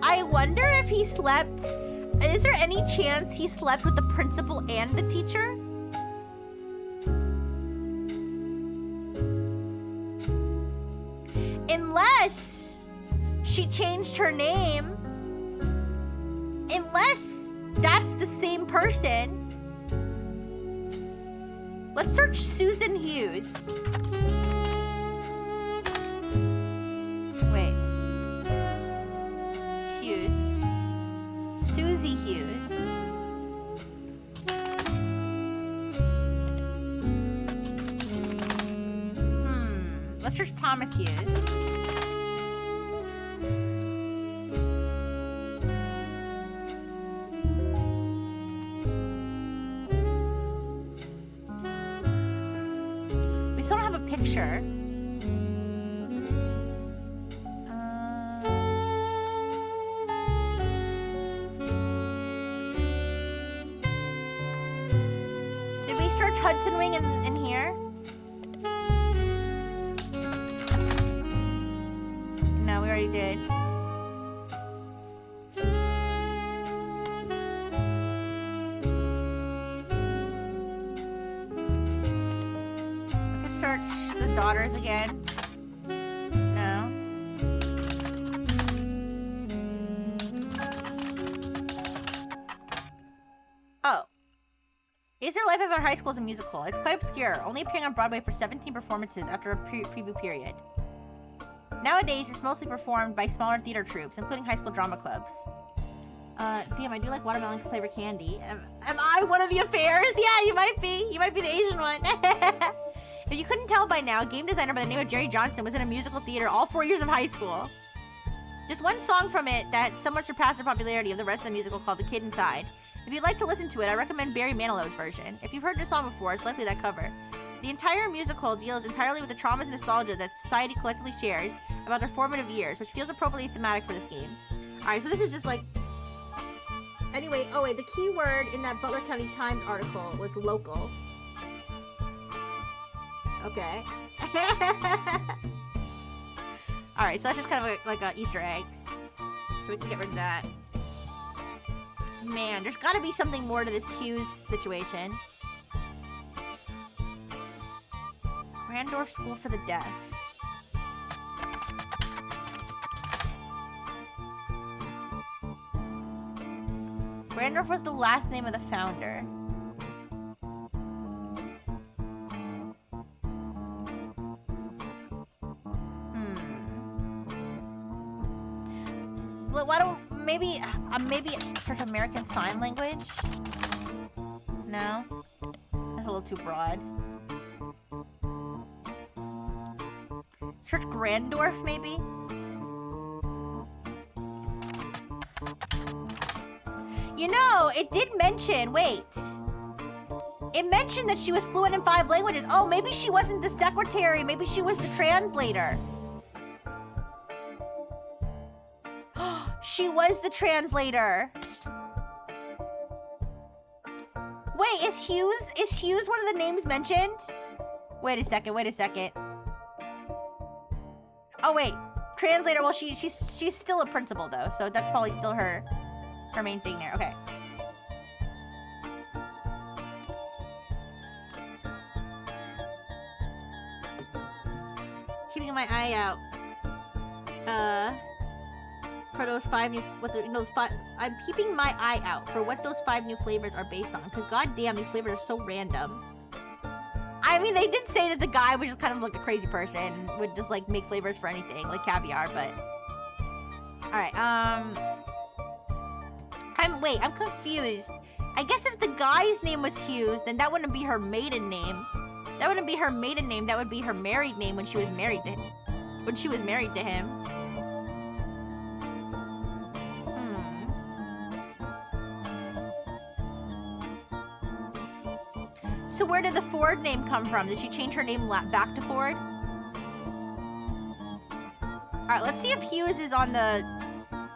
I wonder if he slept. Is there any chance he slept with the principal and the teacher? Unless she changed her name. Unless that's the same person. Let's search Susan Hughes. Wait. Hughes. Susie Hughes. Let's search Thomas Hughes. We still don't have a picture. Did we search Hudson Wing in here? No, we already did. We can search the daughters again. No. Oh. Is Your Life After High School is a musical? It's quite obscure, only appearing on Broadway for 17 performances after a preview period. Nowadays, it's mostly performed by smaller theater troupes, including high school drama clubs. Damn, I do like watermelon flavored candy. Am I one of the affairs? Yeah, you might be. You might be the Asian one. If you couldn't tell by now, a game designer by the name of Jerry Johnson was in a musical theater all 4 years of high school. There's one song from it that somewhat surpassed the popularity of the rest of the musical called The Kid Inside. If you'd like to listen to it, I recommend Barry Manilow's version. If you've heard this song before, it's likely that cover. The entire musical deals entirely with the traumas and nostalgia that society collectively shares about their formative years, which feels appropriately thematic for this game. Alright, so this is just like... Anyway, oh wait, the key word in that Butler County Times article was local. Okay. Alright, so that's just kind of like a Easter egg. So we can get rid of that. Man, there's gotta be something more to this Hughes situation. Randorf School for the Deaf. Randorf was the last name of the founder. Well, why don't maybe search American Sign Language? No? That's a little too broad. Search Grandorf, maybe? You know, it did mention, wait. It mentioned that she was fluent in 5 languages. Oh, maybe she wasn't the secretary. Maybe she was the translator. She was the translator. Wait, is Hughes one of the names mentioned? Wait a second. Oh wait, translator. Well, she's still a principal though, so that's probably still her main thing there. Okay. Keeping my eye out. For those 5 new, I'm keeping my eye out for what those 5 new flavors are based on. Because goddamn, these flavors are so random. I mean, they did say that the guy was just kind of like a crazy person and would just like make flavors for anything, like caviar, but... Alright, I'm confused. I guess if the guy's name was Hughes, then that wouldn't be her maiden name. That wouldn't be her maiden name, that would be her married name when she was married to him. So where did the Ford name come from? Did she change her name back to Ford? Alright, let's see if Hughes is on the...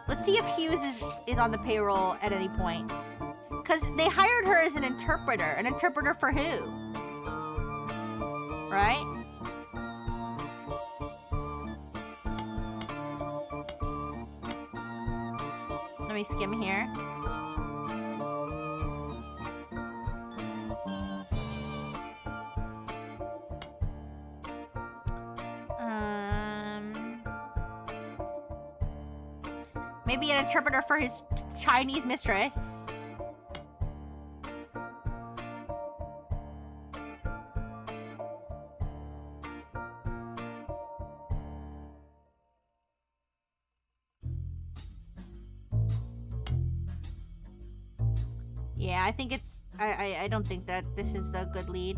Let's see if Hughes is on the payroll at any point. Because they hired her as an interpreter. An interpreter for who? Right? Let me skim here. Maybe an interpreter for his Chinese mistress. I think it's... I don't think that this is a good lead.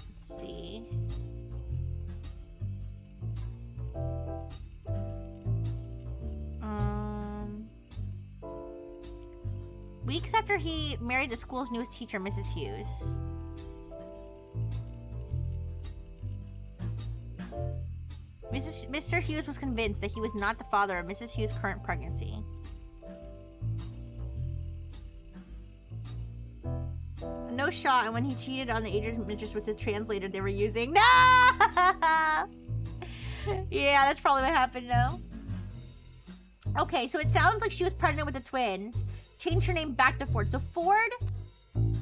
Let's see. Weeks after he married the school's newest teacher, Mrs. Hughes. Mr. Hughes was convinced that he was not the father of Mrs. Hughes' current pregnancy. No shot, and when he cheated on the agent's mistress with the translator they were using. No! Yeah, that's probably what happened, though. Okay, so it sounds like she was pregnant with the twins. Changed her name back to Ford. So Ford,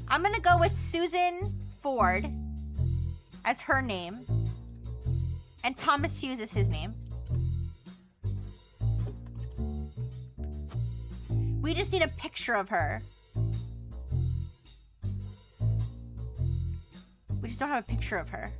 I'm gonna go with Susan Ford as her name. And Thomas Hughes is his name. We just need a picture of her. We just don't have a picture of her.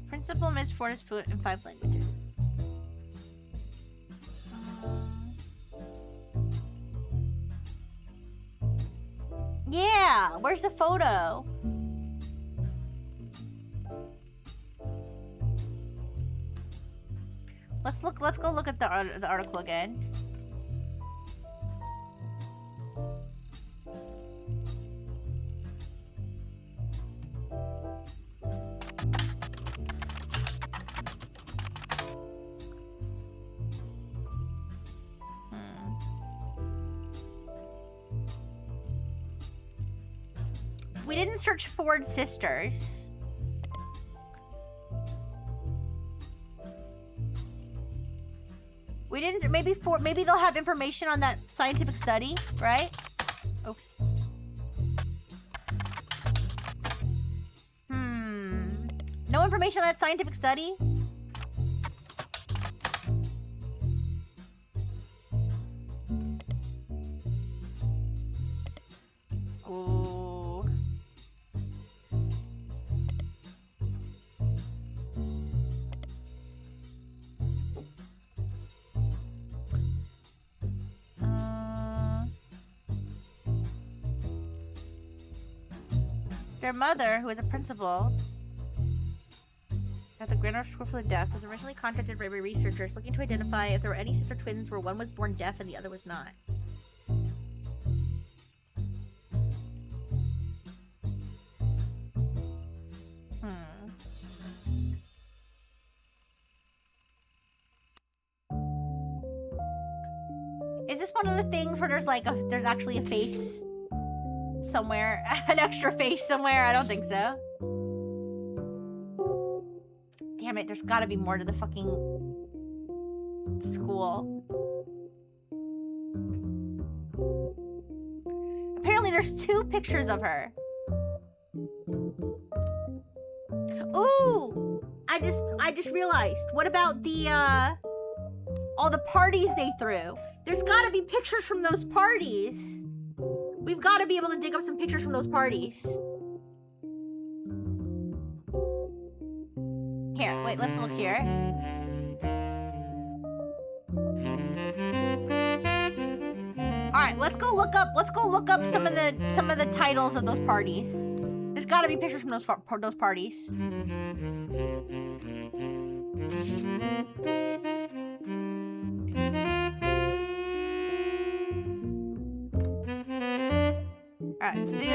Principal Miss Ford is fluent in 5 languages. Yeah, where's the photo? Let's go look at the article again. We didn't search Ford sisters. We didn't. Maybe they'll have information on that scientific study, right? Oops. No information on that scientific study? Their mother, who is a principal at the Granor School for the Deaf, was originally contacted by researchers looking to identify if there were any sister twins where one was born deaf and the other was not. Is this one of the things where there's like there's actually a face somewhere? An extra face somewhere? I don't think so. Damn it, there's gotta be more to the fucking school. Apparently there's 2 pictures of her. Ooh! I just realized. What about the all the parties they threw? There's gotta be pictures from those parties. We've got to be able to dig up some pictures from those parties. Here, wait, let's look here. All right, let's go look up some of the titles of those parties. There's got to be pictures from those parties. Alright, let's do.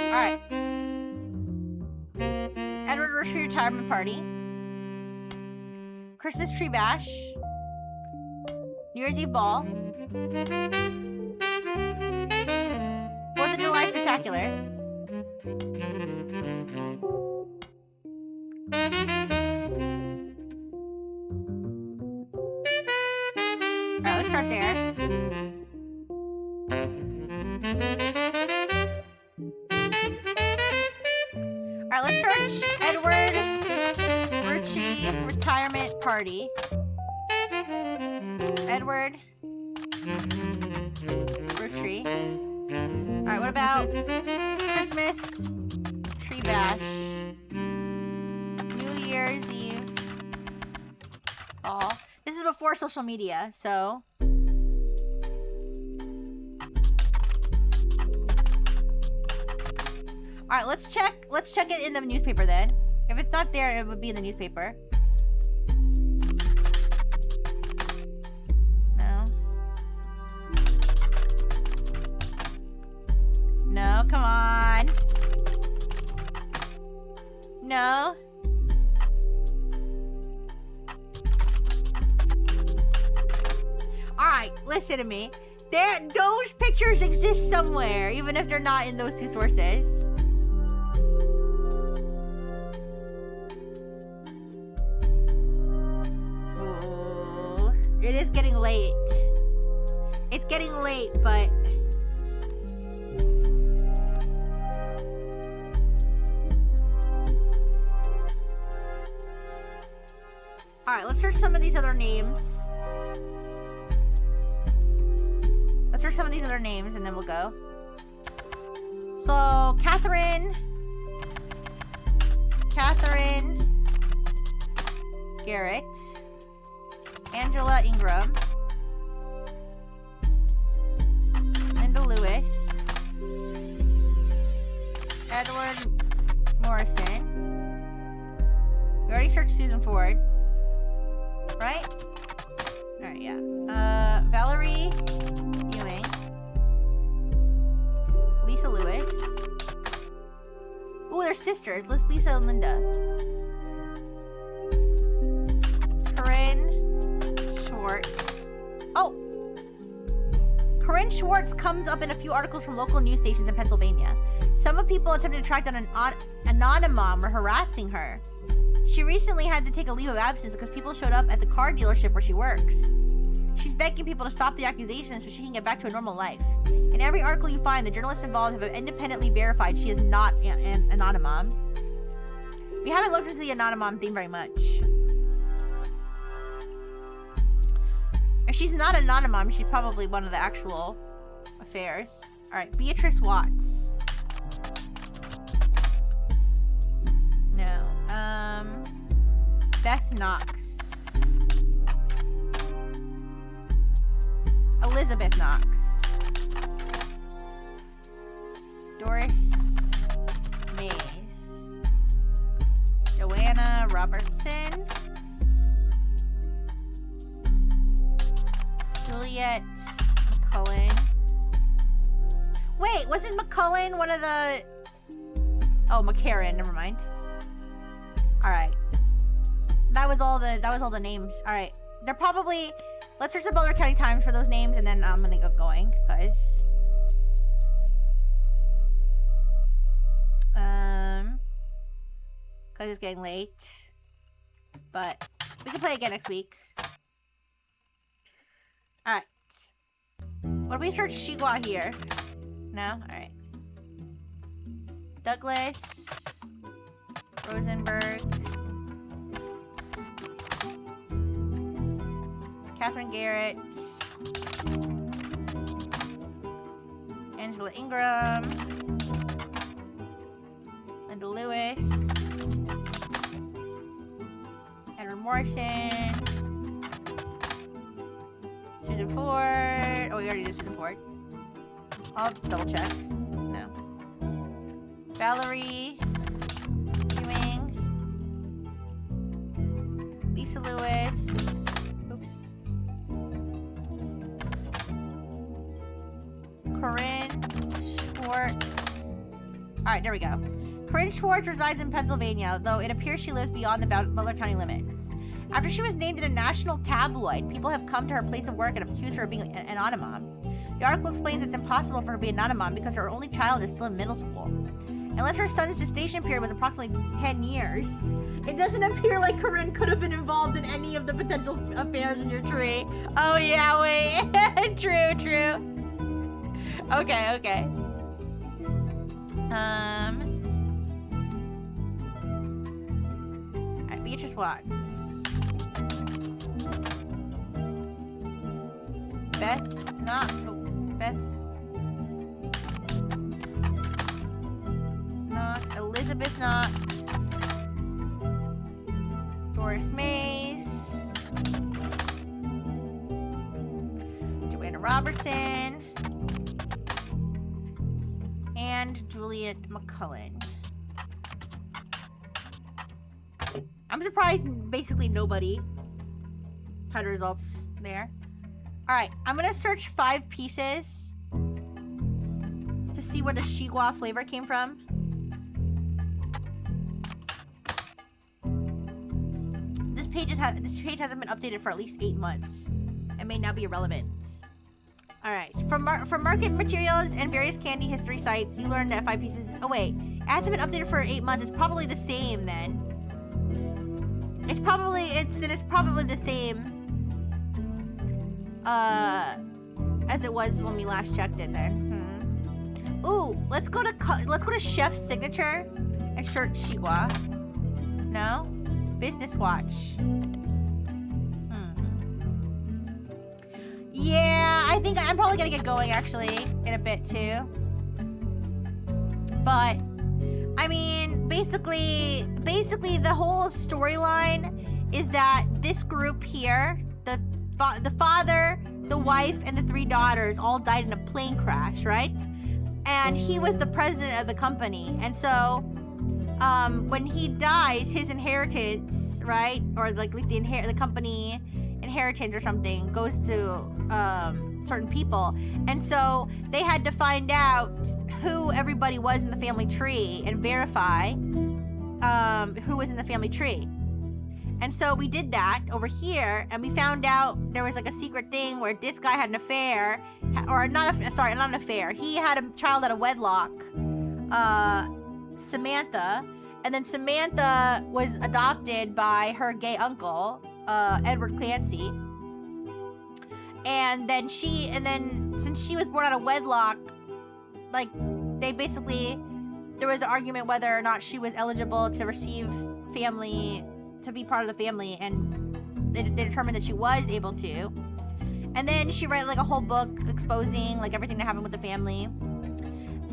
Alright. Anniversary retirement party. Christmas tree bash. New Year's Eve ball. 4th of July Spectacular. Alright, let's start there. Alright, let's search Edward Ritchie Retirement Party. Edward Ritchie. Alright, what about Christmas Tree Bash? New Year's Eve. Oh, this is before social media, so. Alright, let's check it in the newspaper then. If it's not there, it would be in the newspaper. No. No, come on. No. Alright, listen to me. Those pictures exist somewhere, even if they're not in those two sources. Ooh, it is getting late. It's getting late, but... Alright, let's search some of these other names. Let's search some of these other names and then we'll go. So, Catherine Garrett, Angela Ingram, Linda Lewis, Edward Morrison. We already searched Susan Ford. Right? Alright, yeah. Valerie Ewing. Lisa Lewis. Ooh, they're sisters. Lisa and Linda. Corinne Schwartz. Oh! Corinne Schwartz comes up in a few articles from local news stations in Pennsylvania. Some of people attempting to track down an anonymom were harassing her. She recently had to take a leave of absence because people showed up at the car dealership where she works. She's begging people to stop the accusations so she can get back to a normal life. In every article you find, the journalists involved have independently verified she is not an anonymom. We haven't looked into the anonymom thing very much. If she's not an anonymom, she's probably one of the actual affairs. Alright, Beatrice Watts. No. Beth Knox. Elizabeth Knox. Doris Mays. Joanna Robertson. Juliet McCullen. Wait, wasn't McCullen one of the... Oh, McCarran, never mind. Alright. That was all the names. Alright. They're probably... Let's search the Butler County Times for those names, and then I'm gonna get going, because... Because it's getting late. But we can play again next week. Alright. What if we search Shigwa here? No? Alright. Douglas Rosenberg. Catherine Garrett. Angela Ingram. Linda Lewis. Edward Morrison. Susan Ford. Oh, we already did Susan Ford. I'll double check. No. Valerie Ewing. Lisa Lewis. Oops. Corinne Schwartz. Alright, there we go. Corinne Schwartz resides in Pennsylvania, though it appears she lives beyond the Butler County limits. After she was named in a national tabloid, people have come to her place of work and accused her of being an anonymom. The article explains it's impossible for her to be a Nanamon because her only child is still in middle school. Unless her son's gestation period was approximately 10 years. It doesn't appear like Corinne could have been involved in any of the potential affairs in your tree. Oh yeah, wait. True, true. Okay, okay. Alright, Beatrice Watts. Beth, not, oh, Beth. Knox, Elizabeth Knox, Doris Mays, Joanna Robertson, and Juliet McCullen. I'm surprised basically nobody had results there. Alright, I'm gonna search 5 pieces to see where the Shigua flavor came from. This page hasn't been updated for at least 8 months. It may now be irrelevant. Alright, from market materials and various candy history sites, you learned that 5 pieces... Oh wait, it hasn't been updated for 8 months. It's probably the same then. It's probably the same as it was when we last checked it then. Ooh, let's go to Chef's Signature and search Shigua. No? Business Watch. Yeah, I think I'm probably gonna get going actually in a bit too. But I mean, basically the whole storyline is that this group here, the father, the wife, and the 3 daughters all died in a plane crash, right? And he was the president of the company, and so when he dies, his inheritance, right, or like the company inheritance or something, goes to certain people, and so they had to find out who everybody was in the family tree and verify who was in the family tree. And so we did that over here, and we found out there was like a secret thing where this guy had an affair, or not an affair. He had a child out of wedlock, Samantha, and then Samantha was adopted by her gay uncle, Edward Clancy. And then since she was born out of wedlock, like there was an argument whether or not she was eligible to receive family, to be part of the family, and they determined that she was able to. And then she wrote like a whole book exposing like everything that happened with the family.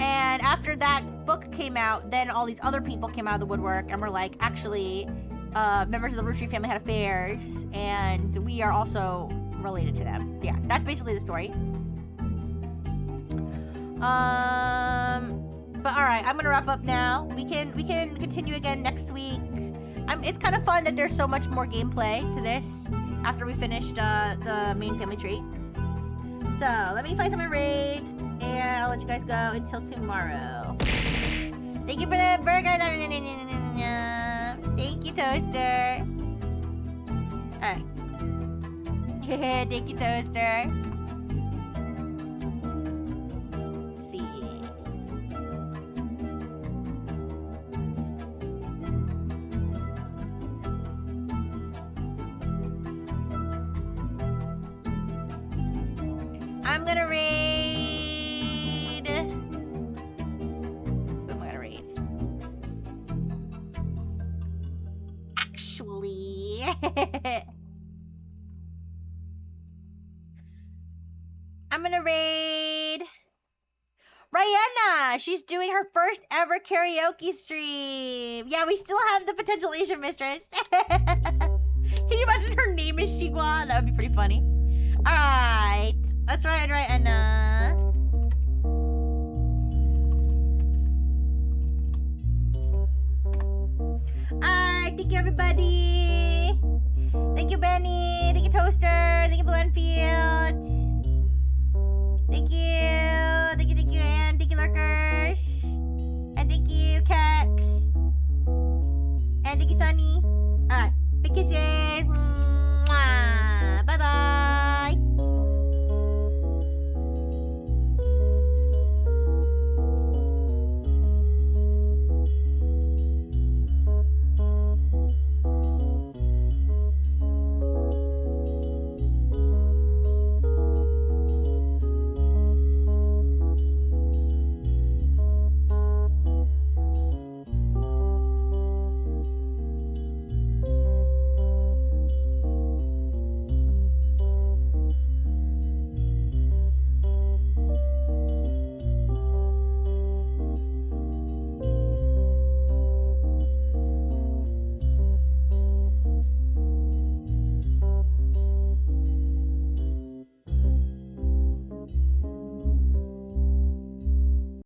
And after that book came out, then all these other people came out of the woodwork and were like, actually, members of the Root family had affairs, and we are also related to them. Yeah, that's basically the story. But all right, I'm gonna wrap up now. We can continue again next week. It's kind of fun that there's so much more gameplay to this after we finished the main family tree. So let me find some raid, and I'll let you guys go until tomorrow. Thank you for the burger. Thank you, Toaster. All right. Thank you, Toaster. Let's see. I'm gonna raid. Who am I gonna raid? Actually. I'm gonna raid Rihanna. She's doing her first ever karaoke stream. Yeah, we still have the potential Asian mistress. Can you imagine her name is Shigua? That would be pretty funny. Alright. Let's ride Rihanna. Alright, thank you everybody. Thank you, Benny. Thank you, Toaster.